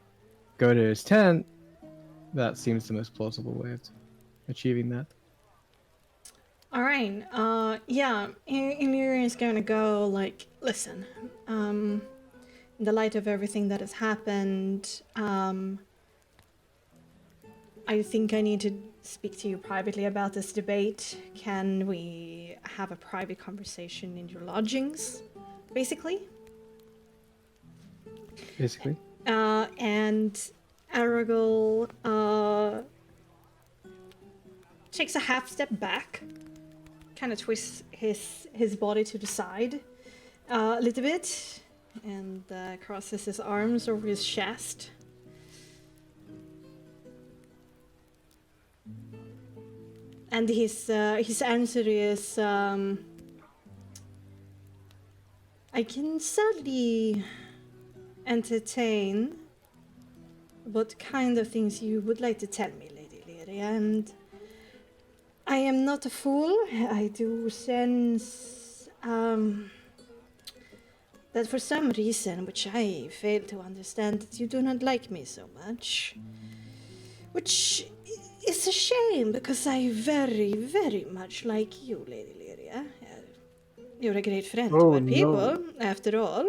go to his tent, that seems the most plausible way of achieving that. Alright, yeah, Illyria is gonna go, like, listen, in the light of everything that has happened, I think I need to speak to you privately about this debate. Can we have a private conversation in your lodgings, basically? Basically. And Aragal takes a half step back, kind of twists his body to the side a little bit, and crosses his arms over his chest. And his answer is, I can sadly entertain what kind of things you would like to tell me, Lady Illyria, and I am not a fool. I do sense that for some reason, which I fail to understand, that you do not like me so much. Which It's a shame because I very, very much like you, Lady Lyria. You're a great friend to Oh, our people, no. after all,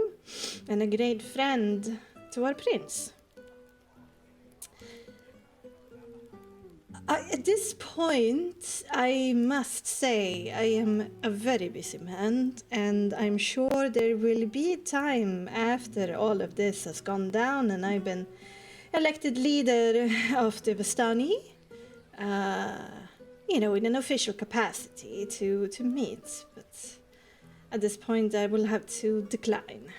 and a great friend to our prince. At this point, I must say I am a very busy man, and I'm sure there will be time after all of this has gone down and I've been elected leader of the Vistani, in an official capacity to meet, but at this point I will have to decline.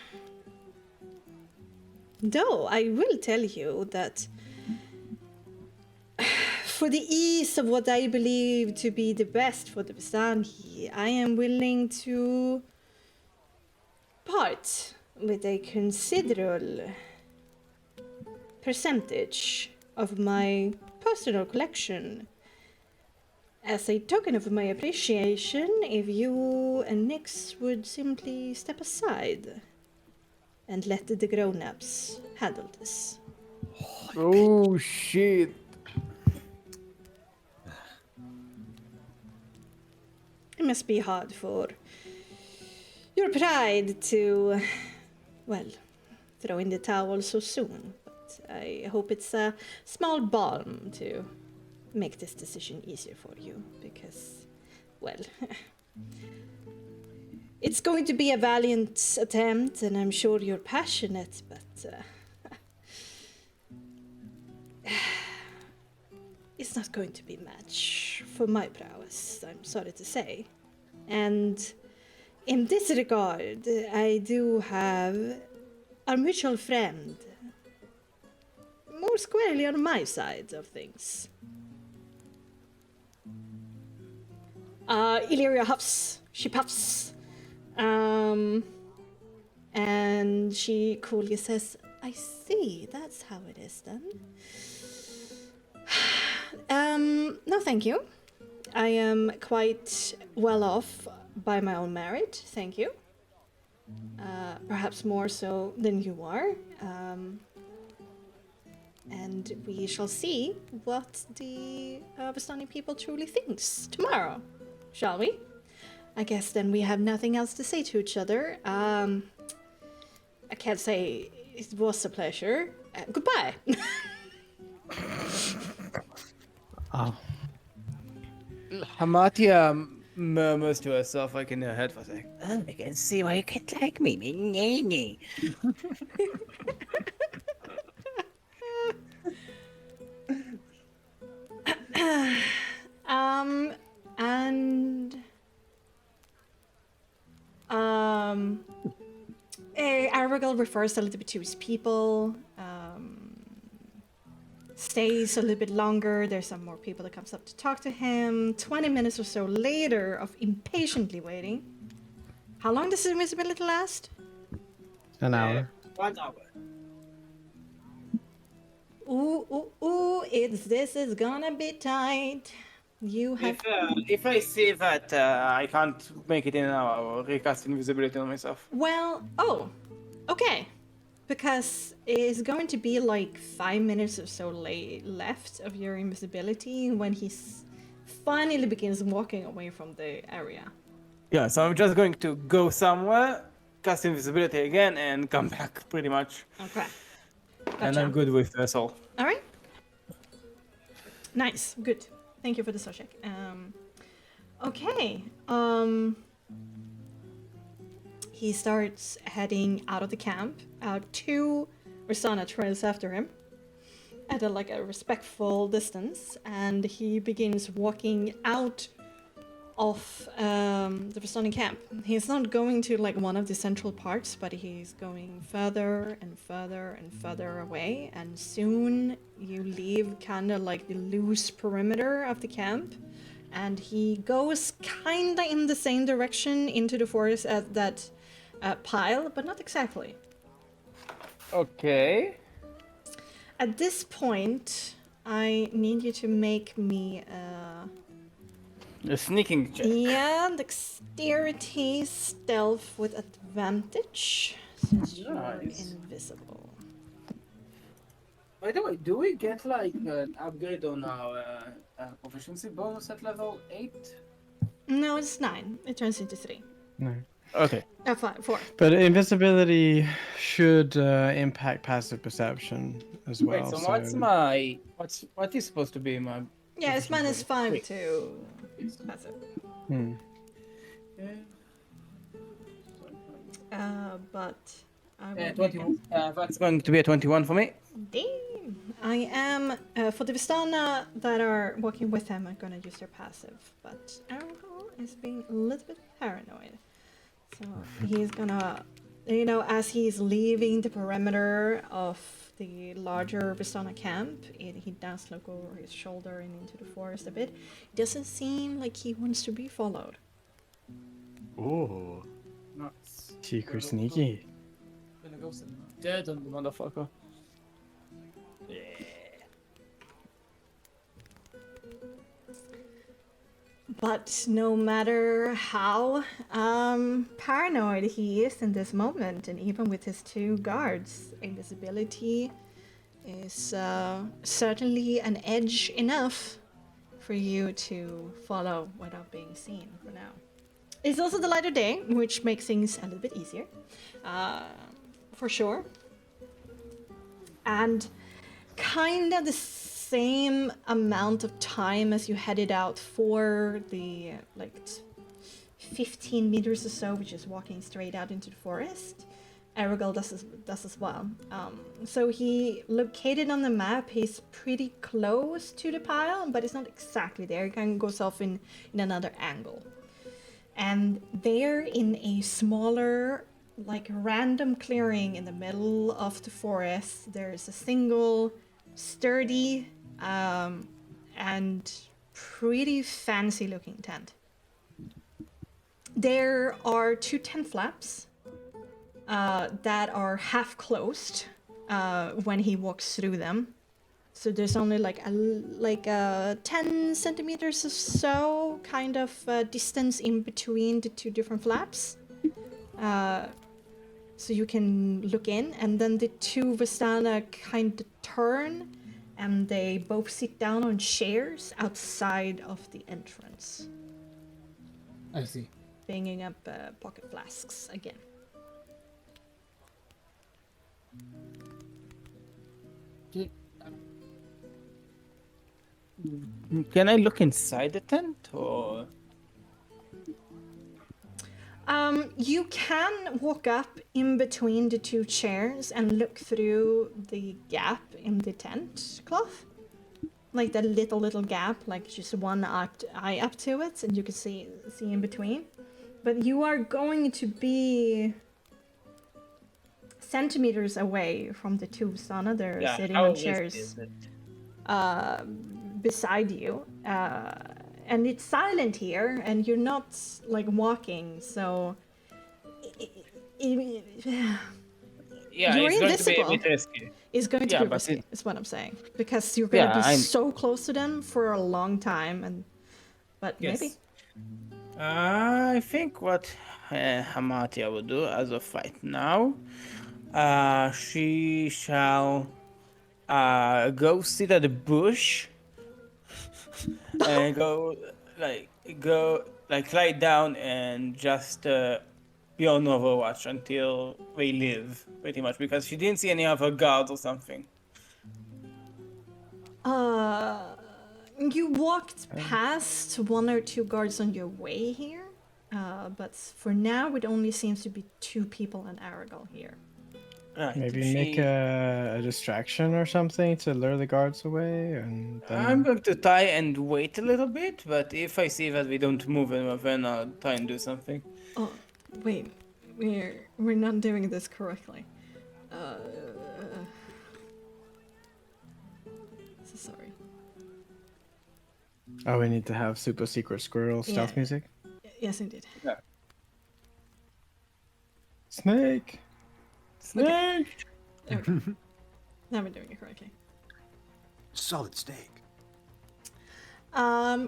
Though I will tell you that for the ease of what I believe to be the best for the Vistani, I am willing to part with a considerable percentage of my personal collection as a token of my appreciation if you and Nyx would simply step aside and let the grown-ups handle this. Oh, shit. It must be hard for your pride to, well, throw in the towel so soon, but I hope it's a small balm to make this decision easier for you, because, well, it's going to be a valiant attempt, and I'm sure you're passionate, but it's not going to be match for my prowess, I'm sorry to say. And in this regard, I do have our mutual friend more squarely on my side of things. Illyria huffs, she puffs, and she coolly says, I see, that's how it is then. No thank you. I am quite well off by my own merit, thank you. Perhaps more so than you are. And we shall see what the Vistani people truly thinks tomorrow, shall we? I guess then we have nothing else to say to each other. I can't say it was a pleasure. Goodbye. Oh, Hamatia murmurs to herself like in her head for a sec. Oh, I can see why you can't like me. Nyeh. And Aragorn refers a little bit to his people. Stays a little bit longer. There's some more people that comes up to talk to him. 20 minutes or so later of impatiently waiting. How long does invisibility last? an hour. 1 hour. This is gonna be tight. You have If I see that I can't make it in an hour, I will recast invisibility on myself. okay. Because it's going to be like 5 minutes or so left of your invisibility when he finally begins walking away from the area. Yeah, so I'm just going to go somewhere, cast invisibility again, and come back, pretty much. Okay. And I'm good with Vessel. All right. Nice. Good. Thank you for the soul check. Okay. He starts heading out of the camp. Two Rosanna trails after him at a respectful distance, and he begins walking out of the Rosanna camp. He's not going to one of the central parts, but he's going further and further and further away, and soon you leave kind of the loose perimeter of the camp, and he goes kind of in the same direction into the forest as that pile, but not exactly. Okay. At this point, I need you to make me A sneaking check. dexterity stealth with advantage, since you're Nice. invisible. By the way, do we get like an upgrade on our proficiency bonus at level 8? No, it's 9. It turns into 3. No. Okay. 4. But invisibility should impact passive perception as well. Wait, so what is supposed to be my Yeah, it's minus proficiency? 5 to passive. Hmm. But I will 21. That's going to be a 21 for me. Damn. I am for the Vistana that are working with him. I'm gonna use their passive, but Arrow is being a little bit paranoid, so he's gonna, as he's leaving the perimeter of the larger Vistana camp, he does look over his shoulder and into the forest a bit. It doesn't seem like he wants to be followed. Ooh. Nice. Secret sneaky. Gonna go sit dead on the motherfucker. But no matter how paranoid he is in this moment, and even with his 2 guards, invisibility is certainly an edge enough for you to follow without being seen for now. It's also the light of day, which makes things a little bit easier, for sure. And kind of the same amount of time as you headed out for the 15 meters or so, which is walking straight out into the forest. Aragal does as well. So he located on the map. He's pretty close to the pile, but it's not exactly there. He kind of goes off in another angle. And there, in a smaller, random clearing in the middle of the forest, there's a single sturdy and pretty fancy looking tent. There are 2 tent flaps that are half closed when he walks through them. So there's only like a 10 centimeters or so kind of distance in between the 2 different flaps. So you can look in, and then the 2 Vistana kind of turn, and they both sit down on chairs outside of the entrance, I see. banging up pocket flasks again. Can I look inside the tent, or? You can walk up in between the 2 chairs and look through the gap in the tent cloth. Like that little gap, like just one eye up to it, and you can see in between. But you are going to be centimeters away from the 2 Vistana. They're sitting on chairs beside you. And it's silent here, and you're not walking, so Yeah, you're it's going to be a invisible. bit risky. It's going to Yeah, be but risky, is what I'm saying, because you're going to be I'm- so close to them for a long time, but Yes. maybe. I think what Hamatia will do as of right now, she shall go sit at the bush and go lie down and just be on Overwatch until we leave, pretty much, because she didn't see any other guards or something. You walked past 1 or 2 guards on your way here, but for now it only seems to be 2 people in Aragal here. Right, Maybe make a distraction or something to lure the guards away, and then... I'm going to try and wait a little bit, but if I see that we don't move enough, then I'll try and do something. Oh, wait, we're not doing this correctly. So sorry. Oh, we need to have super secret squirrel stealth Yeah. music. Yes, indeed. Snake! Snake! Okay. Now we're doing it correctly. Solid steak.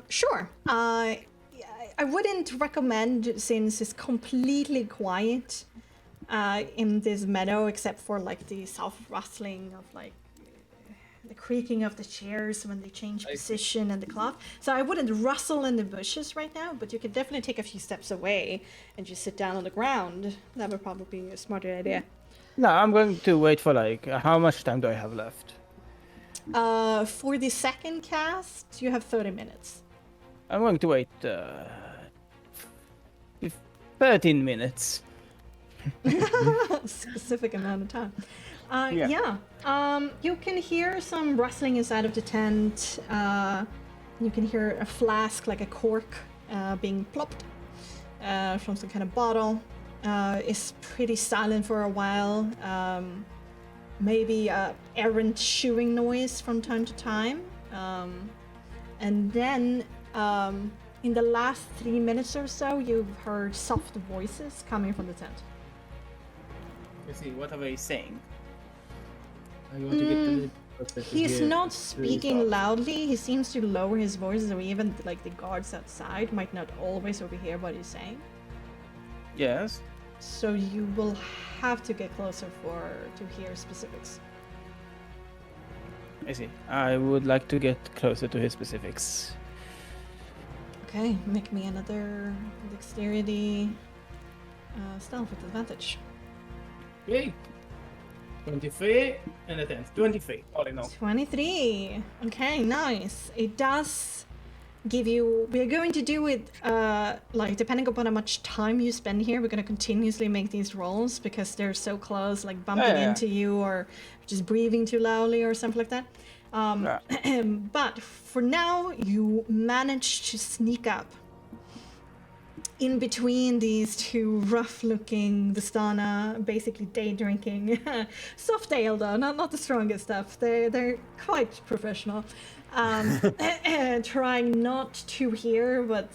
Sure. I wouldn't recommend, since it's completely quiet in this meadow, except for the soft rustling of the creaking of the chairs when they change position and the cloth. So I wouldn't rustle in the bushes right now, but you could definitely take a few steps away and just sit down on the ground. That would probably be a smarter idea. No, I'm going to wait for how much time do I have left? For the second cast, you have 30 minutes. I'm going to wait 13 minutes. Specific amount of time. You can hear some rustling inside of the tent. You can hear a flask, like a cork, being plopped from some kind of bottle. It's pretty silent for a while. Maybe a errant chewing noise from time to time. And then in the last 3 minutes or so, you've heard soft voices coming from the tent. Let's see, what are they saying? I want to get the perspective He's here. not It's very speaking soft. loudly. He seems to lower his voice, so even like the guards outside might not always overhear what he's saying. Yes. So you will have to get closer to hear specifics. I see. I would like to get closer to his specifics. Okay, make me another dexterity stealth with advantage. Okay. 23 and a 10. 23, all in all. 23. Okay, nice. It does give you. We're going to do it depending upon how much time you spend here. We're going to continuously make these rolls because they're so close, like bumping Yeah. into you or just breathing too loudly or something like that. But for now, you manage to sneak up in between these two rough-looking Vistana, basically day-drinking, soft ale though, not the strongest stuff. They're quite professional, trying not to hear what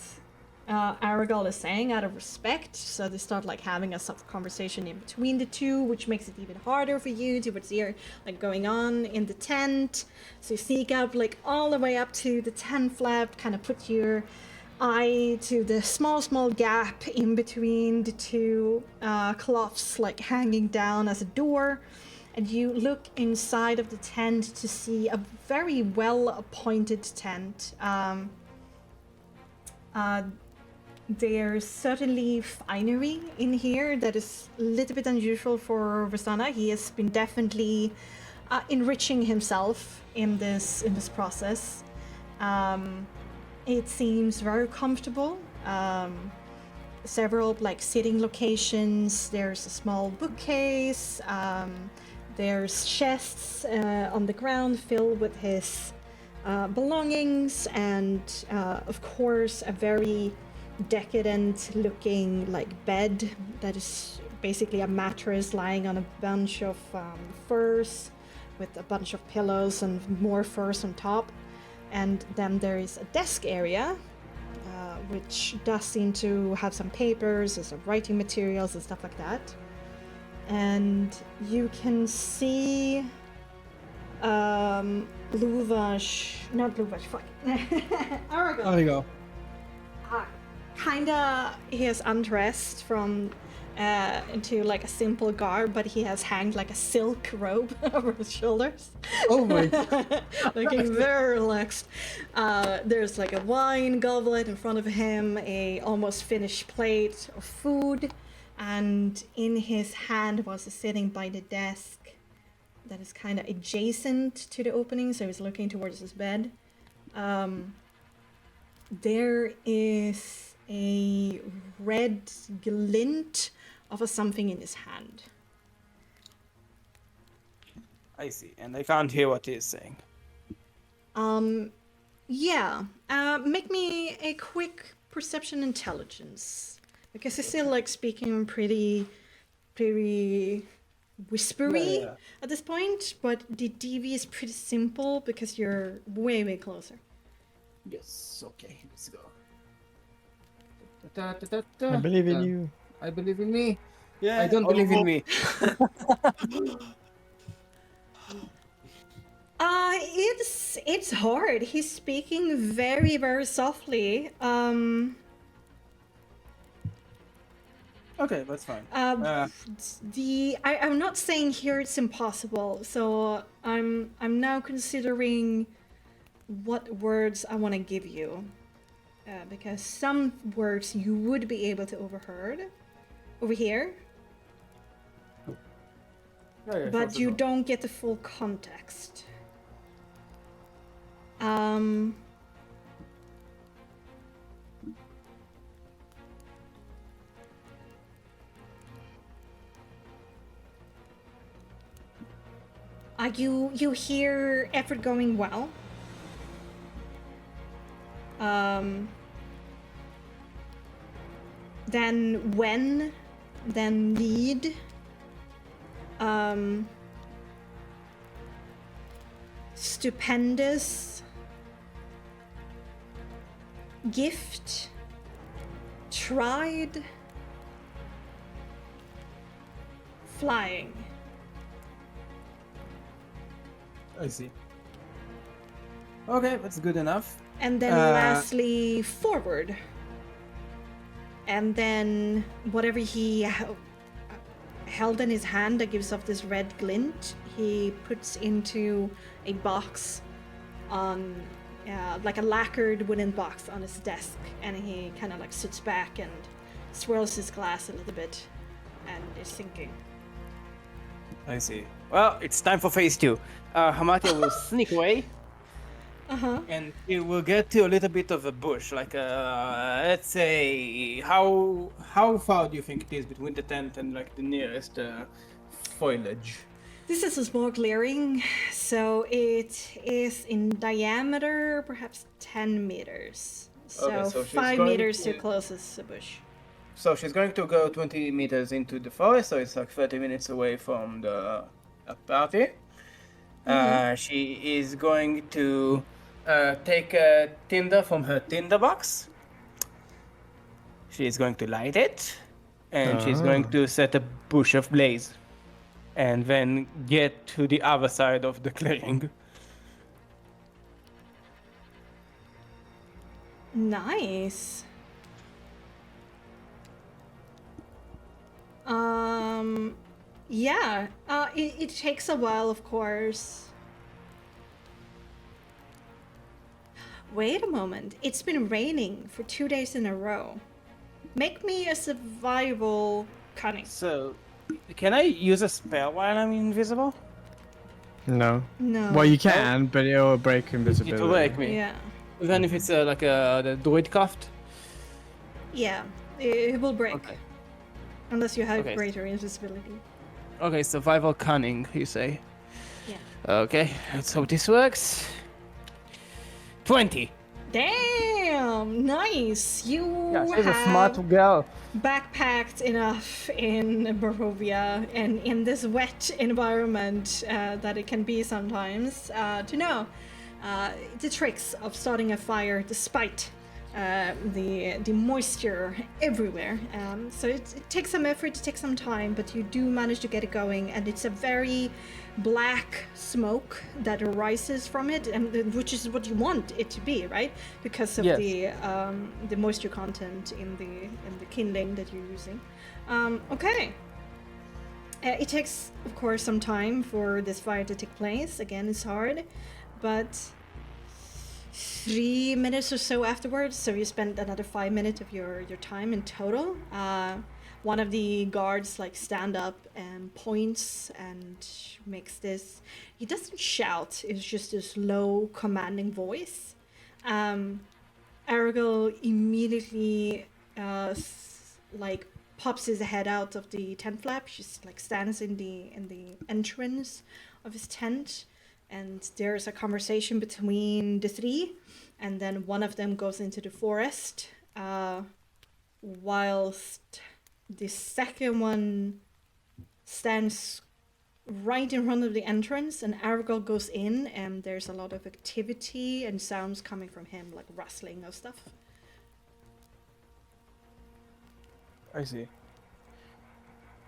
Aragal is saying out of respect. So they start like having a soft conversation in between the two, which makes it even harder for you to hear like going on in the tent. So you sneak up like all the way up to the tent flap, kind of put your eye to the small gap in between the two cloths like hanging down as a door, and you look inside of the tent to see a very well appointed tent. There's certainly finery in here that is a little bit unusual for Vistana. He has been definitely enriching himself in this process. It seems very comfortable. Several like sitting locations. There's a small bookcase. There's chests on the ground filled with his belongings, and of course a very decadent looking like bed that is basically a mattress lying on a bunch of furs with a bunch of pillows and more furs on top. And then there is a desk area, which does seem to have some papers and some writing materials and stuff like that. And you can see Aragon. There you go. Kinda, he has undressed from into like a simple garb, but he has hanged like a silk robe over his shoulders. Oh my god. Looking very relaxed. There's like a wine goblet in front of him, a almost finished plate of food, and in his hand was sitting by the desk that is kind of adjacent to the opening, so he's looking towards his bed. There is a red glint of a something in his hand. I see, and I can't hear what he's saying. Yeah. Make me a quick perception intelligence. Because he's still like speaking pretty whispery Yeah. at this point, but the DV is pretty simple because you're way closer. Yes, okay, let's go. I believe in you. I believe in me. Yeah. I don't believe in me. It's hard. He's speaking very softly. Okay, that's fine. I'm not saying here it's impossible. So I'm now considering what words I want to give you, because some words you would be able to overhear, but you don't get the full context. You hear effort going well. Then when, then need. Stupendous. Gift. Tried. Flying. I see. Okay, that's good enough. And then lastly, forward. And then whatever he held in his hand that gives off this red glint, he puts into a box on, like a lacquered wooden box on his desk. And he kind of like sits back and swirls his glass a little bit and is thinking. I see. Well, it's time for phase 2. Hamatia will sneak away. And it will get to a little bit of a bush, like let's say, how far do you think it is between the tent and like the nearest foliage? This is a small clearing, so it is in diameter perhaps 10 meters. So, so she's 5 going meters to- to closest bush. So she's going to go 20 meters into the forest, so it's like 30 minutes away from the party. She is going to take a tinder from her tinder box. She is going to light it, and she's going to set a bush of blaze, and then get to the other side of the clearing. Nice. Yeah, it takes a while, of course. Wait a moment, it's been raining for 2 days in a row. Make me a survival cunning. So, can I use a spell while I'm invisible? No. No. Well, you can, but it'll break invisibility. It will wake me. Yeah. Even if it's like the druid craft. Yeah, it will break. Okay. Unless you have Okay. greater invisibility. Okay, survival cunning, you say? Yeah. Okay, let's hope this works. 20. Damn, nice. You Yeah, she's a have smart girl. backpacked enough in Barovia and in this wet environment that it can be sometimes to know the tricks of starting a fire despite the moisture everywhere. So it takes some effort, it takes some time, but you do manage to get it going, and it's a very black smoke that arises from it, and which is what you want it to be, right? Because of Yes. the moisture content in the kindling that you're using. Okay. It takes, of course, some time for this fire to take place. Again, it's hard, but 3 minutes or so afterwards, so you spend another 5 minutes of your time in total. One of the guards like stand up and points and makes this. He doesn't shout. It's just this low, commanding voice. Aragorn immediately like pops his head out of the tent flap. Just like stands in the entrance of his tent, and there's a conversation between the three, and then one of them goes into the forest, whilst the second one stands right in front of the entrance, and Aragorn goes in, and there's a lot of activity and sounds coming from him, like rustling of stuff. I see.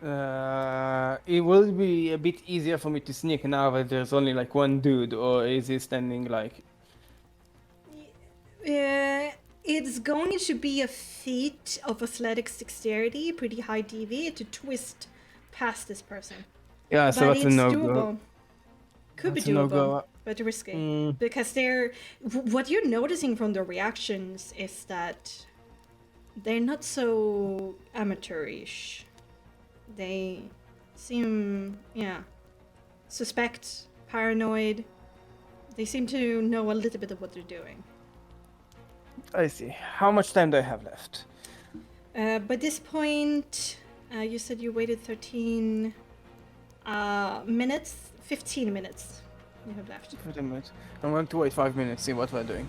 It will be a bit easier for me to sneak now that there's only like one dude, or is he standing like... It it's going to be a feat of athletics dexterity, pretty high DV, to twist past this person. Yeah, so But that's a it's no-go. doable. Could That's be a doable, no-go. but risky. Mm. Because what you're noticing from their reactions is that they're not so amateurish. They seem, suspect, paranoid. They seem to know a little bit of what they're doing. I see. How much time do I have left? By this point, you said you waited 13 minutes, 15 minutes you have left. 15 minutes. I'm going to wait 5 minutes, see what we're doing.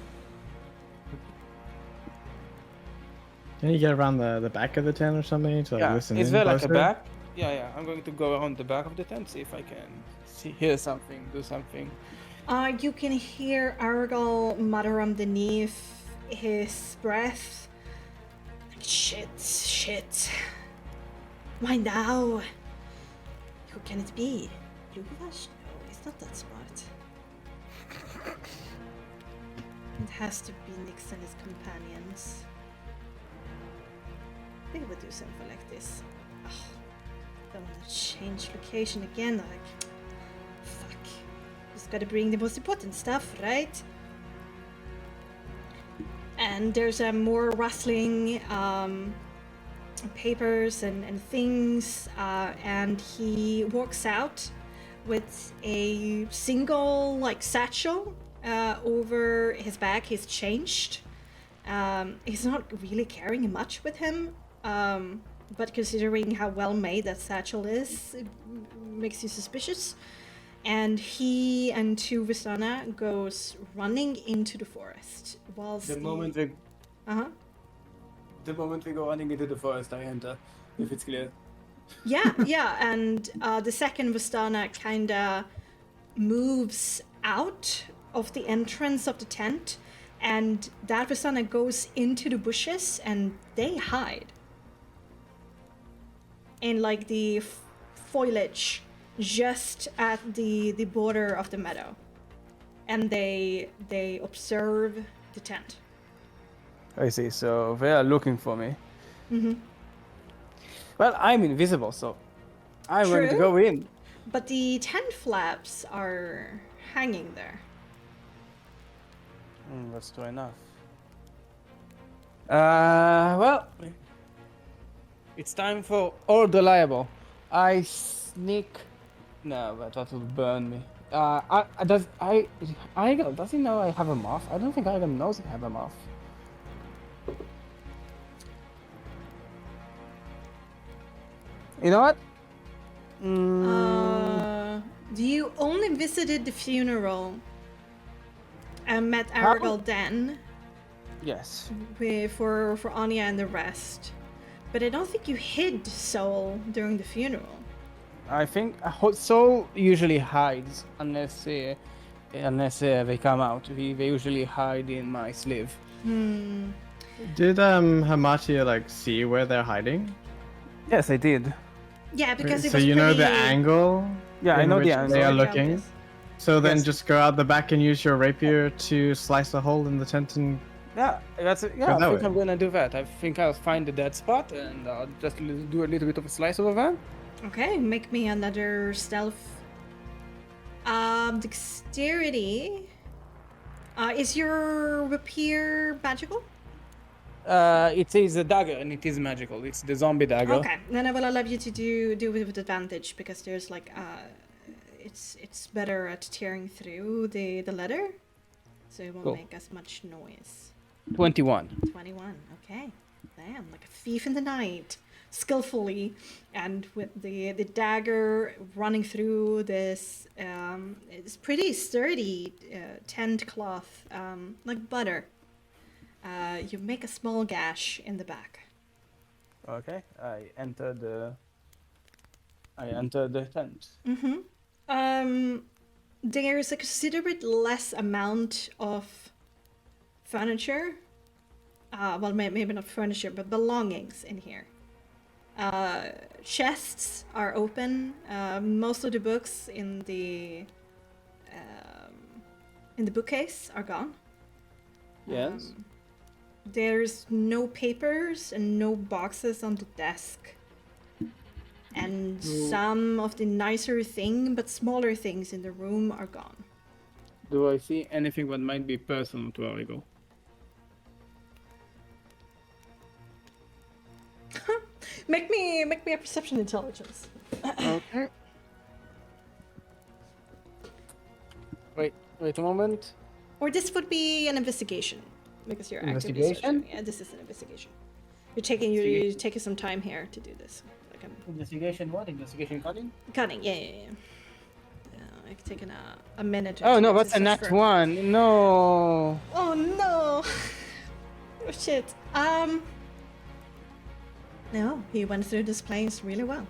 Can you get around the back of the tent or something to like listen is in there like a closer? back? Yeah. I'm going to go around the back of the tent, see if I can hear something, do something. You can hear Argyle mutter underneath his breath. Shit. Why now? Who can it be? Luvash? No, it's not that smart. It has to be Nix and his companions. They would do something like this. Ugh, don't want to change location again. Like, fuck. Just gotta bring the most important stuff, right? And there's more rustling papers and things, and he walks out with a single like satchel over his back. He's changed. He's not really carrying much with him, but considering how well made that satchel is, it makes you suspicious. And he and Tuvistana goes running into the forest whilst The moment we go running into the forest, I enter, if it's clear. Yeah, and the second Vistana kinda moves out of the entrance of the tent, and that Vistana goes into the bushes and they hide in like the foliage just at the border of the meadow, and they observe the tent. I see, so they are looking for me. Mm-hmm. Well, I'm invisible, so I'm going to True. go in. But the tent flaps are hanging there. That's true enough. Well, it's time for all reliable. I sneak. No, but that would burn me. Does he know I have a muff? I don't think Igel knows I have a muff. You know what? You only visited the funeral and met Argyle then Yes. for Anya and the rest. But I don't think you hid Soul during the funeral. I think Soul usually hides unless they come out. They usually hide in my sleeve. Did Hamatia like see where they're hiding? Yes, I did. Yeah, because it So was you know the pretty- angle? Yeah, I in know which the angle. they are Jump looking. is- So then Yes. just go out the back and use your rapier to slice a hole in the tent and Yeah, I that think way. I'm gonna do that. I think I'll find the dead spot and I'll just do a little bit of a slice over there. Okay, make me another stealth. Dexterity. Is your rapier magical? It is a dagger and it is magical. It's the zombie dagger. Okay, then I will allow you to do it with advantage because there's like it's better at tearing through the leather, so it won't Cool. make as much noise. 21. 21. Okay, damn, like a thief in the night, skillfully, and with the dagger running through this. It's pretty sturdy tent cloth, like butter. You make a small gash in the back. Okay, I enter the tent. There's a considerate less amount of furniture. Well, maybe not furniture, but belongings in here. Chests are open. Most of the books in the bookcase are gone. Yes. There's no papers and no boxes on the desk. And some of the nicer but smaller things in the room are gone. Do I see anything that might be personal to Arigo? Make me a perception intelligence. Okay. Wait a moment. Or this would be an investigation, because you're actively Investigation? searching. Yeah, this is an investigation. You're taking some time here to do this. Like I'm Investigation what? Investigation cunning? cunning. Yeah. Like taking a minute. Or Oh two no, to that's a search nat for- 1. No. Oh no! Oh shit. No, he went through this place really well.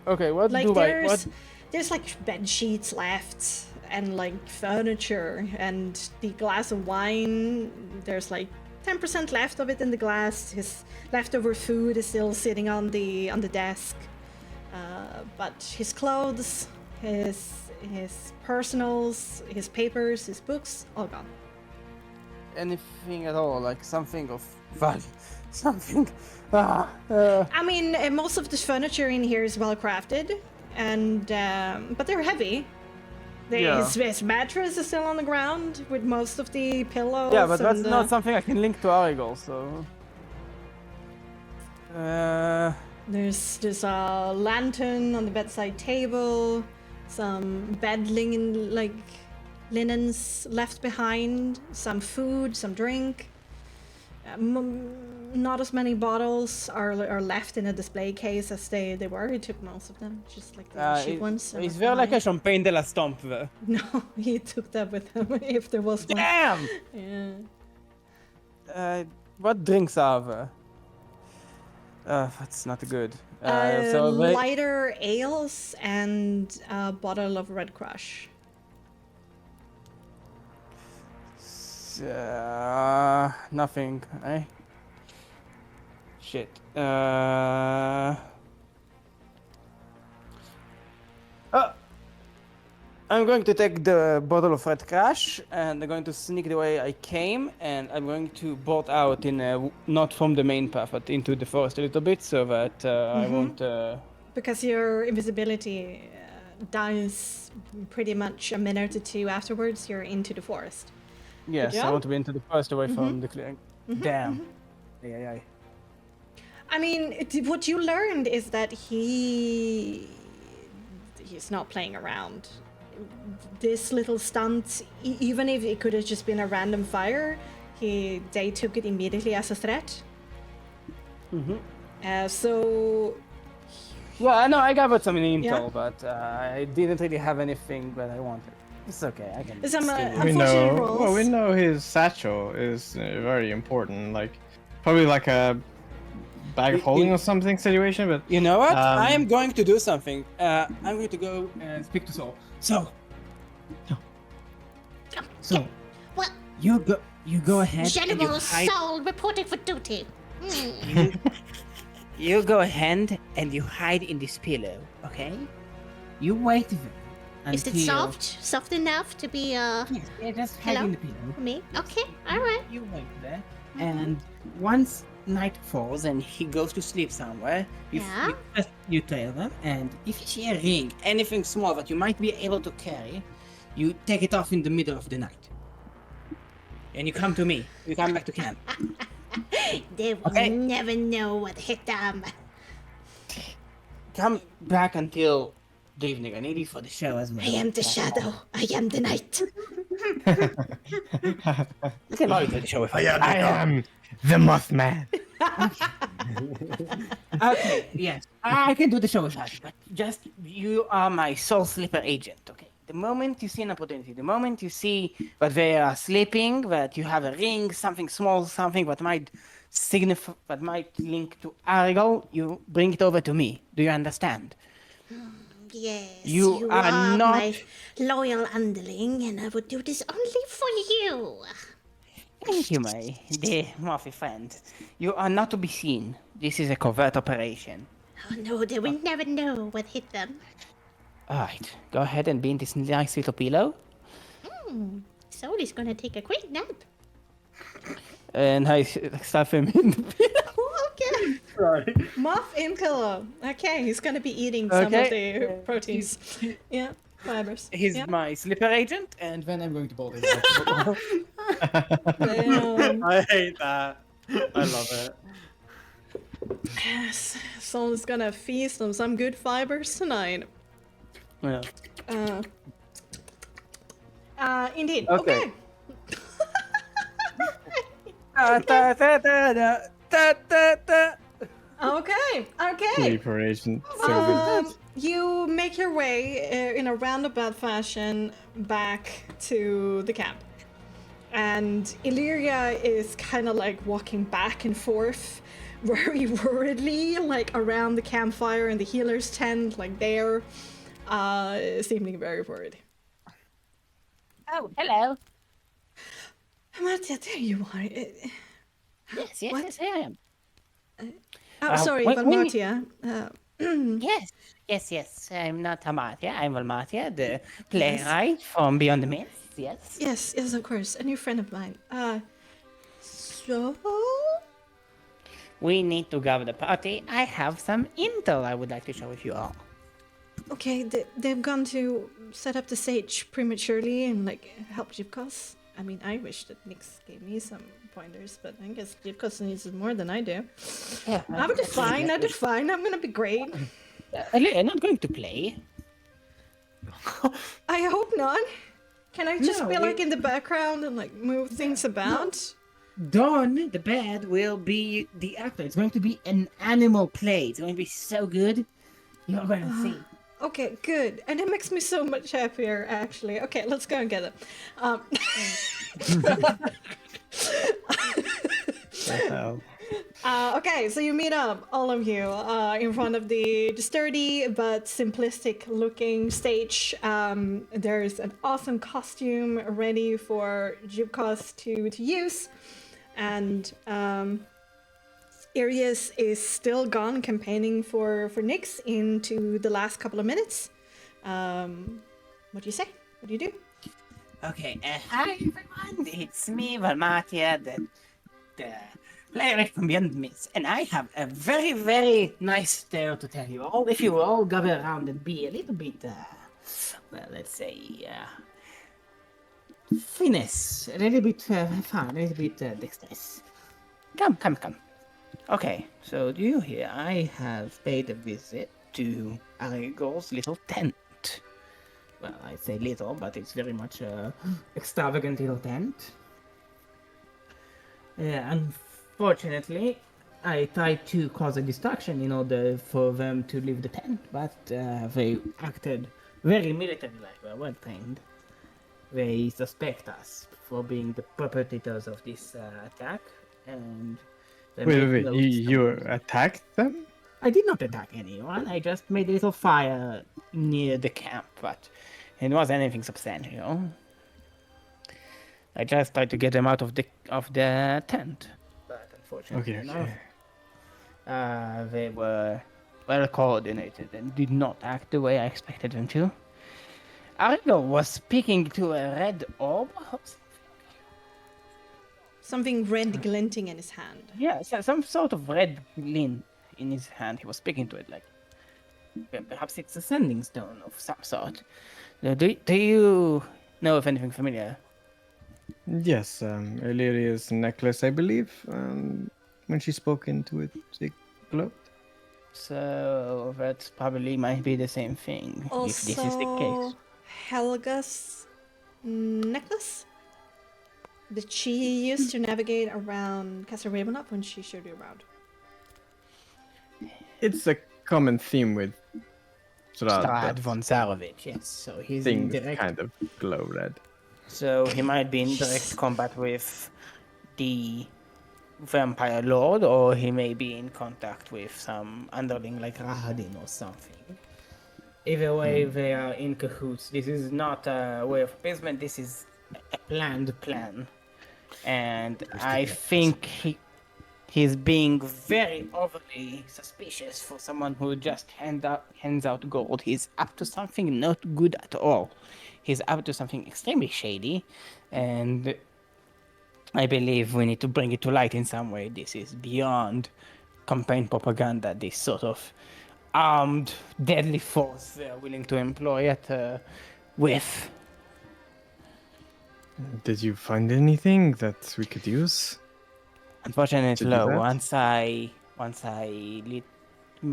Okay, what Like do I... What? there's like bed sheets left and like furniture and the glass of wine. There's like 10% left of it in the glass. His leftover food is still sitting on the desk. But his clothes, his personals, his papers, his books, all gone. Anything at all, like something of value. Something... I mean, most of the furniture in here is well crafted, and but they're heavy. Yeah. His mattress is still on the ground with most of the pillows. Yeah, but that's and, not something I can link to Arigo, so... There's a lantern on the bedside table, some linens left behind, some food, some drink. Not as many bottles are left in a display case as they were. He took most of them, just like the cheap ones. Is there like a champagne de la stomp there? No, he took that with him if there was one. Damn! Yeah. What drinks are there? That's not good. So they- Lighter ales and a bottle of Red Crush. Nothing, eh? Shit. I'm going to take the bottle of Red Crash and I'm going to sneak the way I came and I'm going to bolt out in not from the main path but into the forest a little bit so that I won't... Because your invisibility dies pretty much a minute or two afterwards, you're into the forest. Yes, job. I want to be into the forest away from the clearing. Damn. Yeah. I mean, what you learned is that he's not playing around. This little stunt, even if it could have just been a random fire, they took it immediately as a threat. So Well, I know I gathered some intel, Yeah. but I didn't really have anything that I wanted. It's okay, I can Some, still- We unfortunate know. rolls. Well, we know his satchel is very important. Like, probably like a bag of holding or something situation. But You know what? I Um, am going to do something. I'm going to go and speak to Saul. So, What? you go ahead and you General hide. Saul reporting for duty. You go ahead and you hide in this pillow, okay? You wait there Is it soft? Soft enough to be Yes, yeah, just hide Hello? in the pillow. for me? Okay, alright. You wait there, and once night falls and he goes to sleep somewhere, Yeah? you tell them, and if you see a ring, anything small that you might be able to carry, you take it off in the middle of the night. And you come to me. You come back to camp. They will Okay. never know what hit them. Come back until the evening. I need you for the show as well. I am the shadow. I am the night. You can always do the show if I I am the Mothman. Okay, yes. I can do the show without you, but just you are my soul slipper agent, okay? The moment you see an opportunity, the moment you see that they are sleeping, that you have a ring, something small, something that might signify, that might link to Arigo, you bring it over to me. Do you understand? Yes, You are not- my loyal underling, and I would do this only for you. Thank you, my dear Murphy friend. You are not to be seen. This is a covert operation. Oh no, they will never know what hit them. Alright, go ahead and be in this nice little pillow. Soul is gonna take a quick nap. And I stuff him in the pillow. Okay. Sorry. Moth in pillow. Okay, he's gonna be eating some of Okay. the proteins. Yeah, fibers. He's Yeah. my slipper agent. And then I'm going to bolt him out. Damn. I hate that. I love it. Yes, someone's gonna feast on some good fibers tonight. Yeah. Indeed. Okay. Okay. Da, da, da, da, da, da, da. Okay. Okay. Sleeper agent. So good. You make your way in a roundabout fashion back to the camp. And Illyria is kind of like walking back and forth very worriedly, like around the campfire in the healer's tent, like there, seeming very worried. Oh, hello. Mattia, there you are. Yes, yes, What? yes, here I am. Sorry, when you- Valmatia. Yes, yes, yes. I'm not Amartya. I'm Valmatia, the playwright from Beyond the Myths. Yes. Yes, yes, of course. A new friend of mine. So? We need to gather the party. I have some intel I would like to share with you all. Okay, they've gone to set up the stage prematurely and like help Jibkos. I mean, I wish that Nix gave me some pointers, but I guess Jibkos needs it more than I do. Yeah, I'll do fine, I'll do fine. I'm gonna be great. I'm not going to play. I hope not. Can I just No, be like in the background and like move things about? Dawn, the bed, will be the actor. It's going to be an animal play. It's going to be so good. You're going to see. Okay, good. And it makes me so much happier, actually. Okay, let's go and get it. Okay, so you meet up, all of you, in front of the sturdy but simplistic looking stage. There's an awesome costume ready for Jibkos to use. And Arius is still gone campaigning for Nyx into the last couple of minutes. What do you say? What do you do? Okay, hi everyone. It's me, Valmatia, the playwright from Beyond the Myths, and I have a very, very nice tale to tell you all. If you will all gather around and be a little bit, well, let's say, finesse, a little bit fun, a little bit dexterous. Come. Okay, so do you hear? I have paid a visit to Aragorn's little tent. Well, I say little, but it's very much a extravagant little tent. Unfortunately, I tried to cause a distraction in order for them to leave the tent, but they acted very military-like. We're well trained. They suspect us for being the perpetrators of this attack, and they Wait, made notes you of- attacked them? I did not attack anyone. I just made a little fire near the camp, but it wasn't anything substantial. I just tried to get them out of the tent, but unfortunately, Okay. they were well coordinated and did not act the way I expected them to. Argo was speaking to a red orb. Something red glinting in his hand. Yeah, some sort of red glint in his hand. He was speaking to it like perhaps it's a sending stone of some sort. Do you know of anything familiar? Yes, Illyria's necklace, I believe. When she spoke into it, it glowed. So that probably might be the same thing, if this is the case. Helga's necklace that she used to navigate around Castle Ravenloft when she showed you around. It's a common theme with Strahd. Strahd von Zarovich, yes. So he's in Things direct. kind of glow red. So he might be in direct combat with the vampire lord, or he may be in contact with some underling like Rahadin or something. Either way, they are in cahoots. This is not a way of appeasement. This is a planned plan, and I think he's being very overly suspicious for someone who just hands out gold. He's up to something not good at all. He's up to something extremely shady, and I believe we need to bring it to light in some way. This is beyond campaign propaganda, this sort of armed, deadly force they're willing to employ with. Did you find anything that we could use? Unfortunately, To do no. that? Once I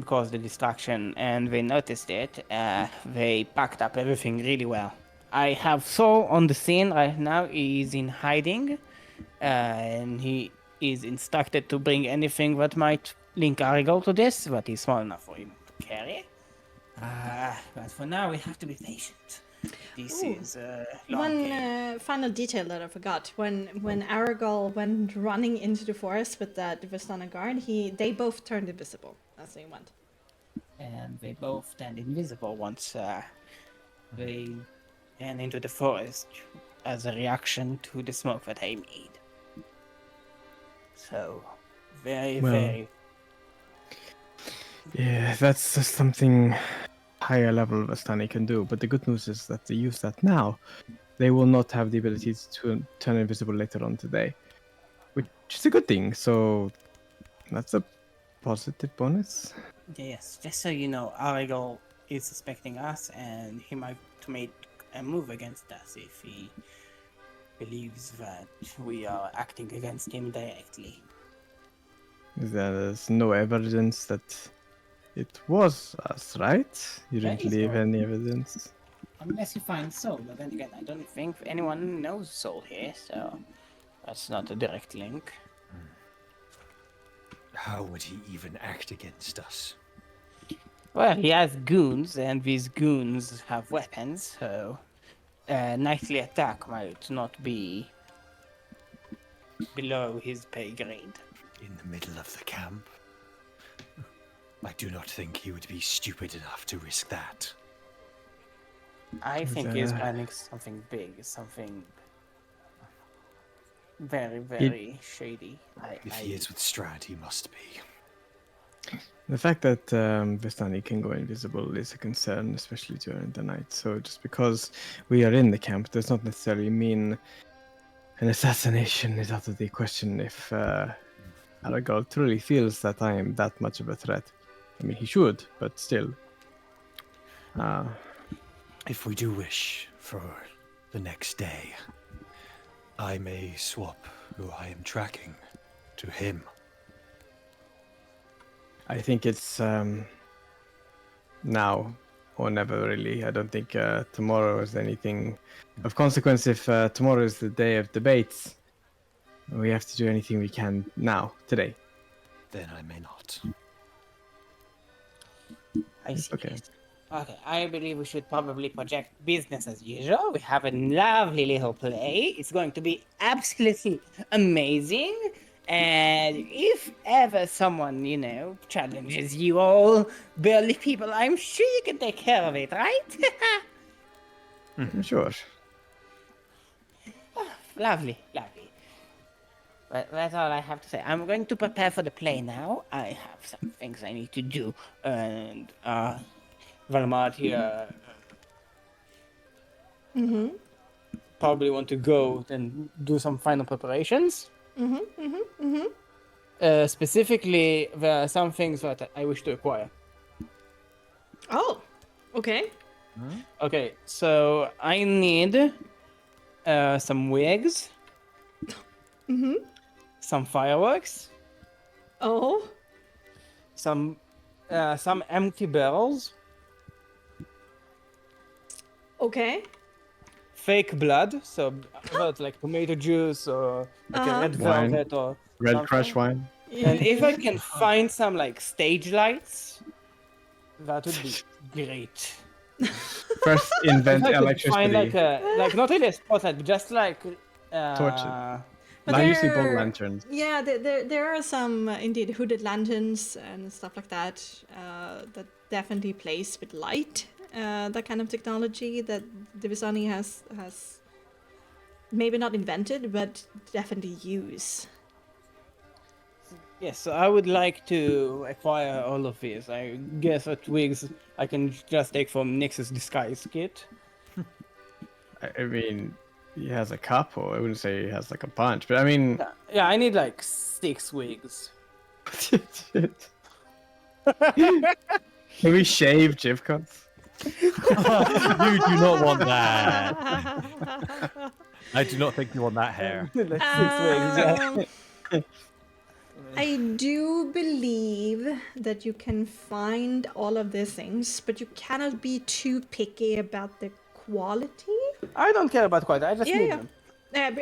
caused the distraction and they noticed it, they packed up everything really well. I have Thor on the scene right now. He is in hiding, and he is instructed to bring anything that might link Arigal to this, but he's small enough for him to carry. But for now, we have to be patient. This Ooh. is a long One game. final detail that I forgot: when Aragorn went running into the forest with the Vistana guard, they both turned invisible as they went. And they both turned invisible once they ran into the forest as a reaction to the smoke that I made. So, very, Well, very. Yeah, that's just something higher level Vastani can do. But the good news is that they use that now. They will not have the ability to turn invisible later on today, which is a good thing. So that's a positive bonus. Yes, just so you know, Arigal is suspecting us, and he might make a move against us if he believes that we are acting against him directly. There's no evidence that it was us, right? You There didn't is leave no- any evidence. Unless you find Soul, but then again, I don't think anyone knows Soul here, so that's not a direct link. How would he even act against us? Well, he has goons, and these goons have weapons, so a nightly attack might not be below his pay grade. In the middle of the camp? I do not think he would be stupid enough to risk that. I think he's planning something big, something very, very shady. If he is with Strad, he must be. The fact that Vistani can go invisible is a concern, especially during the night. So just because we are in the camp does not necessarily mean an assassination is out of the question if Aragorn truly feels that I am that much of a threat. I mean, he should, but still. If we do wish for the next day, I may swap who I am tracking to him. I think it's now or never, really. I don't think tomorrow is anything of consequence. If tomorrow is the day of debates, we have to do anything we can now, today. Then I may not. I see. Okay. Okay, I believe we should probably project business as usual. We have a lovely little play. It's going to be absolutely amazing. And if ever someone, challenges you all, burly people, I'm sure you can take care of it, right? Sure. Lovely. But that's all I have to say. I'm going to prepare for the play now. I have some things I need to do. And, Valmart here probably want to go and do some final preparations. Specifically, there are some things that I wish to acquire. Oh, okay. Okay, so I need some wigs, some fireworks, Oh, some empty barrels, okay. fake blood, so about like tomato juice or like a red Wine. velvet or Red something. crush wine. And if I can find some like stage lights, that would be great. First, invent If I could electricity. find like not really a spotlight, but just like Torches. But Now usually ball there- lanterns. Yeah, there are some indeed hooded lanterns and stuff like that that definitely plays with light. That kind of technology that Divisani has maybe not invented, but definitely use. Yes, so I would like to acquire all of these. I guess that wigs I can just take from Nix's disguise kit. I mean, He has a couple. I wouldn't say he has like a bunch, but I mean, Yeah, I need like 6 wigs. can we shave Jivkots? You do not want that. I do not think you want that hair. Like 6 wigs. Yeah. I do believe that you can find all of these things, but you cannot be too picky about the quality. I don't care about quality. I just need them.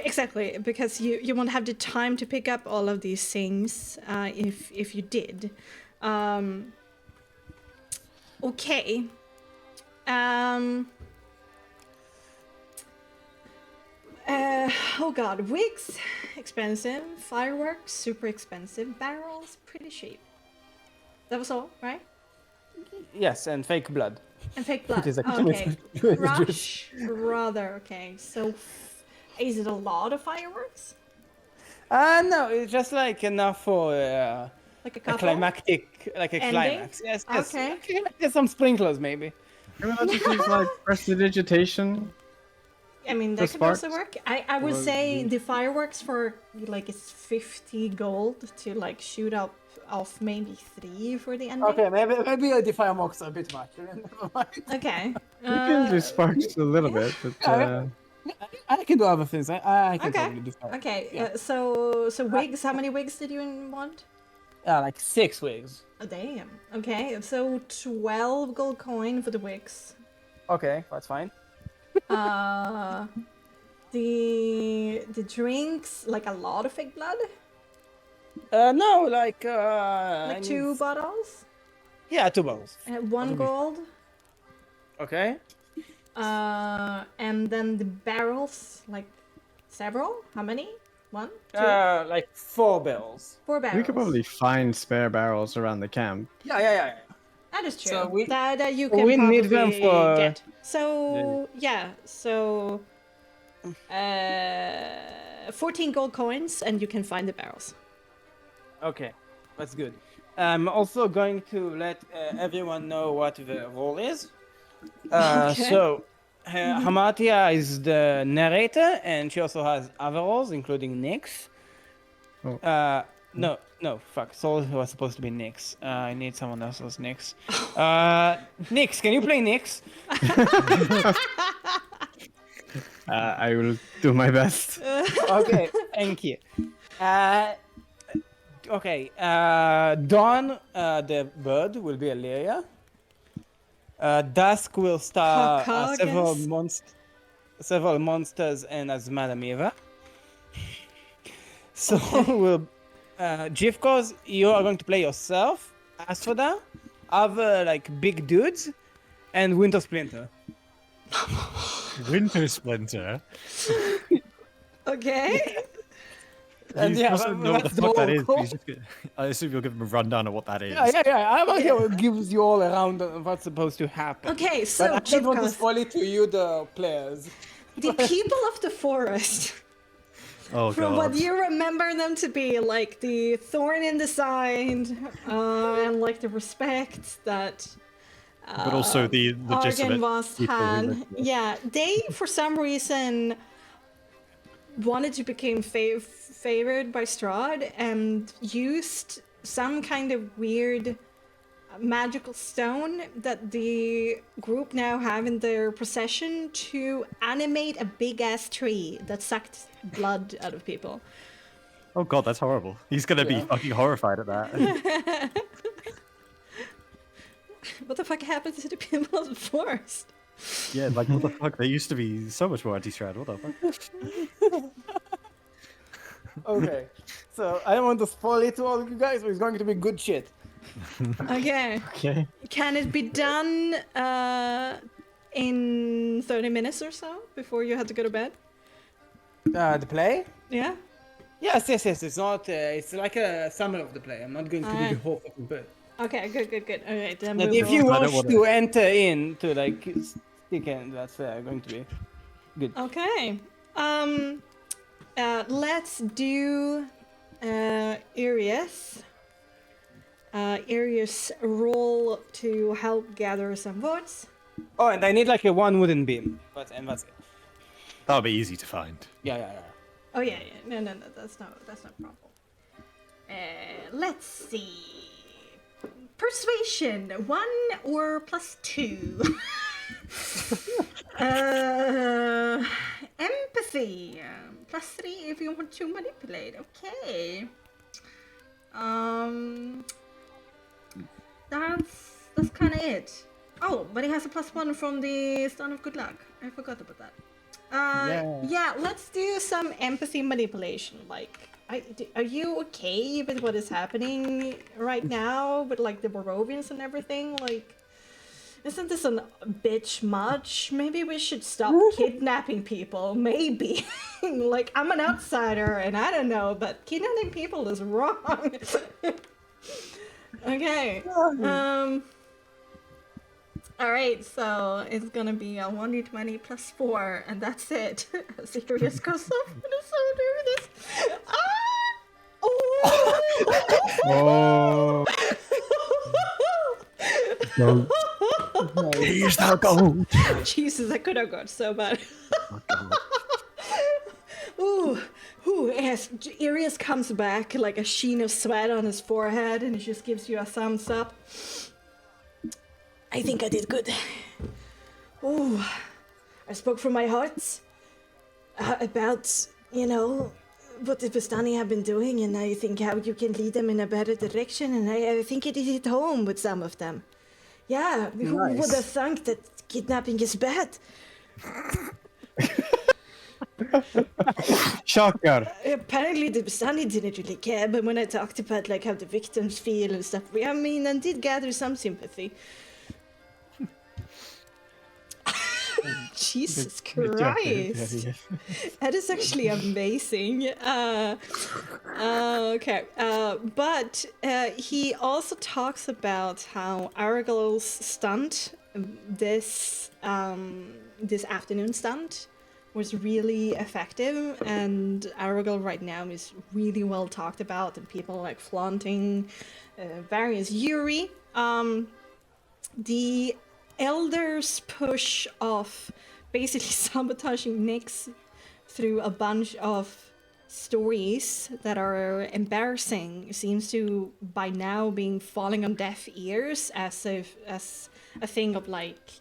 Exactly, because you won't have the time to pick up all of these things if you did. Okay. Oh god, wigs, expensive. Fireworks, super expensive. Barrels, pretty cheap. That was all, right? Yes, and fake blood. And fake blood. is like Okay. 20 Rush, rather. Okay, so is it a lot of fireworks? No, it's just like enough for Like a a couple? climactic, like a Ending? climax. Yes, yes. Okay. Get some sprinklers, maybe. I mean, let's just use like prestidigitation. I mean, that The could also sparks? work. I would Or say the- the fireworks for like it's 50 gold to like shoot up off maybe 3 for the ending. Okay, maybe the fireworks are a bit much. Never mind. Okay. We can do sparks a little bit, but I can do other things. I can Okay. probably do fire. Okay. Yeah. So wigs. How many wigs did you want? Like 6 wigs. Oh, damn. Okay. So 12 gold coin for the wigs. Okay, that's fine. The drinks, like a lot of fake blood, No, like like 2 bottles, Yeah, 2 bottles. 1 gold. Okay. And then the barrels, like several. How many? 1, 2, Like 4 barrels. 4 barrels. we could probably find spare barrels around the camp. Yeah. That is true. So we- that you can we probably need them for- get. So yeah. So 14 gold coins, and you can find the barrels. Okay, that's good. I'm also going to let everyone know what the role is. Okay. So, Hamatia is the narrator, and she also has other roles, including Nyx. Oh. No, fuck. Soul was supposed to be Nyx. I need someone else as Nyx. Nyx, can you play Nyx? I will do my best. Okay, thank you. Okay, Dawn, the bird, will be Illyria. Dusk will star Caucasus. several monsters and as Madame Eva. So will Jivkos, you are going to play yourself, Asphoda, other like big dudes, and Winter Splinter. Winter Splinter. Okay. And You yeah, also know what the that's fuck that all is. cool. but you just I assume you'll give him a rundown of what that is. Yeah. I'm okay with gives you all around what's supposed to happen. Okay. So But I don't want to Jivkos, spoil it to you, the players. the people of the forest. Oh From god. what you remember them to be, like the thorn in the side, and like the respect that But also the legitimate Argenvost people who had. live there. Yeah, they for some reason wanted to become favored by Strahd and used some kind of weird magical stone that the group now have in their possession to animate a big ass tree that sucked blood out of people. Oh god, that's horrible. He's gonna be fucking horrified at that. What the fuck happened to the people of the forest? Yeah, like what the fuck? They used to be so much more anti-Strad. What the fuck? Okay, so I don't want to spoil it to all of you guys, but it's going to be good shit. Okay. Okay. Can it be done in 30 minutes or so before you have to go to bed? The play? Yeah? Yes. It's not. It's like a summary of the play. I'm not going to do Alright. the whole fucking play. Okay, good. Alright, then But we if will- you I don't want wanna- to enter in to like stick in, that's going to be good. Okay. Let's do Arius. Arius roll to help gather some votes. Oh, and I need like a 1 wooden beam. And that's it. That'll be easy to find. Yeah. Oh yeah. No, that's no problem. Let's see. Persuasion, 1 or +2. Empathy, +3 if you want to manipulate. Okay. That's kind of it. Oh, but he has a +1 from the Stone of Good Luck. I forgot about that. Yeah, let's do some empathy manipulation. Like, are you okay with what is happening right now with like the Barovians and everything? Like, isn't this a bitch much? Maybe we should stop kidnapping people. Maybe. Like, I'm an outsider and I don't know, but kidnapping people is wrong. Okay. Alright, so it's gonna be a 1d20 +4, and that's it. Serious goes up, I'm so nervous. Oh. Goat. Here's the goat. Jesus, that could have got so bad. Ooh, as Arius comes back, like a sheen of sweat on his forehead, and he just gives you a thumbs up. I think I did good. Ooh, I spoke from my heart about, what the Vistani have been doing, and I think how you can lead them in a better direction, and I think it hit home with some of them. Yeah, who would have thunk that kidnapping is bad? Shocker. Apparently the Vistani didn't really care, but when I talked about like how the victims feel and stuff, I did gather some sympathy. Jesus Christ. That is actually amazing. Okay. But he also talks about how Aragel's stunt, this afternoon stunt, was really effective, and Aragel right now is really well talked about, and people like flaunting various Yuri. The elders push off basically sabotaging Nyx through a bunch of stories that are embarrassing seems to by now being falling on deaf ears as a thing of like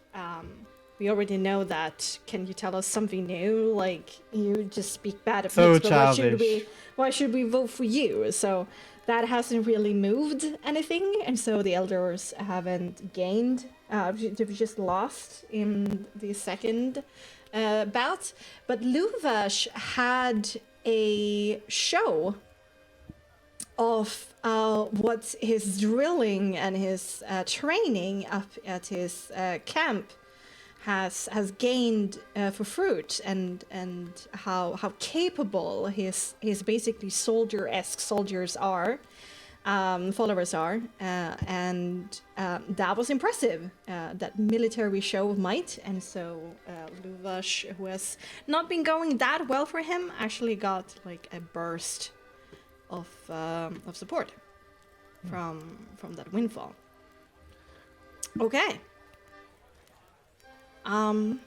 we already know that. Can you tell us something new? Like, you just speak bad of So Nyx, but childish. why should we vote for you? So that hasn't really moved anything, and so the elders haven't gained. They've just lost in the second bout. But Luvash had a show of what his drilling and his training up at his camp has gained for fruit, and how capable his basically soldier-esque soldiers are, followers are, and that was impressive, that military show of might. And so Luvash, who has not been going that well for him, actually got like a burst of support from that windfall. Okay. You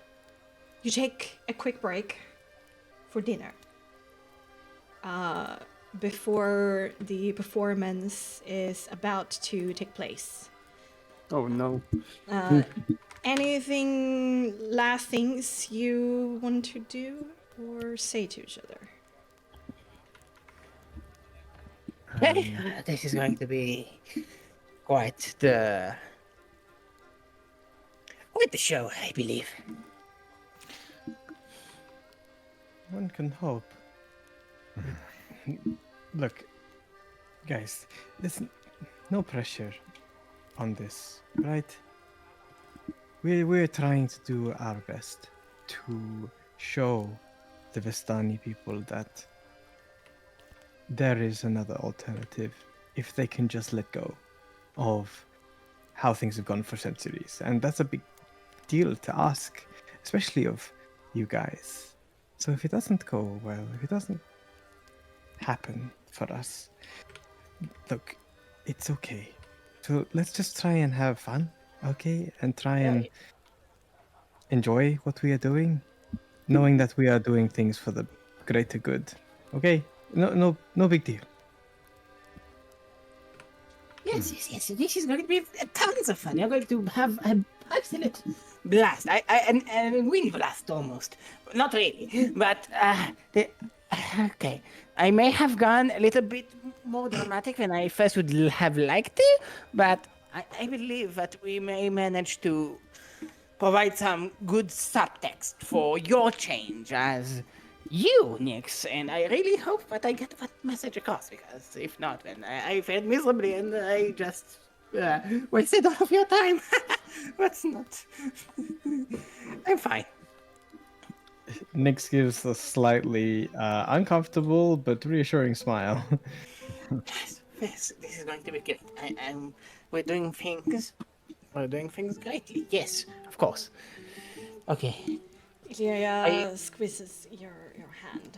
take a quick break for dinner before the performance is about to take place. Oh no. Anything, last things you want to do or say to each other? This is going to be quite the show, I believe. One can hope. Look, guys, there's no pressure on this, right? We're trying to do our best to show the Vistani people that there is another alternative if they can just let go of how things have gone for centuries. And that's a big deal to ask, especially of you guys. So if it doesn't go well, if it doesn't happen for us, look, it's okay. So let's just try and have fun, okay? And try and enjoy what we are doing. knowing that we are doing things for the greater good. Okay, no big deal. Yes. This is going to be tons of fun. You're going to have an absolute blast. And wind blast almost. Not really, but okay. I may have gone a little bit more dramatic than I first would have liked to, but I believe that we may manage to provide some good subtext for your change as you, Nix, and I really hope that I get that message across, because if not, then I failed miserably and I just wasted all of your time. That's not... I'm fine. Nix gives a slightly uncomfortable but reassuring smile. Yes, this is going to be great. We're doing things greatly. Yes, of course. Okay. Illyria squeezes your hand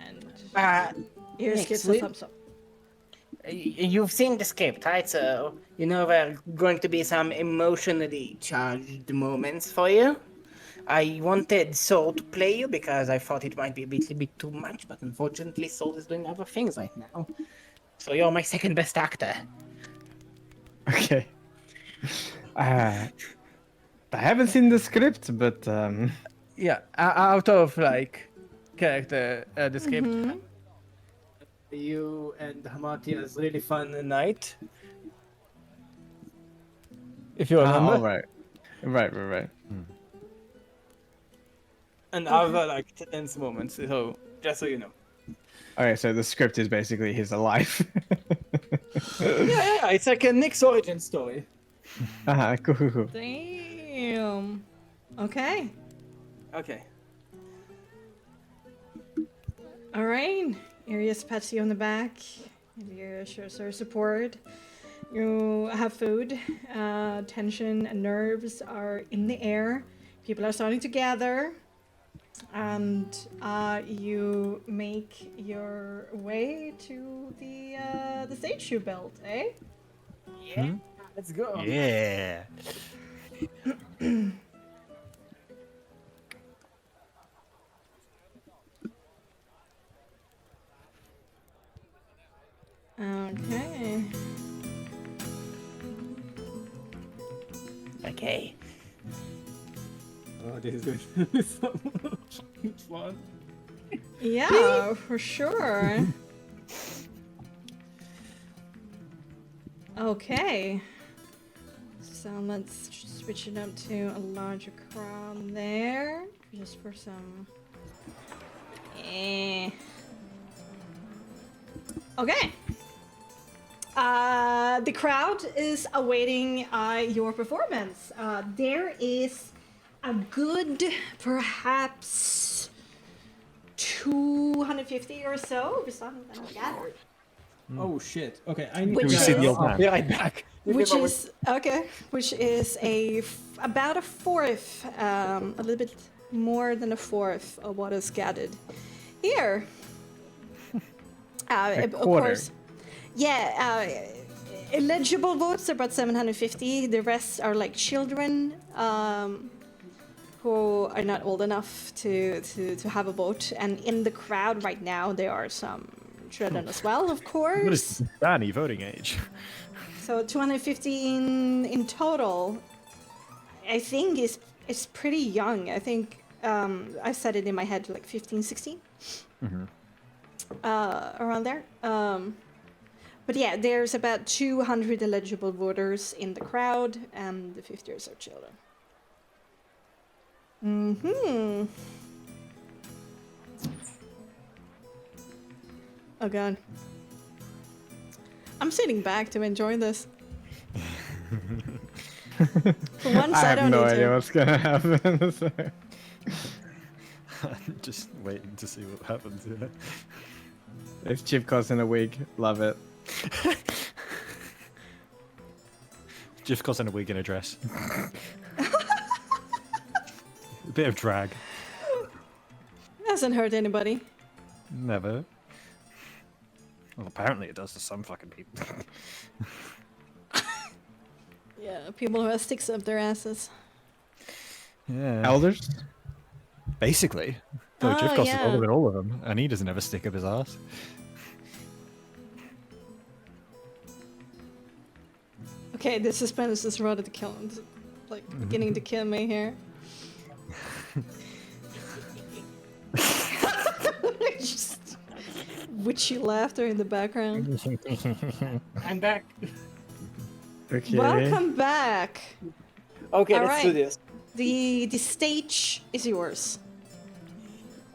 and Iris Nix, gives a thumbs up. You've seen the script, right? So, you know there are going to be some emotionally charged moments for you. I wanted Soul to play you because I thought it might be a bit too much, but unfortunately Soul is doing other things right now. So you're my second best actor. Okay. I haven't seen the script, but Yeah, out of like character, the script. You and Hamatia's really fun night. If you remember. all right. Right. And other like tense moments. So just so you know. Okay, so the script is basically his life. Yeah, it's like a Nick's origin story. Cool. Damn. Okay. Okay. All right. Arius pats you on the back. You shows her support. You have food. Tension and nerves are in the air. People are starting to gather. And you make your way to the stage you built, eh? Yeah. Let's go. Yeah. Okay. Okay. Oh, this is going to be so much fun. Yeah, for sure. Okay. So let's switch it up to a larger crowd there. Just for some... Okay. The crowd is awaiting your performance. There is a good, perhaps 250 or so. Gathered. Oh shit. Okay, I need Which Can we see the old I'll man? be right back. Which is okay. Which is about a fourth, a little bit more than a fourth of what is gathered here. Of quarter. course, yeah. Eligible votes are about 750. The rest are like children who are not old enough to have a vote. And in the crowd right now, there are some children as well, of course. What is Danny voting age? So 250 in total, I think is pretty young. I think I said it in my head like 15, 16, around there. But yeah, there's about 200 eligible voters in the crowd, and the 50 are children. Oh god. I'm sitting back to enjoy this. For once, I have don't no need idea to. what's gonna happen. So. I'm just waiting to see what happens here. It's Chipcos in a wig. Love it. Just cause in a wig and a dress. A bit of drag. Hasn't hurt anybody. Never. Well, apparently it does to some fucking people. Yeah, people who have sticks up their asses. Yeah. Elders? Basically. Though Oh, Jivkos is yeah. older than all of them, and he doesn't ever stick up his ass. Okay, the suspense is rather to kill, like beginning to kill me here. Just witchy laughter in the background. I'm back. Okay. Welcome back. Okay, All let's do right. this. The stage is yours.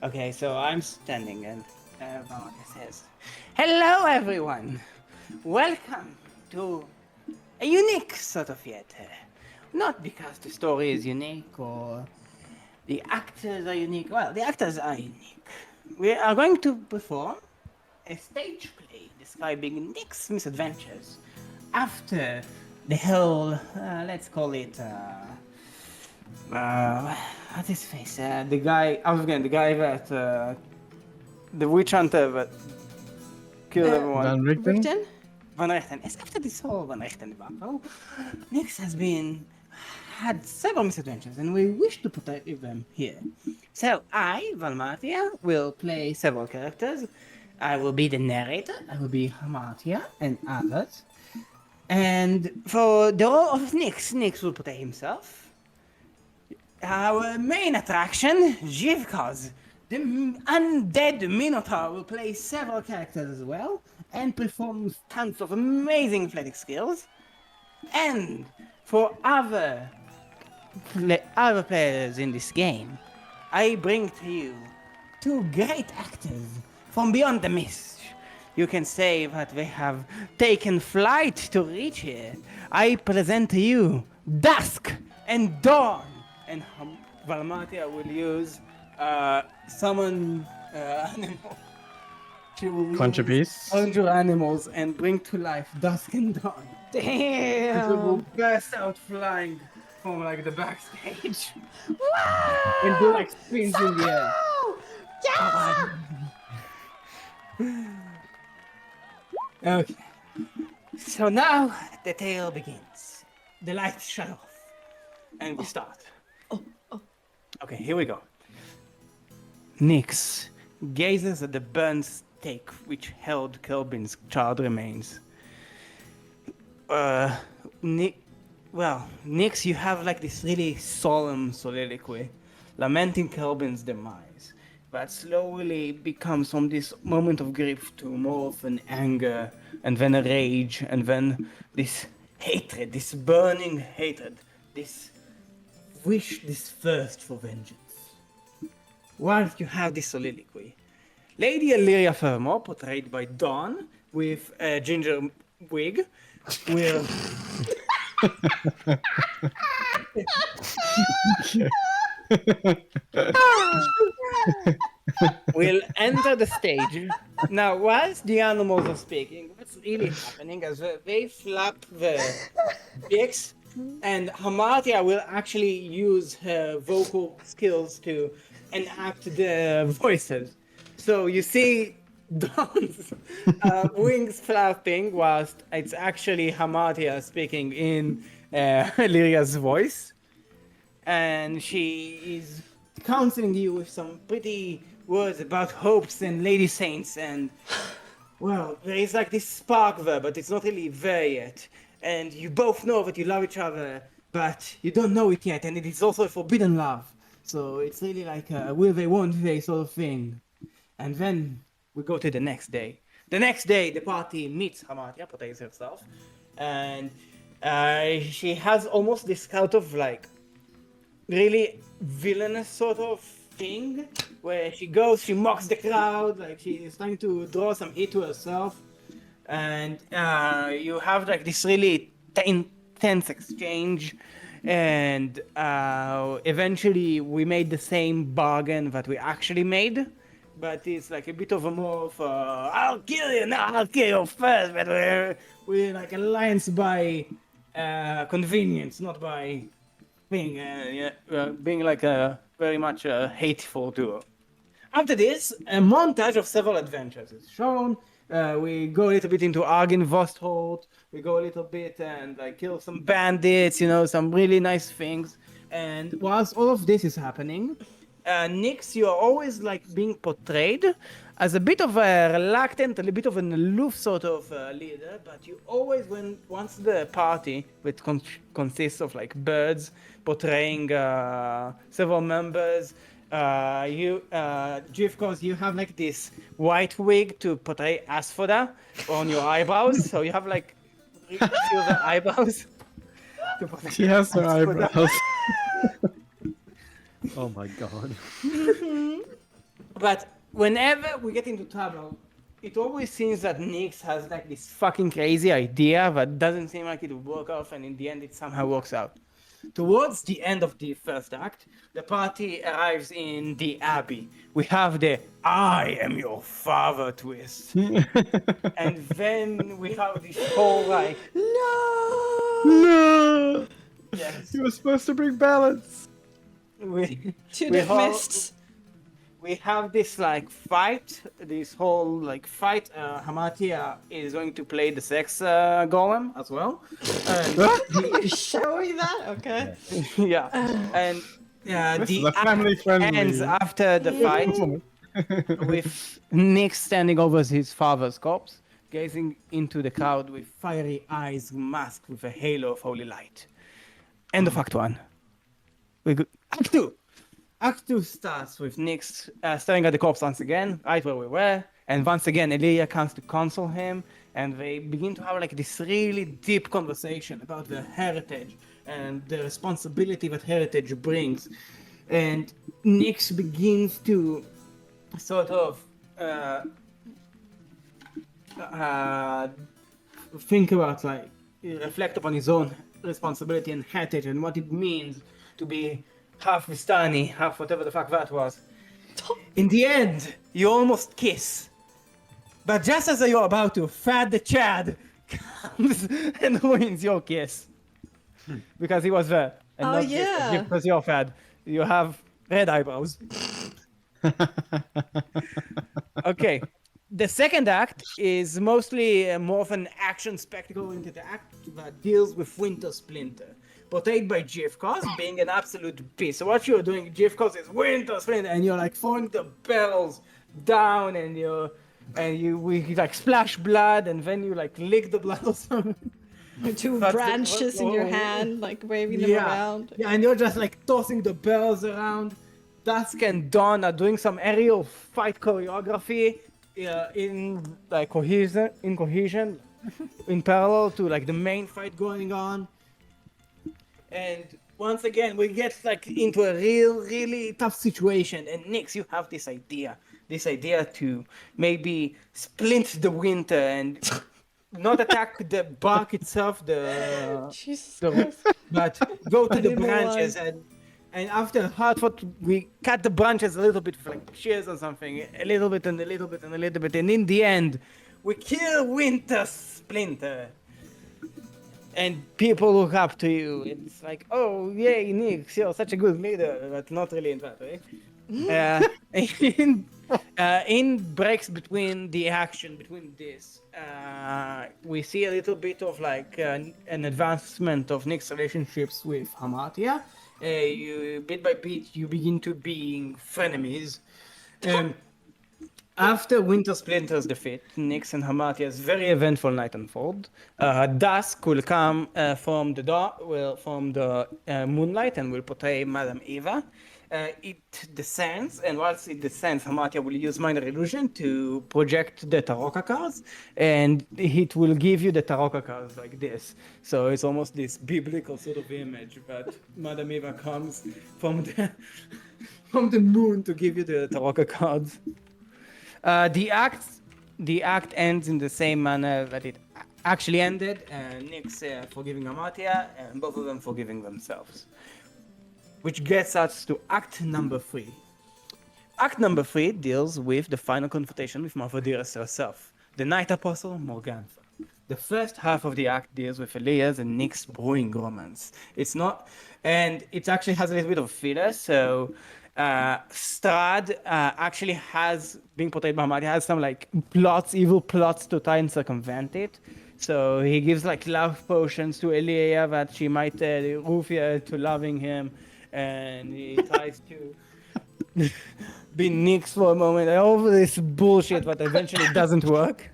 Okay, so I'm standing and Veronica says, "Hello, everyone. Welcome to a unique sort of theater. Not because the story is unique or the actors are unique. Well, the actors are unique. We are going to perform a stage play describing Nick's misadventures after the whole, let's call it, what's his face? The guy that, the witch hunter that killed everyone. Van Richten? Richten? Van Richten. Yes, after this whole Van Richten debacle, Nix has had several misadventures, and we wish to protect them here. So I, Valmatia, will play several characters. I will be the narrator. I will be Hamatia and others. And for the role of Nix will portray himself. Our main attraction, Jivkos, the undead Minotaur, will play several characters as well and perform tons of amazing athletic skills. And for other players in this game, I bring to you two great actors from beyond the mist. You can say that they have taken flight to reach here. I present to you Dusk and Dawn. And Valmatia will use summon animal. She will Conjure use beasts? conjure animals and bring to life Dusk and Dawn. And she will Damn. burst out flying from like the backstage. And do like spins in the air. Okay. So now the tale begins. The lights shut off. And we start. Okay, here we go. Nyx gazes at the burned stake which held Kelbin's charred remains. Nyx, you have like this really solemn soliloquy, lamenting Kelbin's demise, that slowly becomes from this moment of grief to more of an anger, and then a rage, and then this hatred, this burning hatred, this wish, this thirst for vengeance. Whilst you have this soliloquy, Lady Illyria Furmore, portrayed by Dawn, with a ginger wig, will... will enter the stage. Now, whilst the animals are speaking, what's really happening is they flap the beaks, and Hamatia will actually use her vocal skills to enact the voices. So you see Dawn's wings flapping whilst it's actually Hamatia speaking in Lyria's voice. And she is counseling you with some pretty words about hopes and lady saints, and well, there is like this spark there, but it's not really there yet. And you both know that you love each other, but you don't know it yet, and it is also a forbidden love. So it's really like a will they, won't they sort of thing. And then we go to the next day. The next day, the party meets Hamatia, portrays herself, and she has almost this kind of like really villainous sort of thing, where she goes, she mocks the crowd, like she is trying to draw some heat to herself, and you have like this really intense exchange, and eventually we made the same bargain that we actually made, but it's like a bit of a more of I'll kill you, no, I'll kill you first, but we're like alliance by convenience, not by being like a very much a hateful duo. After this, a montage of several adventures is shown. We go a little bit into Argynvostholt. We go a little bit and like kill some bandits, some really nice things. And whilst all of this is happening, Nix, you are always like being portrayed as a bit of a reluctant, a little bit of an aloof sort of leader, but you always, once the party, which consists of like birds portraying several members, Jivkos, you have like this white wig to portray Asphoda on your eyebrows, so you have like silver eyebrows. She has her eyebrows. Oh my god. But whenever we get into trouble, it always seems that Nix has like this fucking crazy idea that doesn't seem like it will work off, and in the end it somehow works out. Towards the end of the first act, the party arrives in the Abbey. We have the I am your father twist. And then we have this whole like No! yes. You were supposed to bring balance. We Missed. we have this like fight, this whole like fight. Hamatia is going to play the sex golem as well. And You're showing that? Okay. yeah, and This the is a family-friendly ends after the fight with Nick standing over his father's corpse, gazing into the crowd with fiery eyes masked with a halo of holy light. End of Act 1. Act 2. Act 2 starts with Nick staring at the corpse once again, right where we were, and once again Elia comes to console him, and they begin to have like this really deep conversation about the heritage and the responsibility that heritage brings. And Nix begins to sort of think about, like, reflect upon his own responsibility and heritage and what it means to be half Vistani, half whatever the fuck that was. In the end, you almost kiss. But just as you're about to, Fad the Chad comes and ruins your kiss. Because he was there. And Oh, not yeah. because you're Fad. You have red eyebrows. Okay. The second act is mostly more of an action spectacle-oriented act that deals with Winter Splinter, portrayed by Jivkos being an absolute beast. So what you're doing, Jivkos, is Winter Splinter, and you're like throwing the barrels down, and we like splash blood, and then you like lick the blood or something. Two branches in your hand, like waving them around. Yeah, and you're just like tossing the barrels around. Dusk and Dawn are doing some aerial fight choreography in like cohesion, in parallel to like the main fight going on. And once again, we get like into a really tough situation. And Nix, you have this idea to maybe splint the winter and not attack the bark itself, Jesus Christ. but go to the didn't branches and after hard fought, we cut the branches a little bit with like shears or something, a little bit and a little bit and a little bit, and in the end, we kill Winter Splinter. And people look up to you. It's like, oh, yay, Nick, you're such a good leader, but not really in that way. In breaks between the action, between this, we see a little bit of like an advancement of Nick's relationships with Hamatia. Bit by bit, you begin to being frenemies. After Winter Splinter's defeat, Nix and Hamatia's very eventful night unfold. Dusk will come from the moonlight and will portray Madame Eva. It descends, and once it descends, Hamatia will use minor illusion to project the Tarot cards, and it will give you the Tarot cards like this. So it's almost this biblical sort of image, but Madame Eva comes from the moon to give you the Tarot cards. The act ends in the same manner that it actually ended, Nix forgiving Hamatia, and both of them forgiving themselves. Which gets us to Act number 3. Act number 3 deals with the final confrontation with Mother Dearest herself, the Night Apostle Morgantha. The first half of the act deals with Elias and Nick's brewing romance. It actually has a little bit of filler, so Strad actually has, being portrayed by Mahmoud, has some like evil plots to try and circumvent it. So he gives like love potions to Elia that she might roof her to loving him, and he tries to be nixed for a moment. All this bullshit, but eventually doesn't work.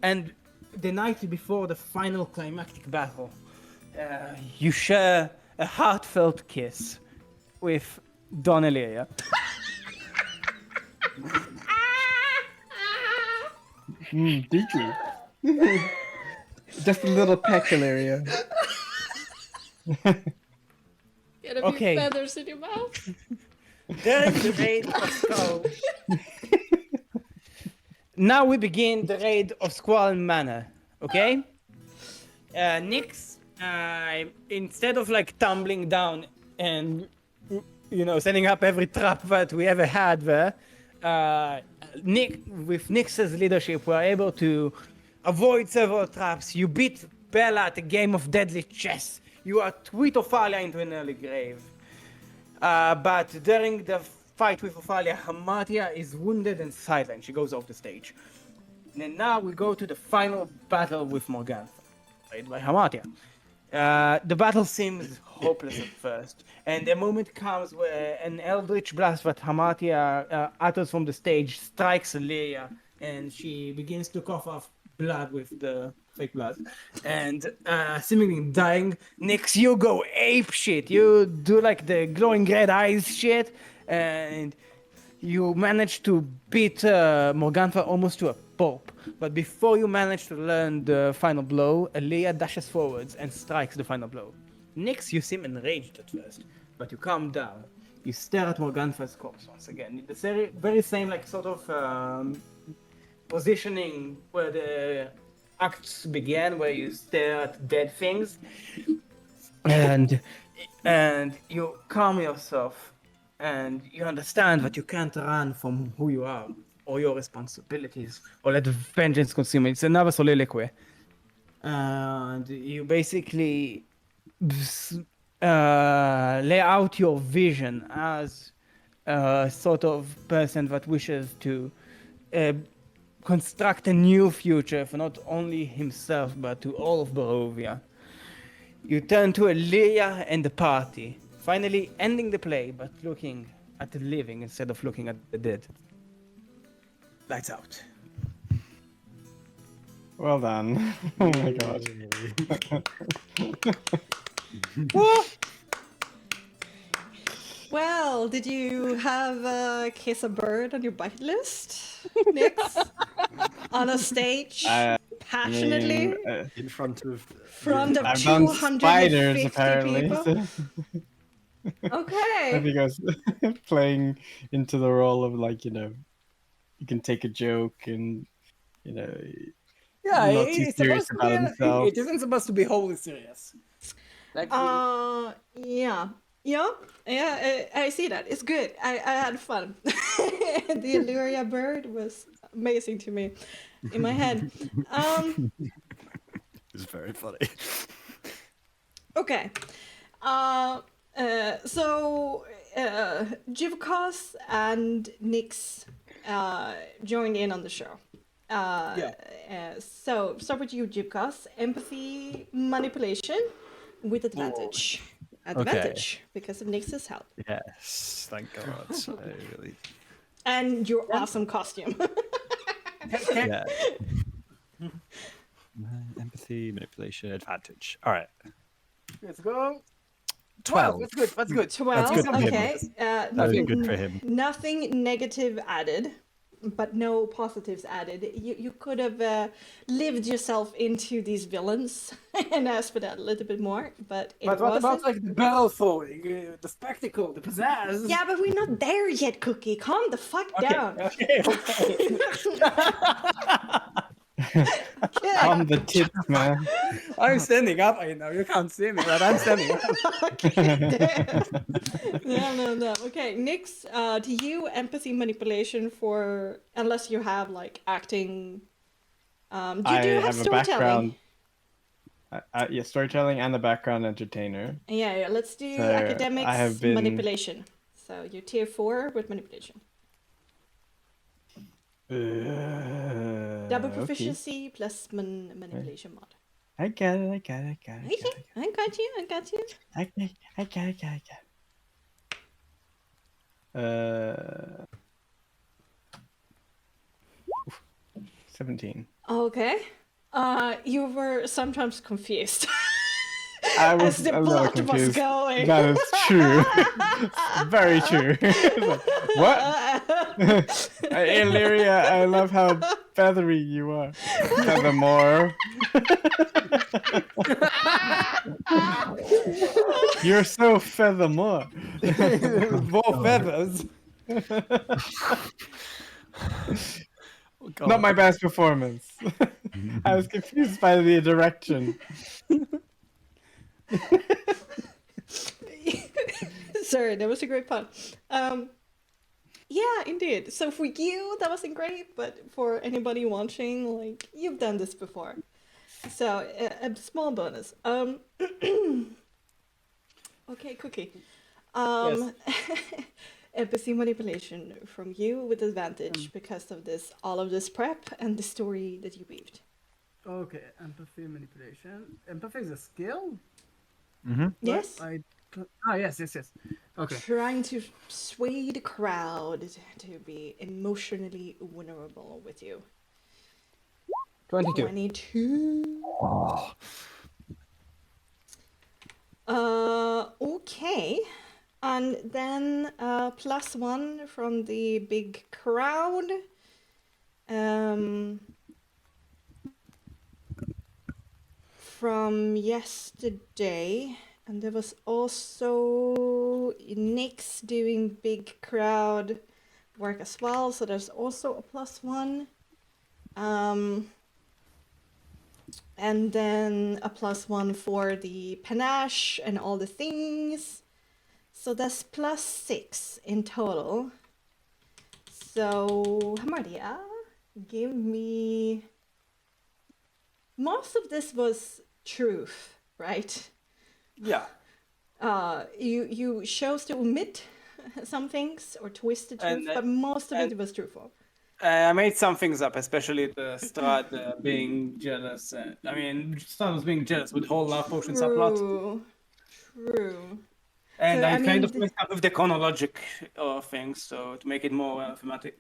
And the night before the final climactic battle, you share a heartfelt kiss with Don Illyria. Did you? Just a little peckle area. Get a few Okay. feathers in your mouth. During the raid of Skull. Now we begin the raid of Squall Manor, okay? Nyx, instead of like tumbling down and, setting up every trap that we ever had there, with Nyx's leadership, we're able to avoid several traps. You beat Bella at a game of deadly chess. You are tweet Ophalia into an early grave. But during the fight with Ophalia, Hamatia is wounded and silent. She goes off the stage. And now we go to the final battle with Morgantha, played by Hamatia. The battle seems hopeless at first, and a moment comes where an eldritch blast that Hamatia utters from the stage strikes Leia, and she begins to cough off blood with the fake blood, and seemingly dying. Nyx, you go ape shit. You do like the glowing red eyes shit, and you manage to beat Morgantha almost to a pulp. But before you manage to learn the final blow, Leia dashes forwards and strikes the final blow. Nyx, you seem enraged at first, but you calm down. You stare at Morgantha's corpse once again. The very same like sort of positioning where the acts began, where you stare at dead things, and you calm yourself, and you understand that you can't run from who you are or your responsibilities or let vengeance consume you. It's another soliloquy, and you basically lay out your vision as a sort of person that wishes to construct a new future for not only himself but to all of Barovia. You turn to Leia and the party, finally ending the play but looking at the living instead of looking at the dead. Lights out. Well done. Oh my god. Well, did you have kiss a bird on your bucket list, Nyx? On a stage, passionately, In front of I've done 250 spiders apparently. people? So I Okay. think I was playing into the role of you can take a joke and Yeah, not too it's serious supposed to about be. himself. It isn't supposed to be wholly serious. Like Yeah. I see that. It's good. I had fun. The Illyria bird was amazing to me in my head. It's very funny. Okay. So Jivkos and Nyx joined in on the show. So start with you, Jivkos. Empathy, manipulation with advantage. Advantage because of Nyx's help. Yes, thank God. I really... And your awesome costume. Yeah. Empathy, manipulation, advantage. All right. let's go. 12. That's good. That's good. 12. good for him. Okay. That was good for him. Nothing negative added, but no positives added. You could have lived yourself into these villains and asked for that a little bit more, but it But what wasn't. about like the barrel throwing, the spectacle, the pizzazz? Yeah, but we're not there yet, Cookie. Calm the fuck down. Okay. On the tip, man. I'm standing up right now. You can't see me, but I'm standing up. No. Okay, Nyx, to you, empathy manipulation for unless you have like acting. You I do have have a storytelling. background. Yeah, storytelling and a background entertainer. Yeah. Let's do So, academics I have been- manipulation. So you're tier 4 with manipulation. Double Okay. proficiency plus manipulation mod. I got it. Okay, I got you. I got it. Uh, 17. Okay. You were sometimes confused. I As was the a little plot was confused. going. That is true. Very true. What? Illyria, I love how feathery you are. Furthermore. You're so feathermore. More feathers. Oh, God. Not my best performance. I was confused by the direction. Sorry, that was a great pun. Yeah, indeed. So for you, that wasn't great, but for anybody watching, like, you've done this before. So, a small bonus. Okay, Cookie. Empathy manipulation from you with advantage because of this, all of this prep and the story that you weaved. Okay, empathy manipulation. Empathy is a skill? Yes? Yes. Okay. Trying to sway the crowd to be emotionally vulnerable with you. 22. 22. Okay. And then +1 from the big crowd. From yesterday. And there was also Nick's doing big crowd work as well, so there's also a +1. And then a +1 for the panache and all the things. So that's +6 in total. So, Hamadia, give me... Most of this was truth, right? Yeah. You chose to omit some things or twist the truth, but most of it was truthful. I made some things up, especially the Strahd being jealous. Strahd was being jealous with the whole love potion subplot. True. And So, I I kind mean, of messed up with the chronologic of things, so to make it more thematic,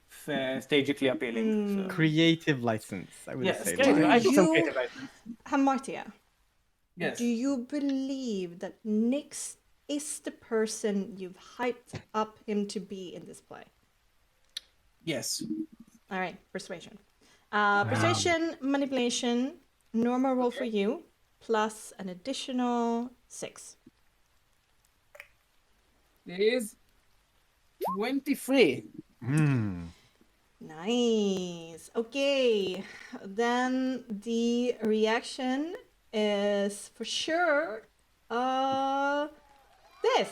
stagically appealing. So. Creative license, I would Yes, say. creative. I Like. took some creative license. Hamartia, Yes. do you believe that Nyx is the person you've hyped up him to be in this play? Yes. All right, persuasion. Persuasion, manipulation, normal roll for you, plus an additional 6. It is 23. Nice. Okay, then the reaction is for sure this.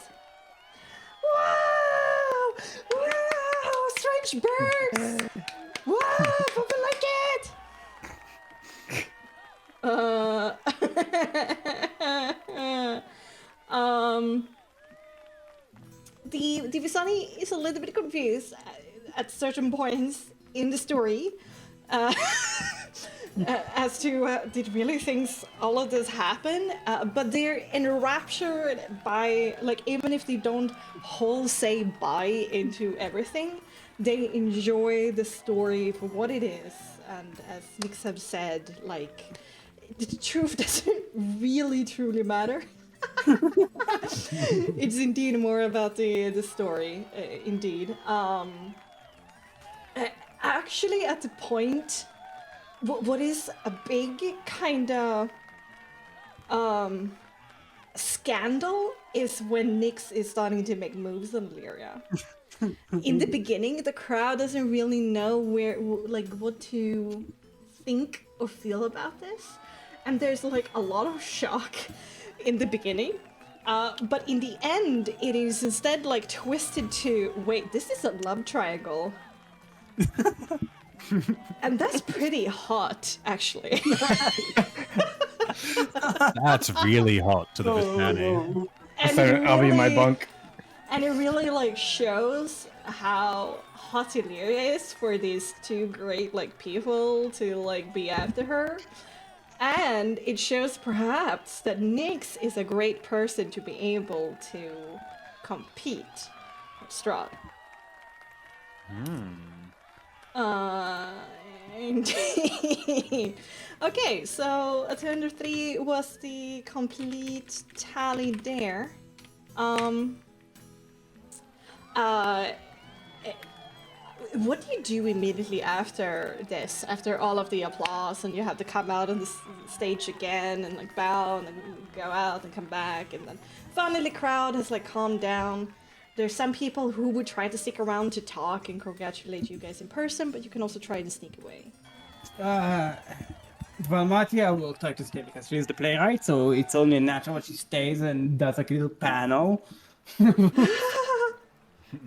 Wow! Wow! Strange birds! Wow! Papa like it! The Visani is a little bit confused at certain points in the story as to did really things all of this happen, but they're enraptured by, like, even if they don't wholesale buy into everything, they enjoy the story for what it is. And as Nix have said, like, the truth doesn't really truly matter. It's indeed more about the story, indeed. Actually, at the point, what is a big kind of scandal is when Nyx is starting to make moves on Lyria. In the beginning, the crowd doesn't really know what to think or feel about this, and there's like a lot of shock in the beginning. But in the end, it is instead like twisted to, wait, this is a love triangle. And that's pretty hot, actually. That's really hot to the Visani. And I'll be in my bunk. And it really like shows how hot Illyria is for these two great like people to like be after her. And it shows perhaps that Nyx is a great person to be able to compete with Strahd. Indeed. Okay, so a 203 was the complete tally there. What do you do immediately after this? After all of the applause, and you have to come out on the stage again and like bow and then go out and come back, and then finally the crowd has like calmed down. There's some people who would try to stick around to talk and congratulate you guys in person, but you can also try to sneak away. Valmatia will try to stay because she's the playwright, so it's only natural that she stays and does like a little panel.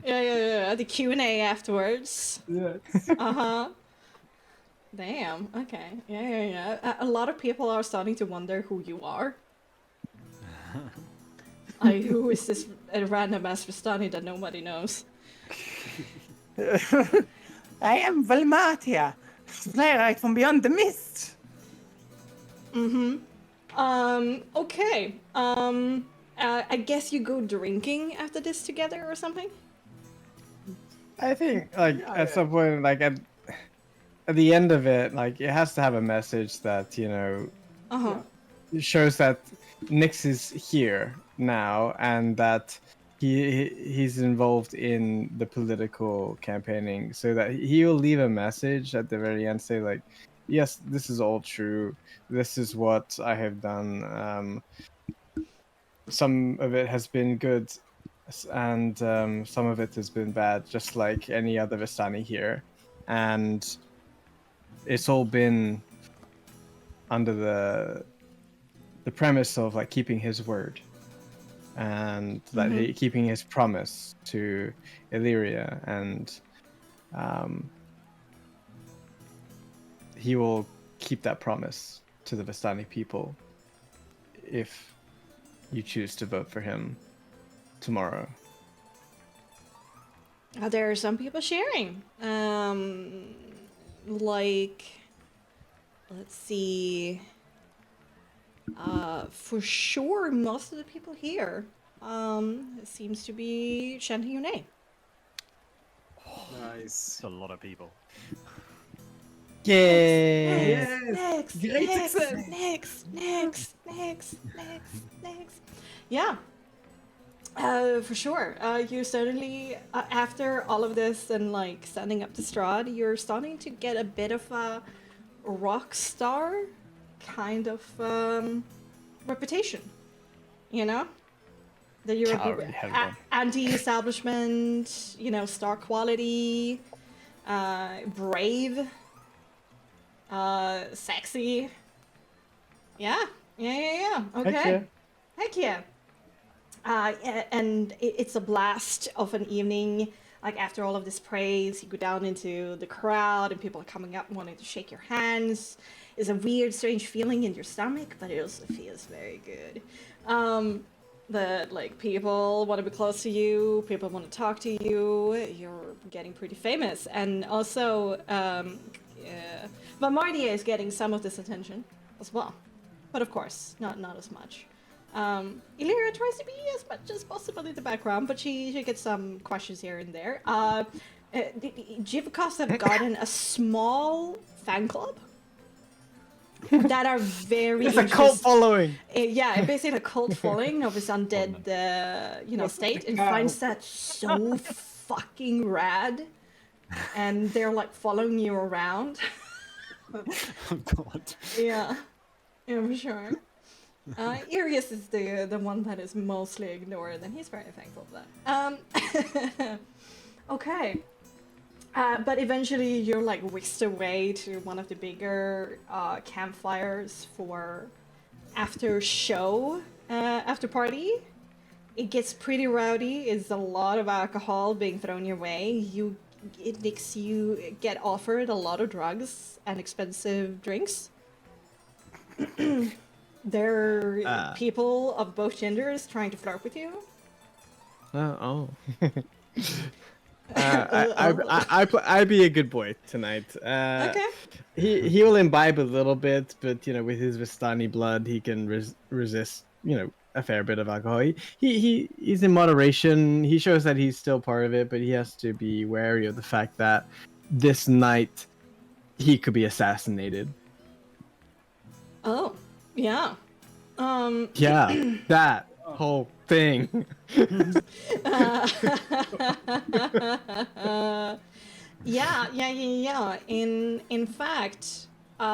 Yeah. The Q&A afterwards. Yes. Damn. Okay. Yeah. A lot of people are starting to wonder who you are. Like, who is this random ass Vistani that nobody knows? I am Valmatia, playwright from beyond the mist. Okay. I guess you go drinking after this together or something? I think like at some point, like at the end of it, like it has to have a message that it shows that Nyx is here now and that he's involved in the political campaigning, so that he will leave a message at the very end, say like, yes, this is all true. This is what I have done. Some of it has been good, and some of it has been bad, just like any other Vistani here. And it's all been under the premise of like keeping his word, and that keeping his promise to Illyria, and he will keep that promise to the Vistani people if you choose to vote for him tomorrow. There are some people sharing. Like, let's see. For sure, most of the people here seems to be chanting your name. Nice. A lot of people. Yay! Next. Yeah. For sure. You certainly, after all of this and like standing up to Strahd, you're starting to get a bit of a rock star kind of reputation. You know? That you're anti-establishment, star quality, brave, sexy. Yeah. Okay. Heck yeah. And it's a blast of an evening. Like, after all of this praise, you go down into the crowd and people are coming up wanting to shake your hands. It's a weird, strange feeling in your stomach, but it also feels very good. That, like, people want to be close to you, people want to talk to you, you're getting pretty famous. And also, Valmardia is getting some of this attention as well. But of course, not as much. Illyria tries to be as much as possible in the background, but she gets some questions here and there. Jivkos have gotten a small fan club that are very It's a cult following. Yeah, basically a cult following of his undead, state, and finds that so fucking rad. And they're like following you around. Oh god. Yeah, for sure. Arius is the one that is mostly ignored, and he's very thankful for that. Okay. But eventually you're like whisked away to one of the bigger campfires for after party. It gets pretty rowdy. It's a lot of alcohol being thrown your way. You get offered a lot of drugs and expensive drinks. There are people of both genders trying to flirt with you. I'd be a good boy tonight. Okay. He will imbibe a little bit, but with his Vistani blood, he can resist. a fair bit of alcohol. He's in moderation. He shows that he's still part of it, but he has to be wary of the fact that this night he could be assassinated. Oh, yeah. Yeah, that whole thing. Yeah. In fact, do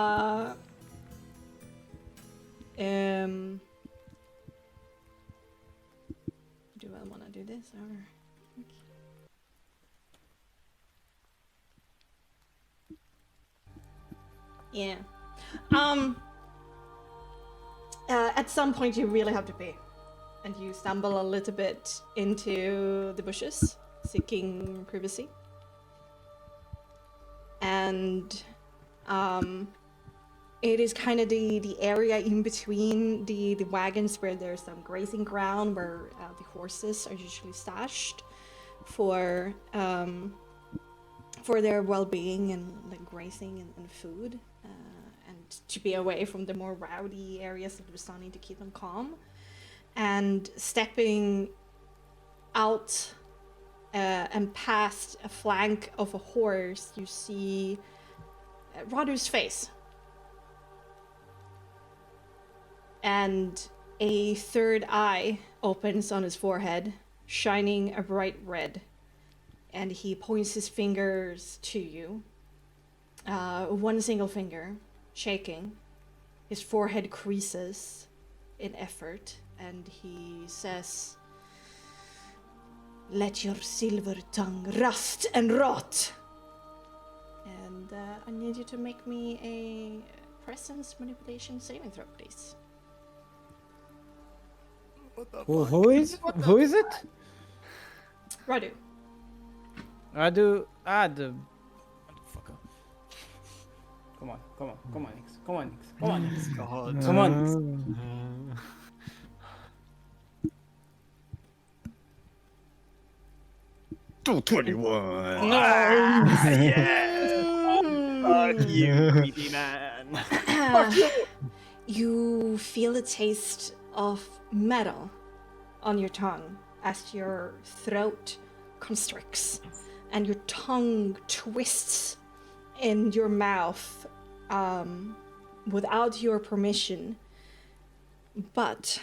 I want to do this or? Yeah. At some point, you really have to pee, and you stumble a little bit into the bushes, seeking privacy. And it is kind of the area in between the wagons where there's some grazing ground where the horses are usually stashed for their well-being and like grazing and food, and to be away from the more rowdy areas of the Vistani to keep them calm. And stepping out and past a flank of a horse, you see Radu's face. And a third eye opens on his forehead, shining a bright red. And he points his fingers to you. One single finger, shaking. His forehead creases in effort, and he says, "Let your silver tongue rust and rot." And I need you to make me a presence manipulation saving throw, please. Who is it? Radu. The motherfucker. Come on, Nix. Come on, Nix. God. Come on. 21. Fuck you, greedy man. You feel the taste of metal on your tongue as your throat constricts and your tongue twists in your mouth without your permission. But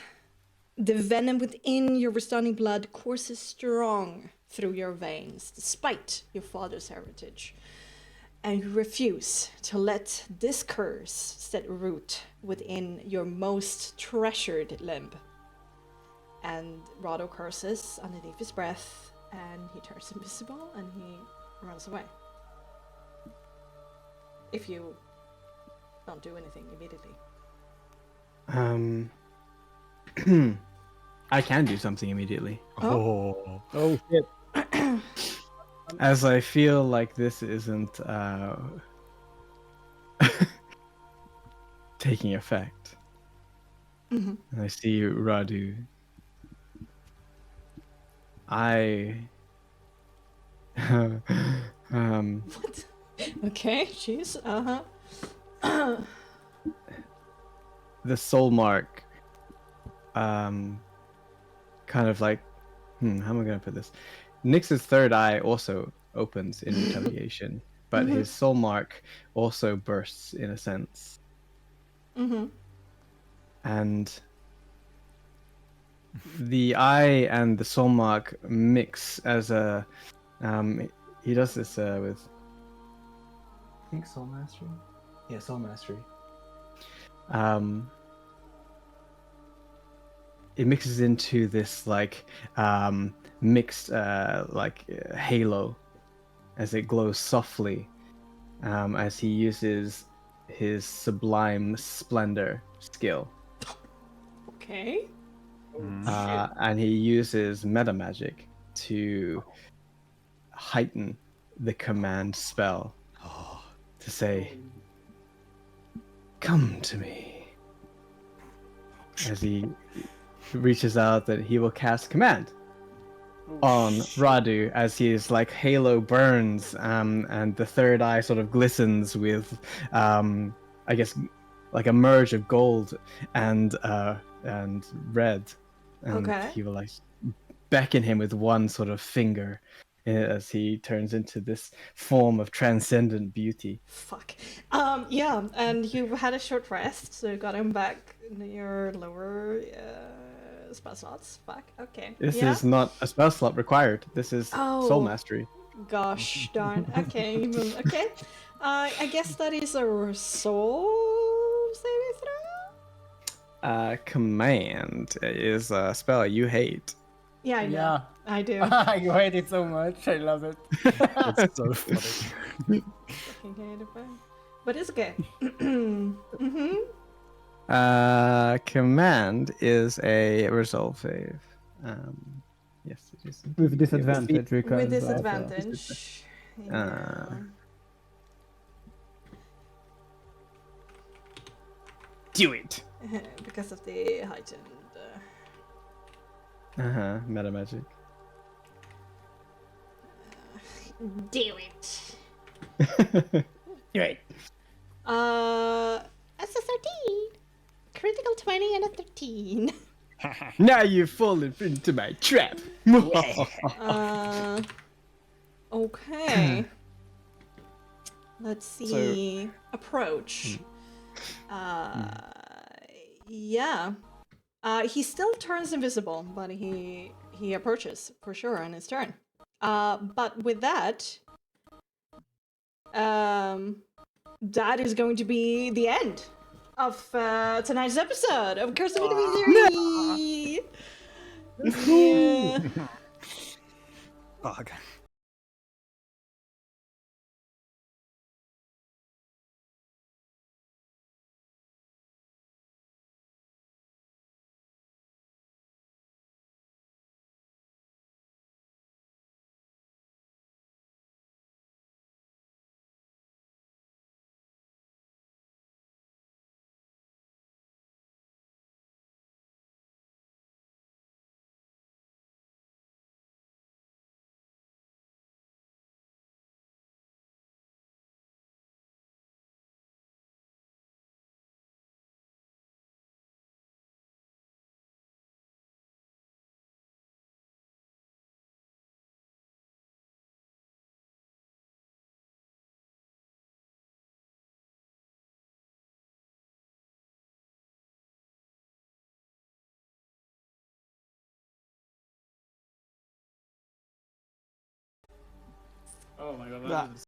the venom within your Vistani blood courses strong through your veins, despite your father's heritage. And you refuse to let this curse set root within your most treasured limb. And Rado curses underneath his breath, and he turns invisible, and he runs away. If you don't do anything immediately. I can do something immediately. Oh. Oh shit. As I feel like this isn't taking effect. Mhm. And I see Radu. What? Okay, jeez, The soul mark kind of like how am I gonna put this? Nix's third eye also opens in retaliation, but his soul mark also bursts in a sense. And the eye and the soul mark mix as a he does this with I think Soul Mastery. Yeah, Soul Mastery. It mixes into this like mixed halo as it glows softly as he uses his sublime splendor skill. okay. And he uses meta magic to heighten the command spell to say, "Come to me." As he reaches out, that he will cast command on Radu as his like halo burns, and the third eye sort of glistens with, I guess, like a merge of gold and red And Okay. he will like beckon him with one sort of finger as he turns into this form of transcendent beauty. Fuck. Yeah, and you've had a short rest, so you got him back in your lower spell slots. Fuck. Okay. This yeah. is not a spell slot required. This is soul Oh. mastery. Gosh darn. Okay. Okay. I guess that is a soul saving throw. Command is a spell you hate. Yeah, I know. Yeah. I do. You hate it so much. I love it. It's so funny. Fucking hate it, but it's okay. Mm-hmm. Command is a resolve save. Yes, it is. With disadvantage, because With disadvantage. Yeah. Do it. Because of the heightened. Meta magic. Do it. Right. That's a 13. Critical 20 and a 13. Now you've fallen into my trap. Okay. Let's see. Approach. Yeah. He still turns invisible, but he approaches for sure on his turn. But with that, that is going to be the end of tonight's episode of Curse of Mythology. Yeah. Fuck. Oh my god, that is